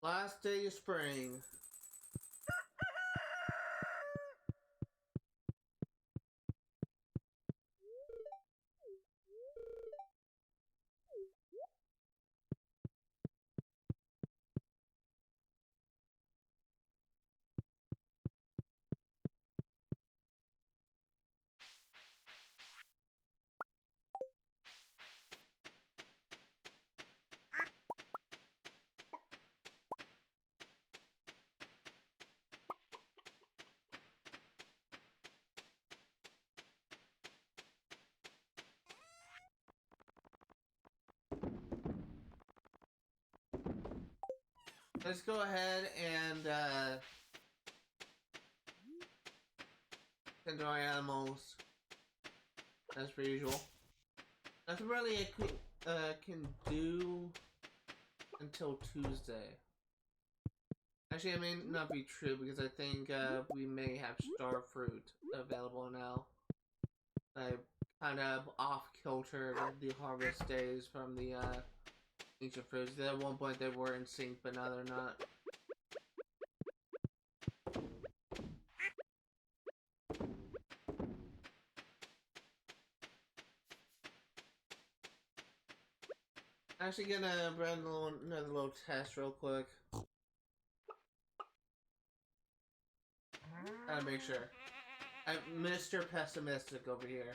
A: Last day of spring. Let's go ahead and tend to our animals as per usual. Nothing really I can do until Tuesday. Actually, it may not be true because I think we may have starfruit available now. I kind of off-kiltered the harvest days from the ancient fruits. At one point they were in sync, but now they're not. Actually gonna run another little test real quick. Gotta make sure. I'm Mr. Pessimistic over here.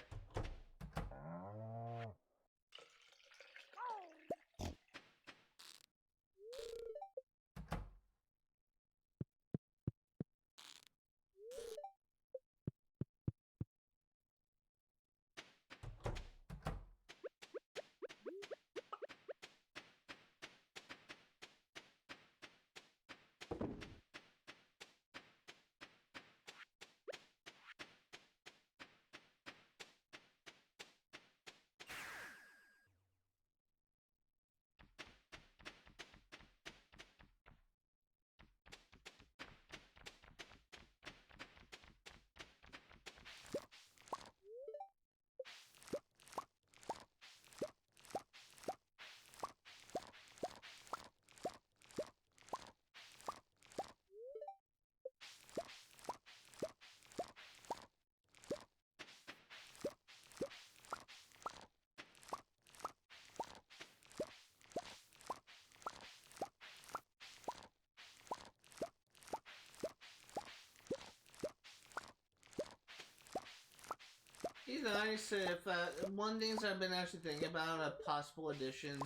A: nice if one things I've been actually thinking about possible additions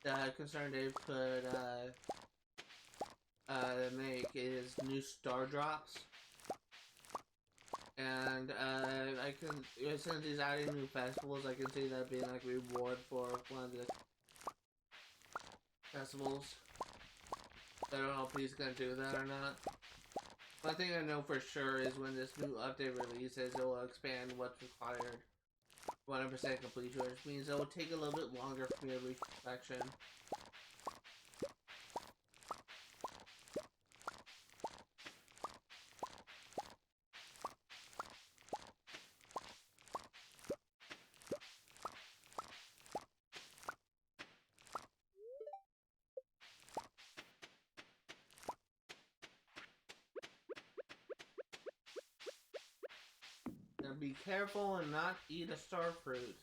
A: that Concerned Dave could make is new Stardrops. And I can, since he's adding new festivals, I can see that being like a reward for one of the festivals. I don't know if he's gonna do that or not. One thing I know for sure is when this new update releases, it will expand what's required. 100% completion, which means it will take a little bit longer for me to reach perfection. Now be careful and not eat a star fruit.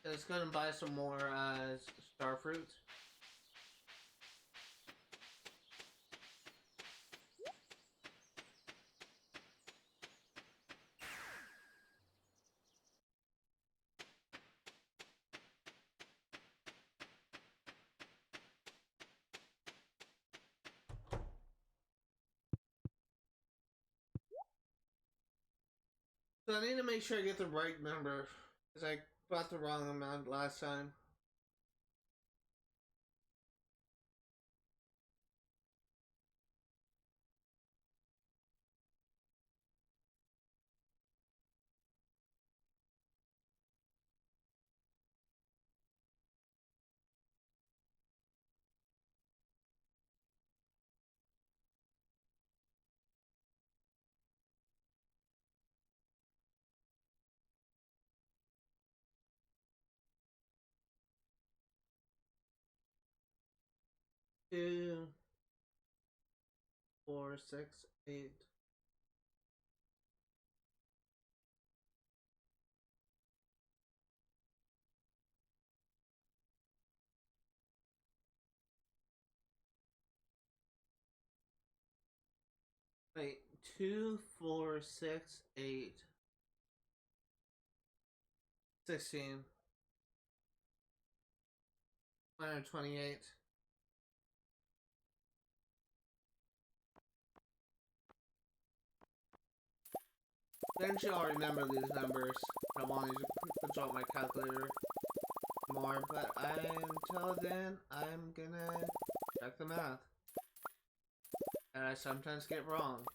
A: Let's go and buy some more star fruits. So I need to make sure I get the right number, because I bought the wrong amount last time. Two, 4, 6, 8. Wait, 2, 4, 6, 8. 16. 128. Eventually I'll remember these numbers. I want to consult my calculator more, but until then, I'm gonna check the math. And I sometimes get wrong.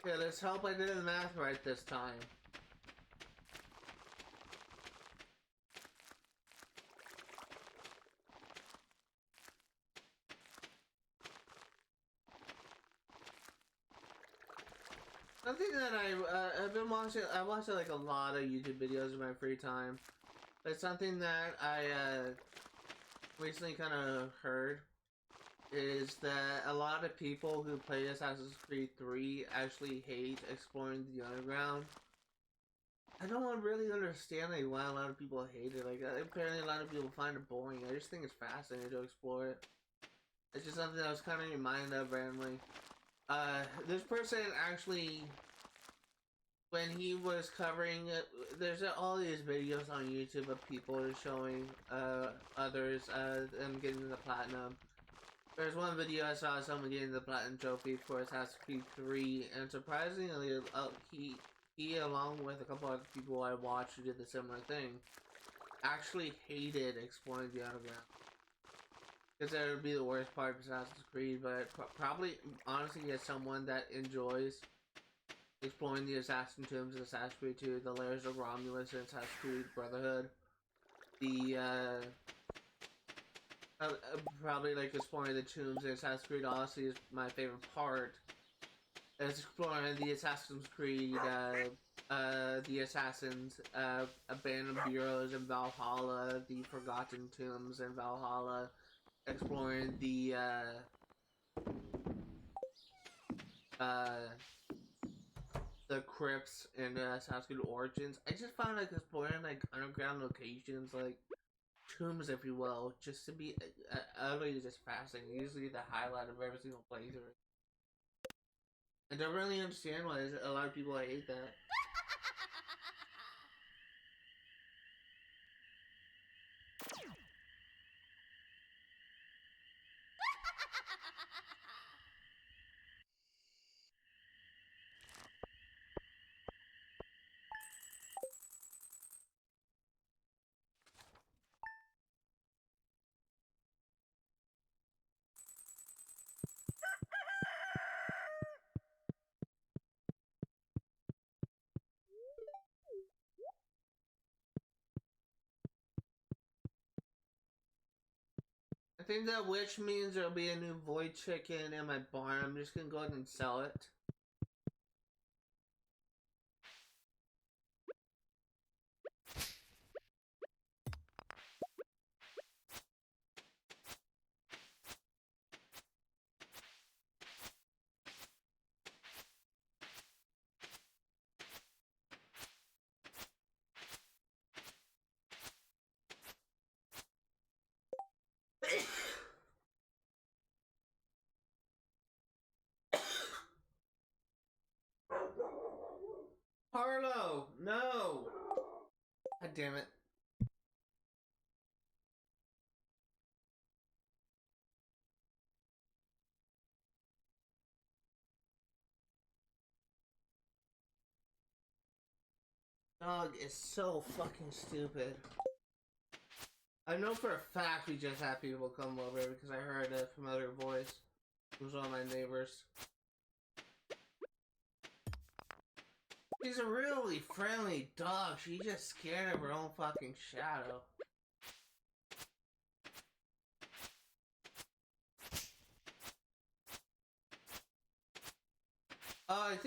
A: Okay, let's hope I did the math right this time. Something that I've been watching, I watch like a lot of YouTube videos in my free time. But something that I recently kind of heard is that a lot of people who play Assassin's Creed 3 actually hate exploring the underground. I don't really understand like why a lot of people hate it. Like apparently a lot of people find it boring. I just think it's fascinating to explore it. It's just something I was kind of reminded of randomly. This person actually when he was covering it, there's all these videos on YouTube of people showing others them getting the platinum. There's one video I saw someone getting the platinum trophy for Assassin's Creed 3, and surprisingly, he along with a couple other people I watched who did the similar thing, actually hated exploring the underground. Because that would be the worst part of Assassin's Creed, but probably, honestly, as someone that enjoys exploring the Assassin Tombs in Assassin's Creed 2, the Lairs of Romulus in Assassin's Creed Brotherhood, the, probably like exploring the tombs in Assassin's Creed Odyssey is my favorite part. Is exploring the Assassin's Creed, the Assassins, abandoned bureaus in Valhalla, the Forgotten Tombs in Valhalla, exploring the, crypts in Assassin's Creed Origins. I just found like exploring like underground locations, like tombs, if you will, just to be utterly just fascinating. Usually the highlight of every single playthrough. I don't really understand why a lot of people hate that. I think that which means there'll be a new void chicken in my barn. I'm just gonna go ahead and sell it. Harlow, no! God damn it. Dog is so fucking stupid. I know for a fact we just had people come over because I heard a familiar voice. It was one of my neighbors. She's a really friendly dog. She's just scared of her own fucking shadow. Oh,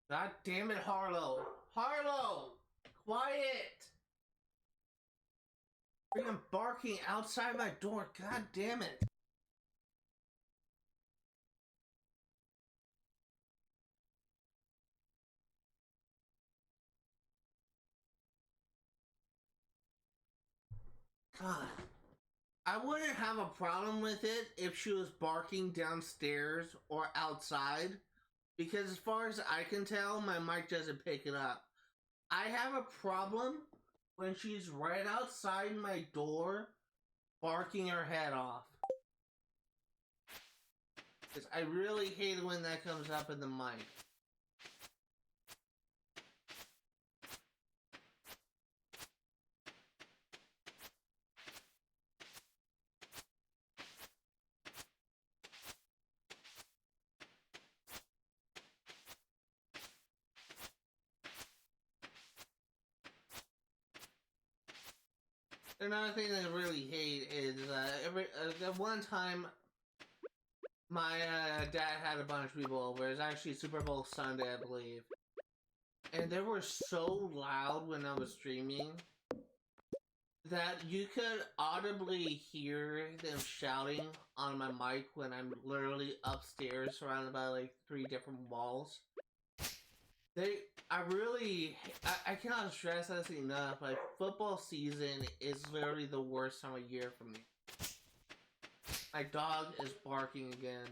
A: God damn it, Harlow. Harlow! Quiet! Freaking barking outside my door. God damn it. God. I wouldn't have a problem with it if she was barking downstairs or outside, because as far as I can tell, my mic doesn't pick it up. I have a problem when she's right outside my door barking her head off. Because I really hate it when that comes up in the mic. Another thing that I really hate is at one time my dad had a bunch of people over. It was actually Super Bowl Sunday, I believe, and they were so loud when I was streaming that you could audibly hear them shouting on my mic when I'm literally upstairs surrounded by like 3 different walls. I cannot stress this enough. Like, football season is literally the worst time of year for me. My dog is barking again.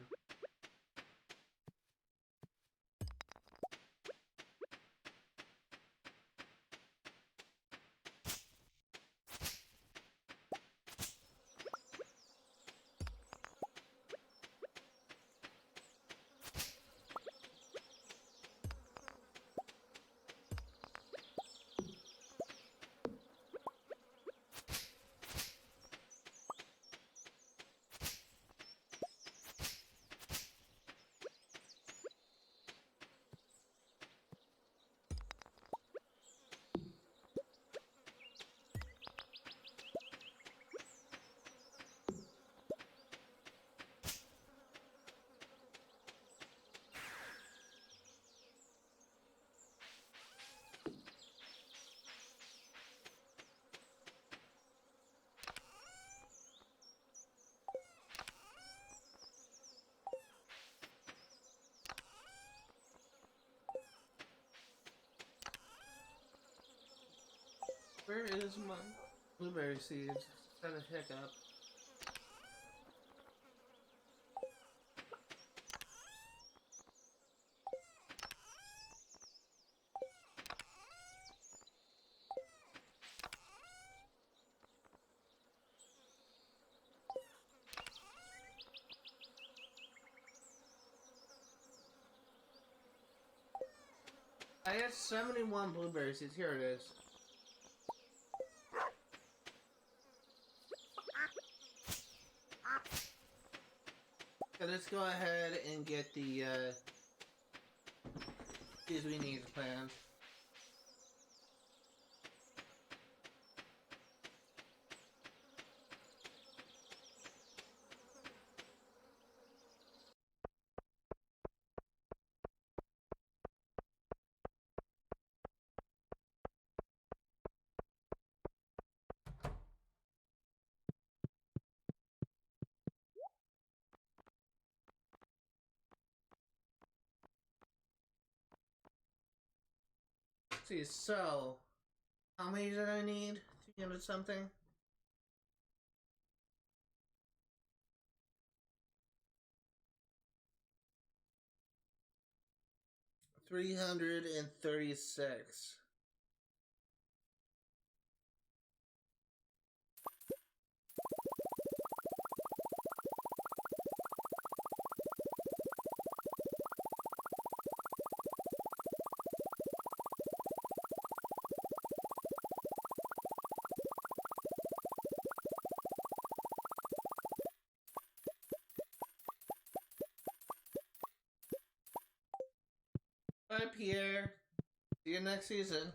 A: Where is my blueberry seeds? Kind of hiccup. I had 71 blueberry seeds. Here it is. Okay, let's go ahead and get the seeds we need to plant. Let's see, so how many did I need? 300 something? 336. Bye, Pierre. See you next season.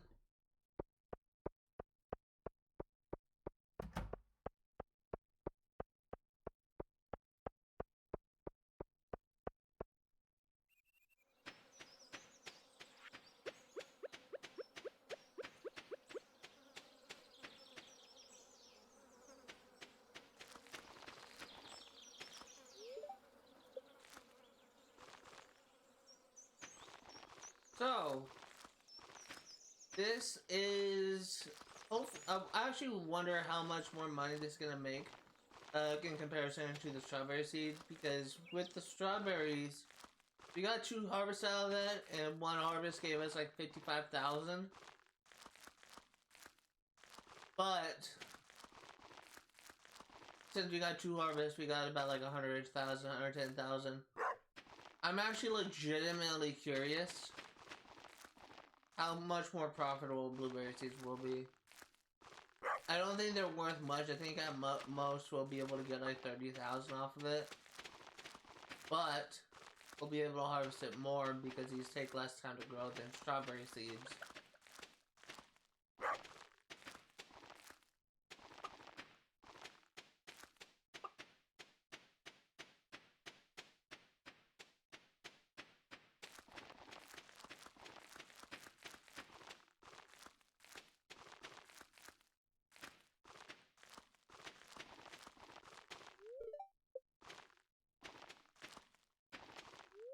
A: So, this is... I actually wonder how much more money this is going to make in comparison to the strawberry seeds, because with the strawberries, we got 2 harvests out of it, and 1 harvest gave us like 55,000. But since we got 2 harvests, we got about like 100,000, 110,000. I'm actually legitimately curious how much more profitable blueberry seeds will be. I don't think they're worth much. I think at most we'll be able to get like 30,000 off of it. But we'll be able to harvest it more because these take less time to grow than strawberry seeds.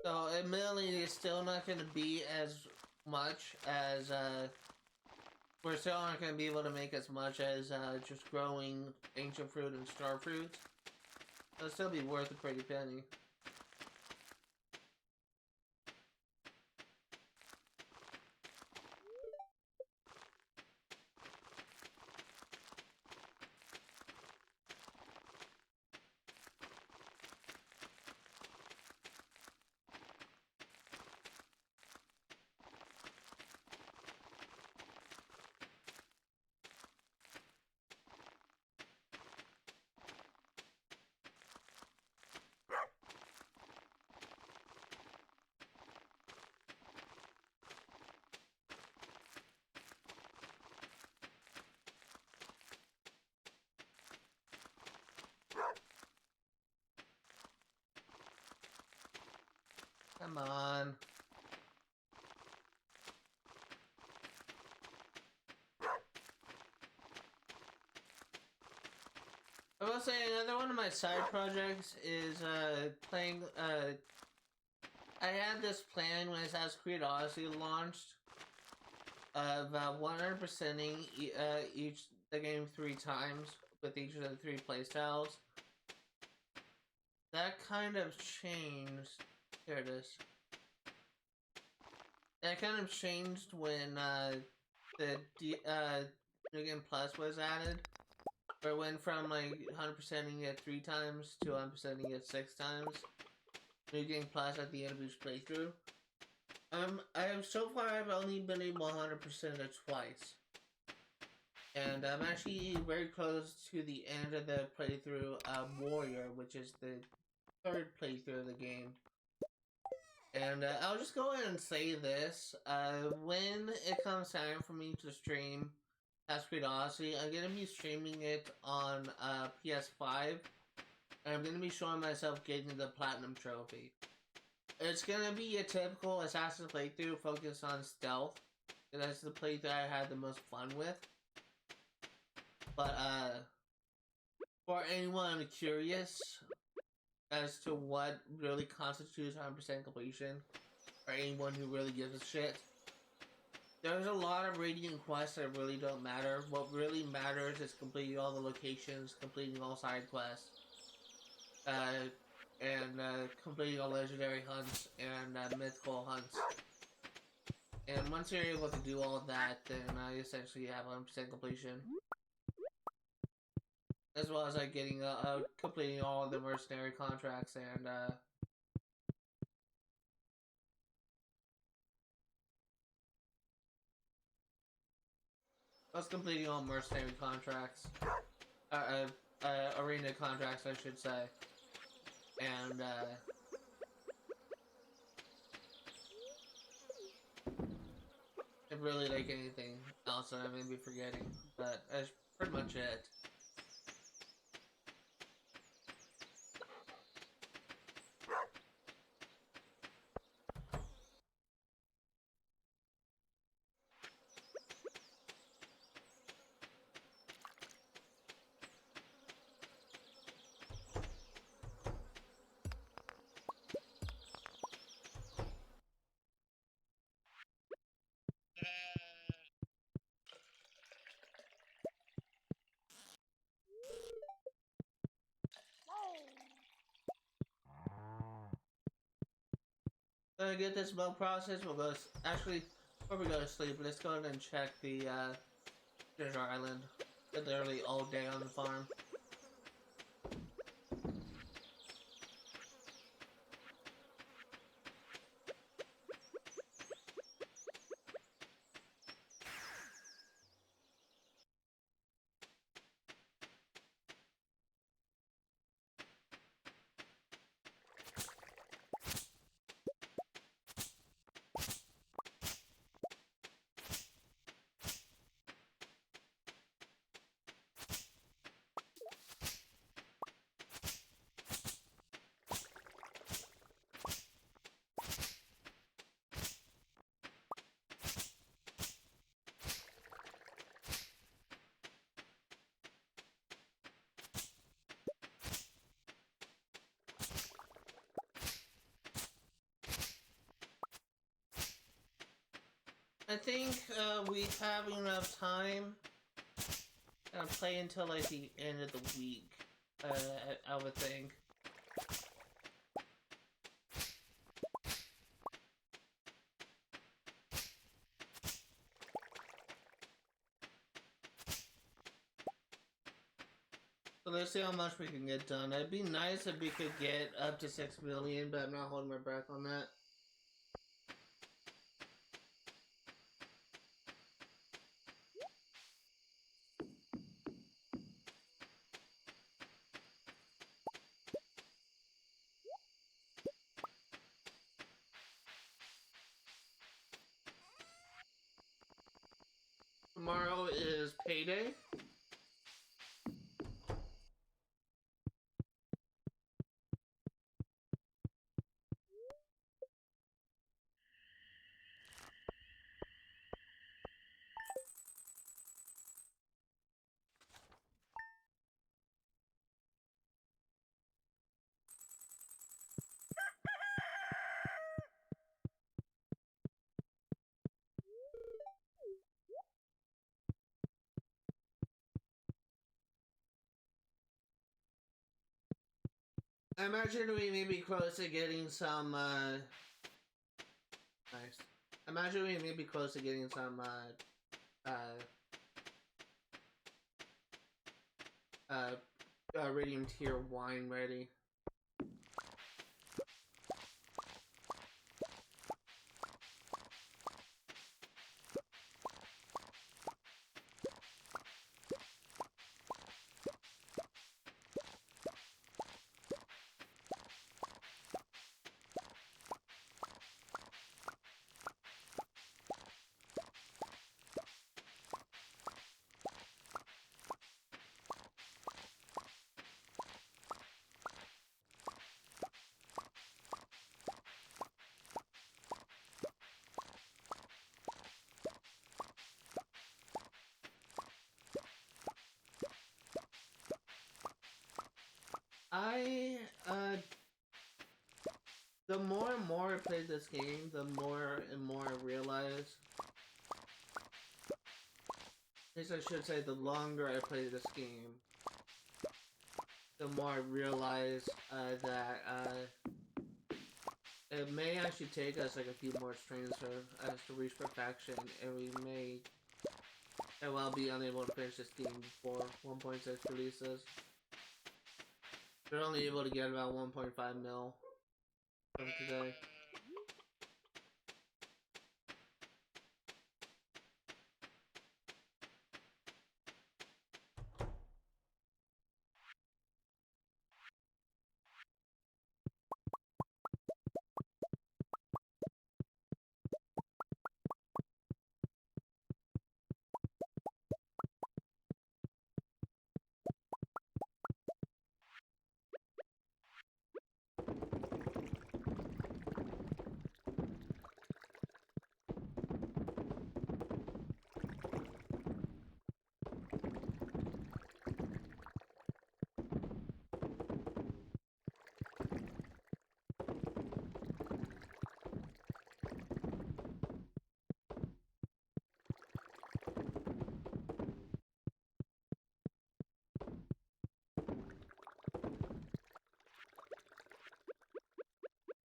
A: So admittedly, it's still not going to be as much as, we're still not going to be able to make as much as just growing ancient fruit and star fruits. It'll still be worth a pretty penny. Come on. I will say another one of my side projects is playing. I had this plan when Assassin's Creed Odyssey launched of 100%ing each the game 3 times with each of the 3 playstyles. That kind of changed. Here it is. That kind of changed when the New Game Plus was added. Where it went from like 100%ing it 3 times to 100%ing it 6 times. New Game Plus at the end of each playthrough. I have so far I've only been able to 100% it twice. And I'm actually very close to the end of the playthrough Warrior, which is the 3rd playthrough of the game. And I'll just go ahead and say this. When it comes time for me to stream Assassin's Creed Odyssey, I'm going to be streaming it on PS5. And I'm going to be showing myself getting the Platinum Trophy. It's going to be a typical Assassin playthrough focused on stealth. And that's the playthrough I had the most fun with. But for anyone curious as to what really constitutes 100% completion, or anyone who really gives a shit, there's a lot of Radiant quests that really don't matter. What really matters is completing all the locations, completing all side quests, and completing all legendary hunts and mythical hunts. And once you're able to do all of that, then I essentially have 100% completion. As well as like getting completing all of the mercenary contracts and I was completing all mercenary contracts, arena contracts, I should say, and really like anything else that I may be forgetting, but that's pretty much it. To get this milk process, we'll go. Actually, before we go to sleep, let's go ahead and check the treasure island. Literally all day on the farm. I think we have enough time to play until like the end of the week, I would think. So let's see how much we can get done. It'd be nice if we could get up to 6 million, but I'm not holding my breath on that. Tomorrow is payday. I imagine we may be close to getting some, nice. I imagine we may be close to getting some, Radium tier wine ready. The more and more I play this game, the more and more I realize, at least I should say, the longer I play this game, the more I realize that it may actually take us like a few more strains for us to reach perfection, and we may very well be unable to finish this game before 1.6 releases. We're only able to get about 1.5 mil from today.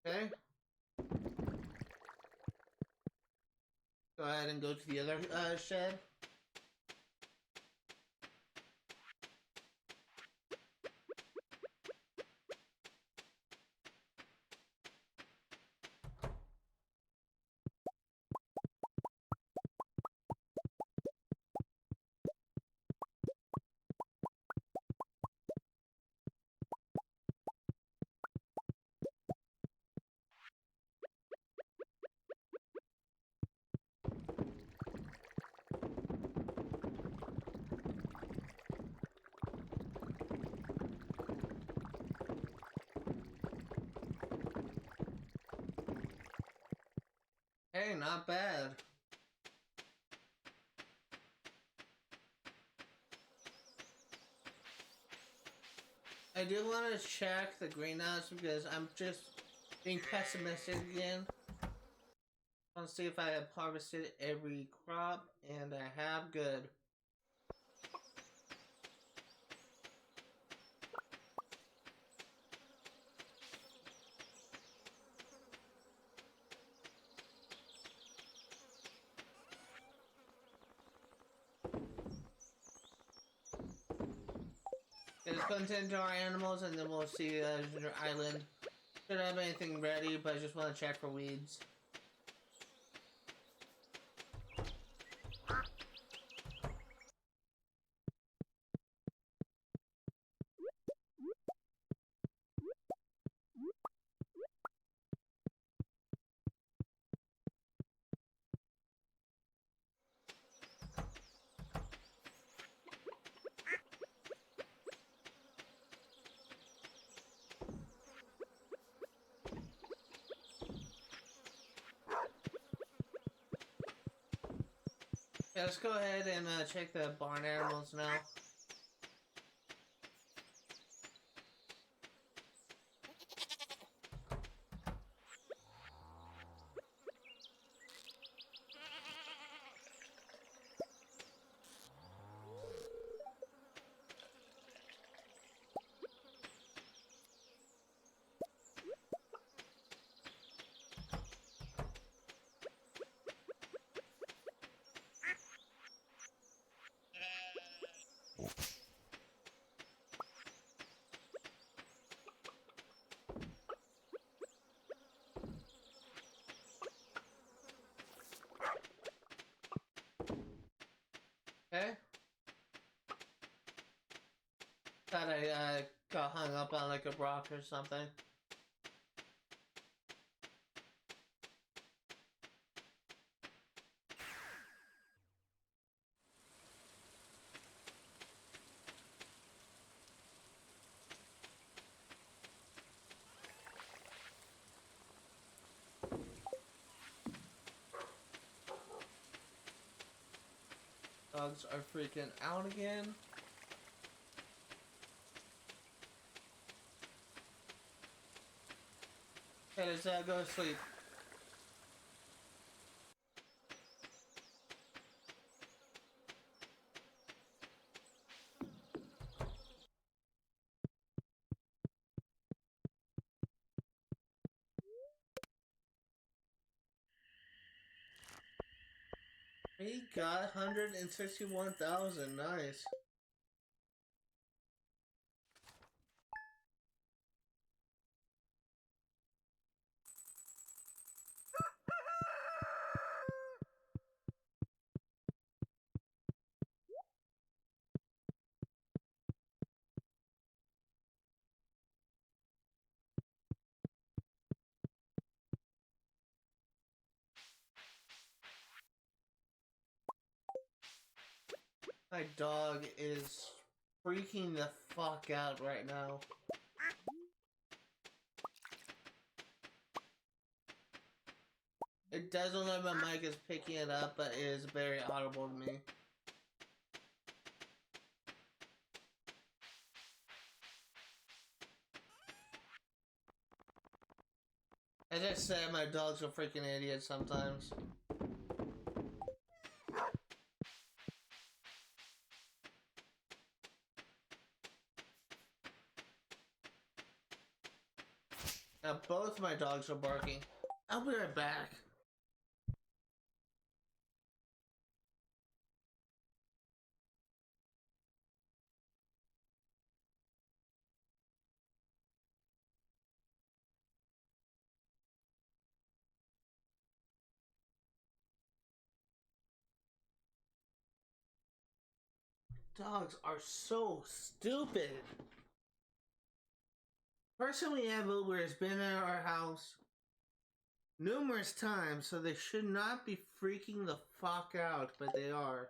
A: Okay. Go ahead and go to the other shed. Hey, not bad. I do want to check the greenhouse because I'm just being pessimistic again. I want to see if I have harvested every crop, and I have. Good. Let's go into our animals, and then we'll see your island. Don't have anything ready, but I just want to check for weeds. Yeah, let's go ahead and check the barn animals now. thought I got hung up on like a rock or something. Dogs are freaking out again. Okay, let's go to sleep. We got 161,000. Nice. My dog is freaking the fuck out right now. It doesn't look like my mic is picking it up, but it is very audible to me. As I said, my dog's a freaking idiot sometimes. Now both my dogs are barking. I'll be right back. Dogs are so stupid. Person we have over has been at our house numerous times, so they should not be freaking the fuck out, but they are.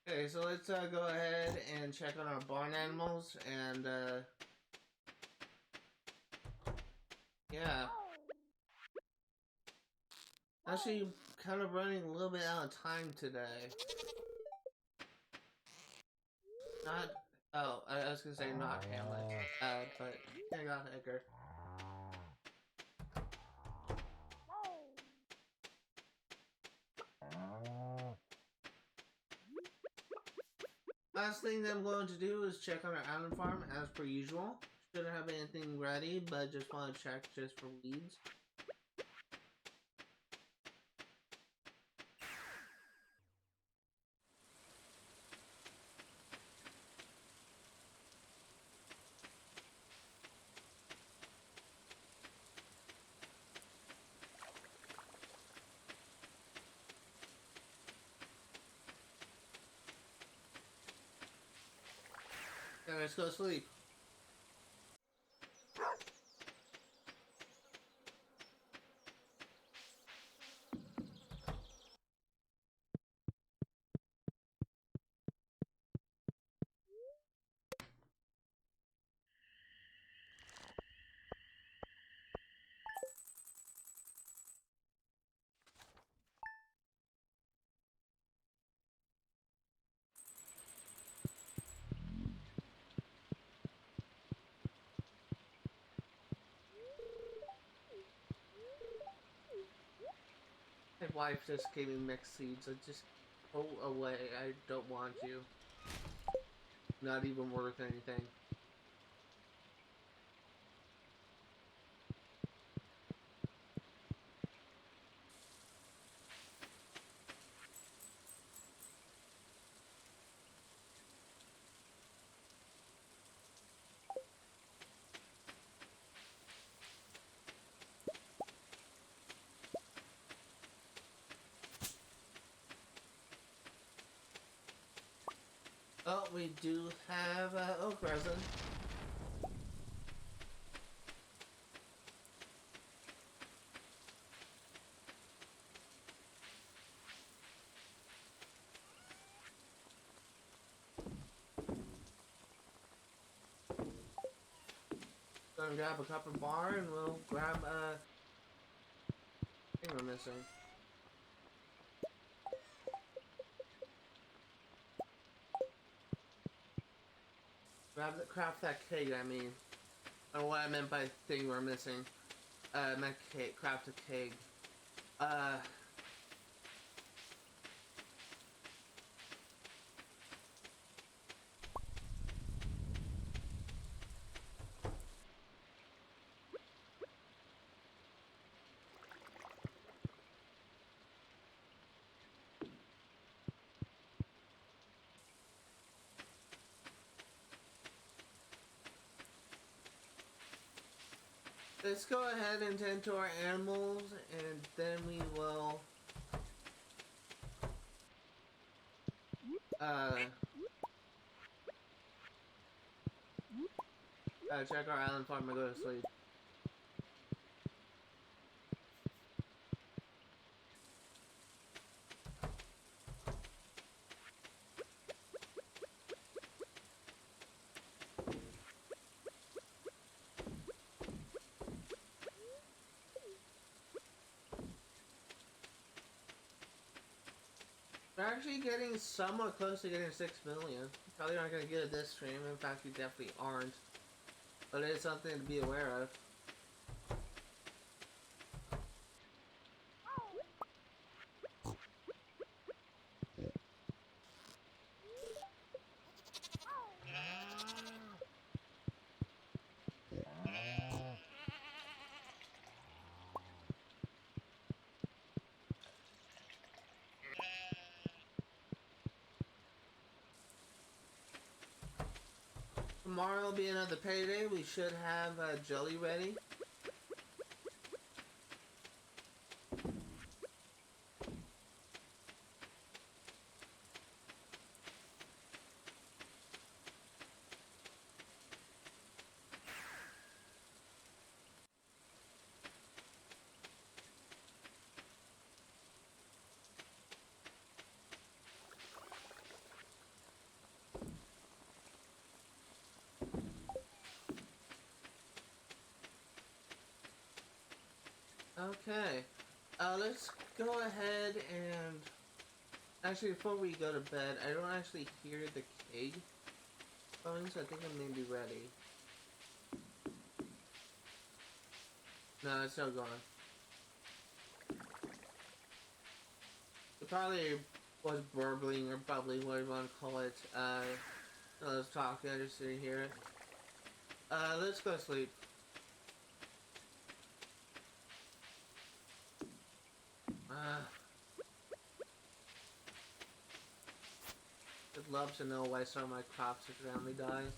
A: Okay, so let's go ahead and check on our barn animals, and yeah. Actually, kind of running a little bit out of time today. Not, oh, I was gonna say not Hamlet, but I got Edgar. Last thing that I'm going to do is check on our island farm as per usual. Shouldn't have anything ready, but just want to check just for weeds. Okay, let's go sleep. My wife just gave me mixed seeds. I just go away. I don't want you. Not even worth anything. Oh, we do have oak resin. Gonna grab a copper bar and we'll grab a thing we're missing. Craft that keg, I mean. Or what I meant by thing we're missing. I meant cake, craft a keg. Let's go ahead and tend to our animals, and then we will check our island farm and go to sleep. We're actually getting somewhat close to getting 6 million. Probably aren't gonna get it this stream. In fact, we definitely aren't. But it is something to be aware of. Tomorrow will be another payday. We should have jelly ready. Okay, let's go ahead and actually before we go to bed, I don't actually hear the keg going, so I think I may be ready. No, it's still going. It probably was burbling or bubbling, whatever you want to call it. No, let's talk. I just didn't hear it. Let's go to sleep. I'd love to know why some of my crops are family dies.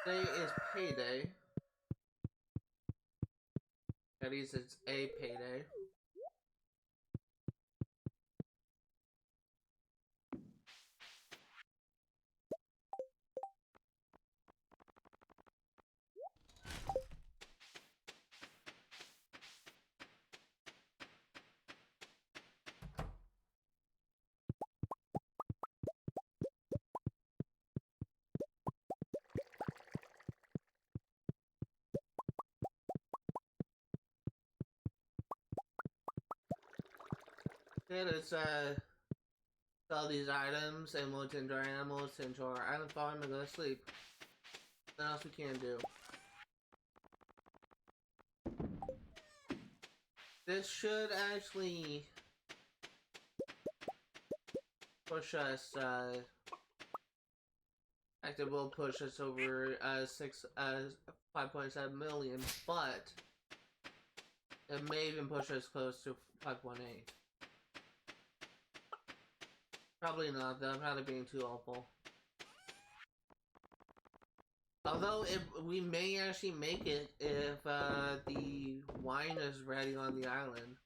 A: Today is payday. At least it's a payday. Okay, let's sell these items and we'll tend to our animals, tend to our island farm, and go to sleep. Nothing else we can do. This should actually push us, actually will push us over 5.7 million, but it may even push us close to 5.8. Probably not, though. I'm probably being too awful. Although, if we may actually make it if the wine is ready on the island.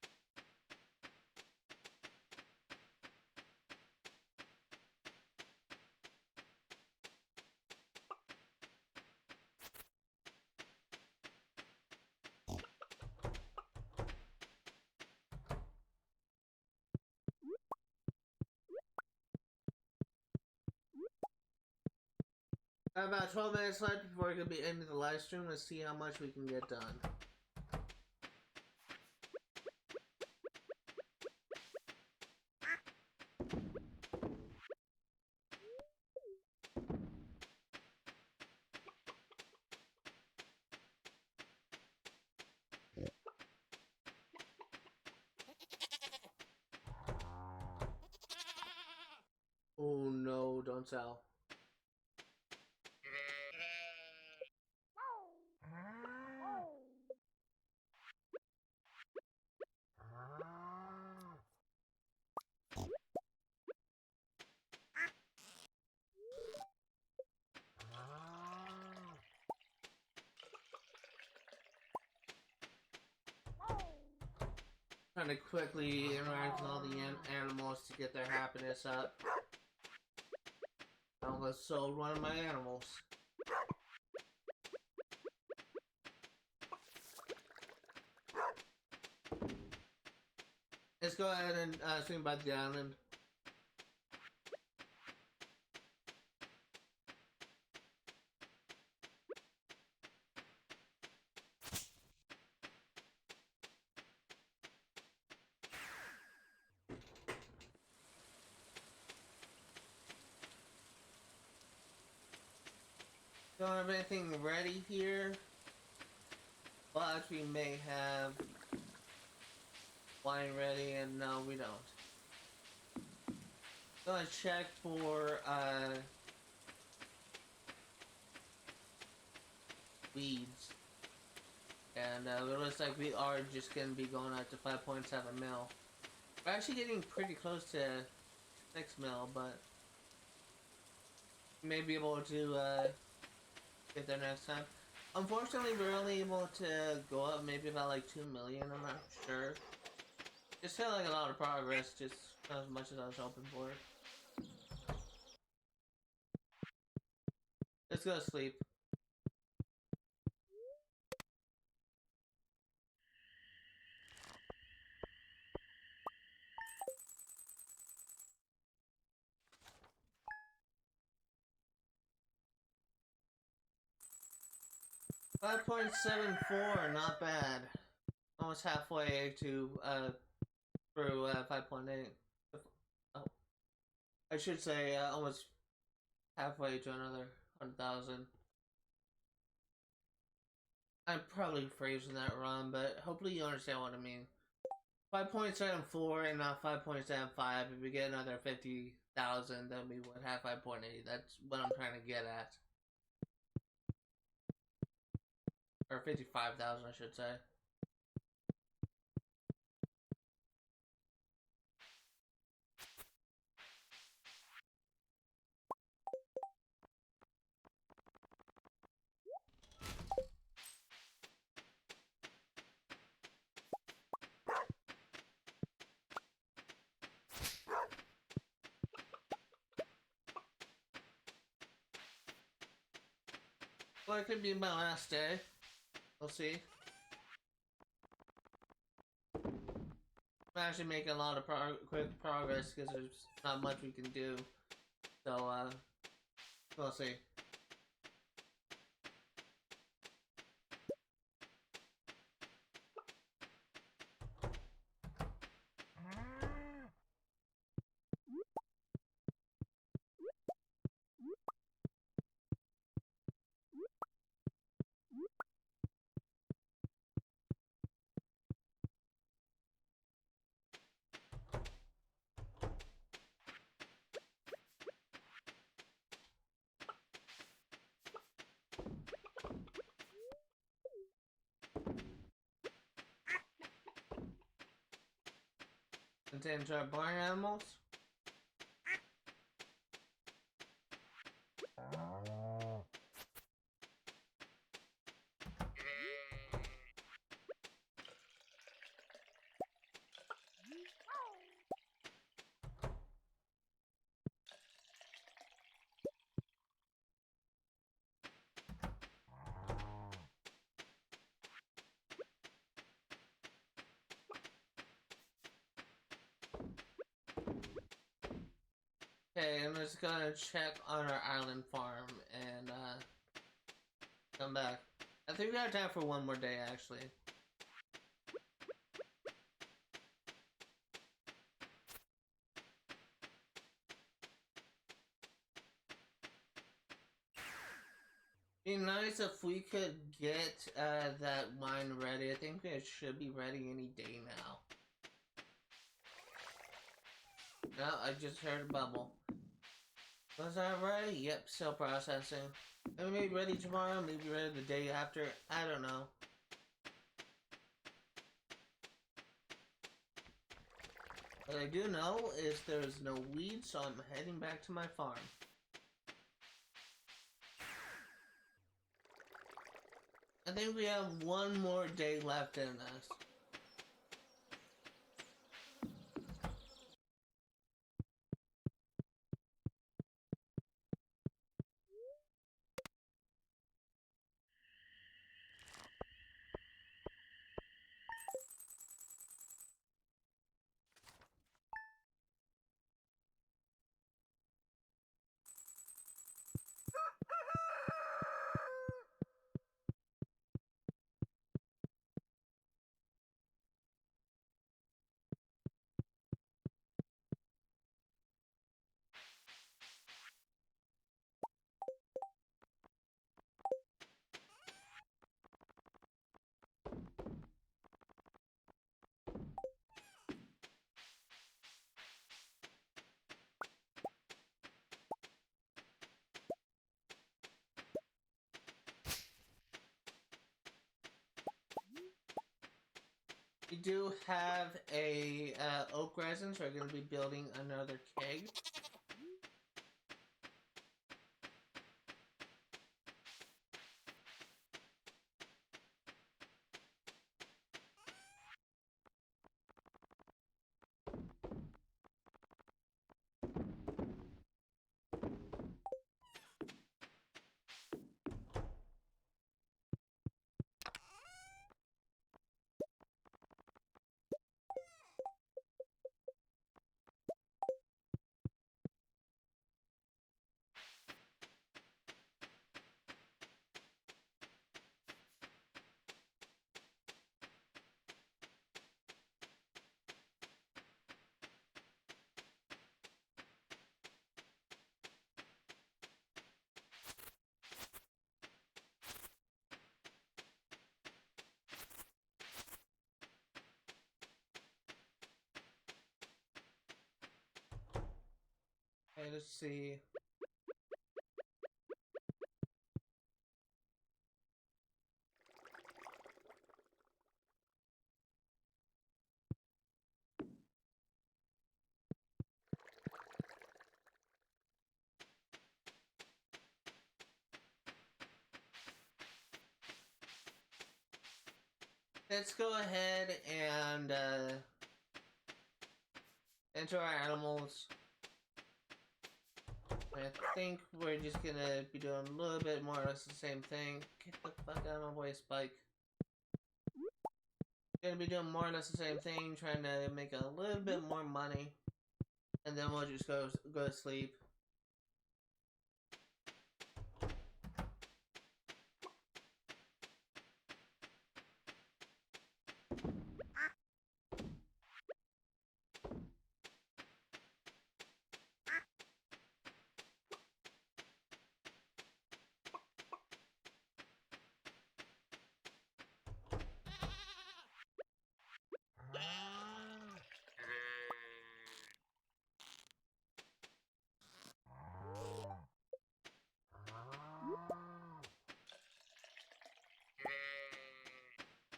A: About 12 minutes left before we can be ending the live stream. Let's see how much we can get done. Oh no, don't sell. Trying to quickly interact with all the animals to get their happiness up. I almost sold one of my animals. Let's go ahead and swing by the island. Don't have anything ready here, but we may have wine ready, and no, we don't. Gonna check for weeds, and it looks like we are just gonna be going up to 5.7 mil. We're actually getting pretty close to 6 mil, but we may be able to get there next time. Unfortunately, we're only able to go up maybe about like 2 million. I'm not sure. It's still like a lot of progress, just not as much as I was hoping for. Let's go to sleep. $5.74, not bad. Almost halfway to through 5.8. Oh, I should say almost halfway to another 100,000. I'm probably phrasing that wrong, but hopefully you understand what I mean. 5.74 and not 5.75. If we get another 50,000, then we would have 5.8. That's what I'm trying to get at. Or 55,000, I should say. Well, it could be my last day. We'll see. I'm actually making a lot of quick progress because there's not much we can do. So, we'll see. Continue to our barn animals. Okay, I'm just gonna check on our island farm and come back. I think we have time for one more day actually. Be nice if we could get that wine ready. I think it should be ready any day now. No, I just heard a bubble. Was that ready? Yep, still processing. It may be ready tomorrow, maybe ready the day after. I don't know. What I do know is there's no weeds, so I'm heading back to my farm. I think we have one more day left in us. We do have a oak resin, so we're going to be building another keg. Okay, let's see. Let's go ahead and enter our animals. I think we're just gonna be doing a little bit more or less the same thing. Get the fuck out of my way, Spike. Gonna be doing more or less the same thing, trying to make a little bit more money, and then we'll just go to sleep.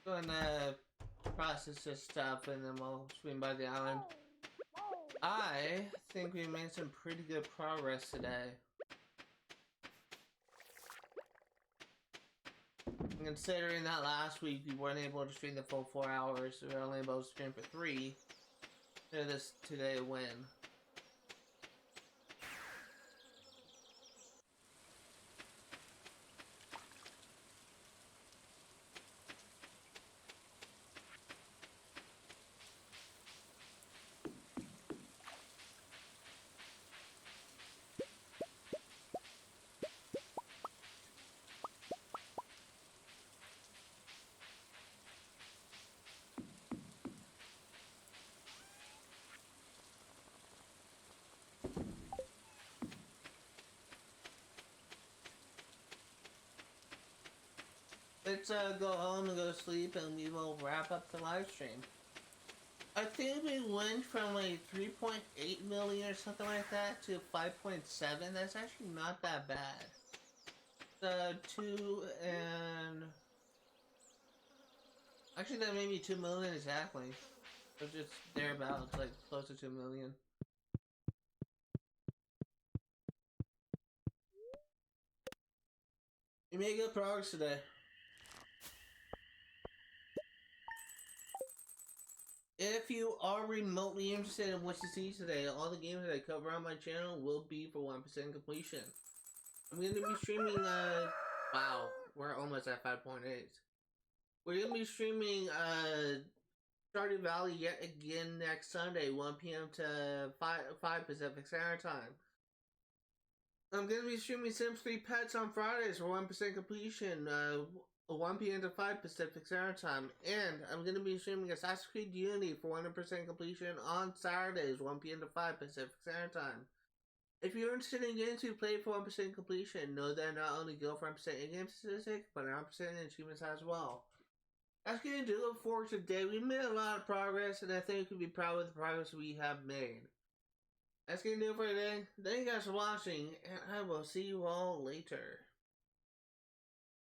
A: Gonna process this stuff and then we'll swing by the island. I think we made some pretty good progress today. Considering that last week we weren't able to stream the full 4 hours, we were only able to stream for 3. This today win. let's go home and go to sleep, and we will wrap up the live stream. I think we went from like 3.8 million or something like that to 5.7. That's actually not that bad. 2 and actually that made me 2 million exactly. So just thereabouts, like close to 2 million. You made good progress today. If you are remotely interested in what you see today, all the games that I cover on my channel will be for 1% completion. I'm going to be streaming, wow, we're almost at 5.8. We're going to be streaming, Stardew Valley yet again next Sunday, 1 p.m. to 5 Pacific Standard Time. I'm going to be streaming Sims 3 Pets on Fridays for 1% completion, 1 p.m. to 5 Pacific Standard Time. And I'm going to be streaming Assassin's Creed Unity for 100% completion on Saturdays, 1 p.m. to 5 Pacific Standard Time. If you're interested in getting to play for 1% completion, know that not only go for 1% in-game statistic, but 100% in achievements as well. That's going to do it for today. We made a lot of progress, and I think we can be proud of the progress we have made. That's going to do it for today. Thank you guys for watching, and I will see you all later.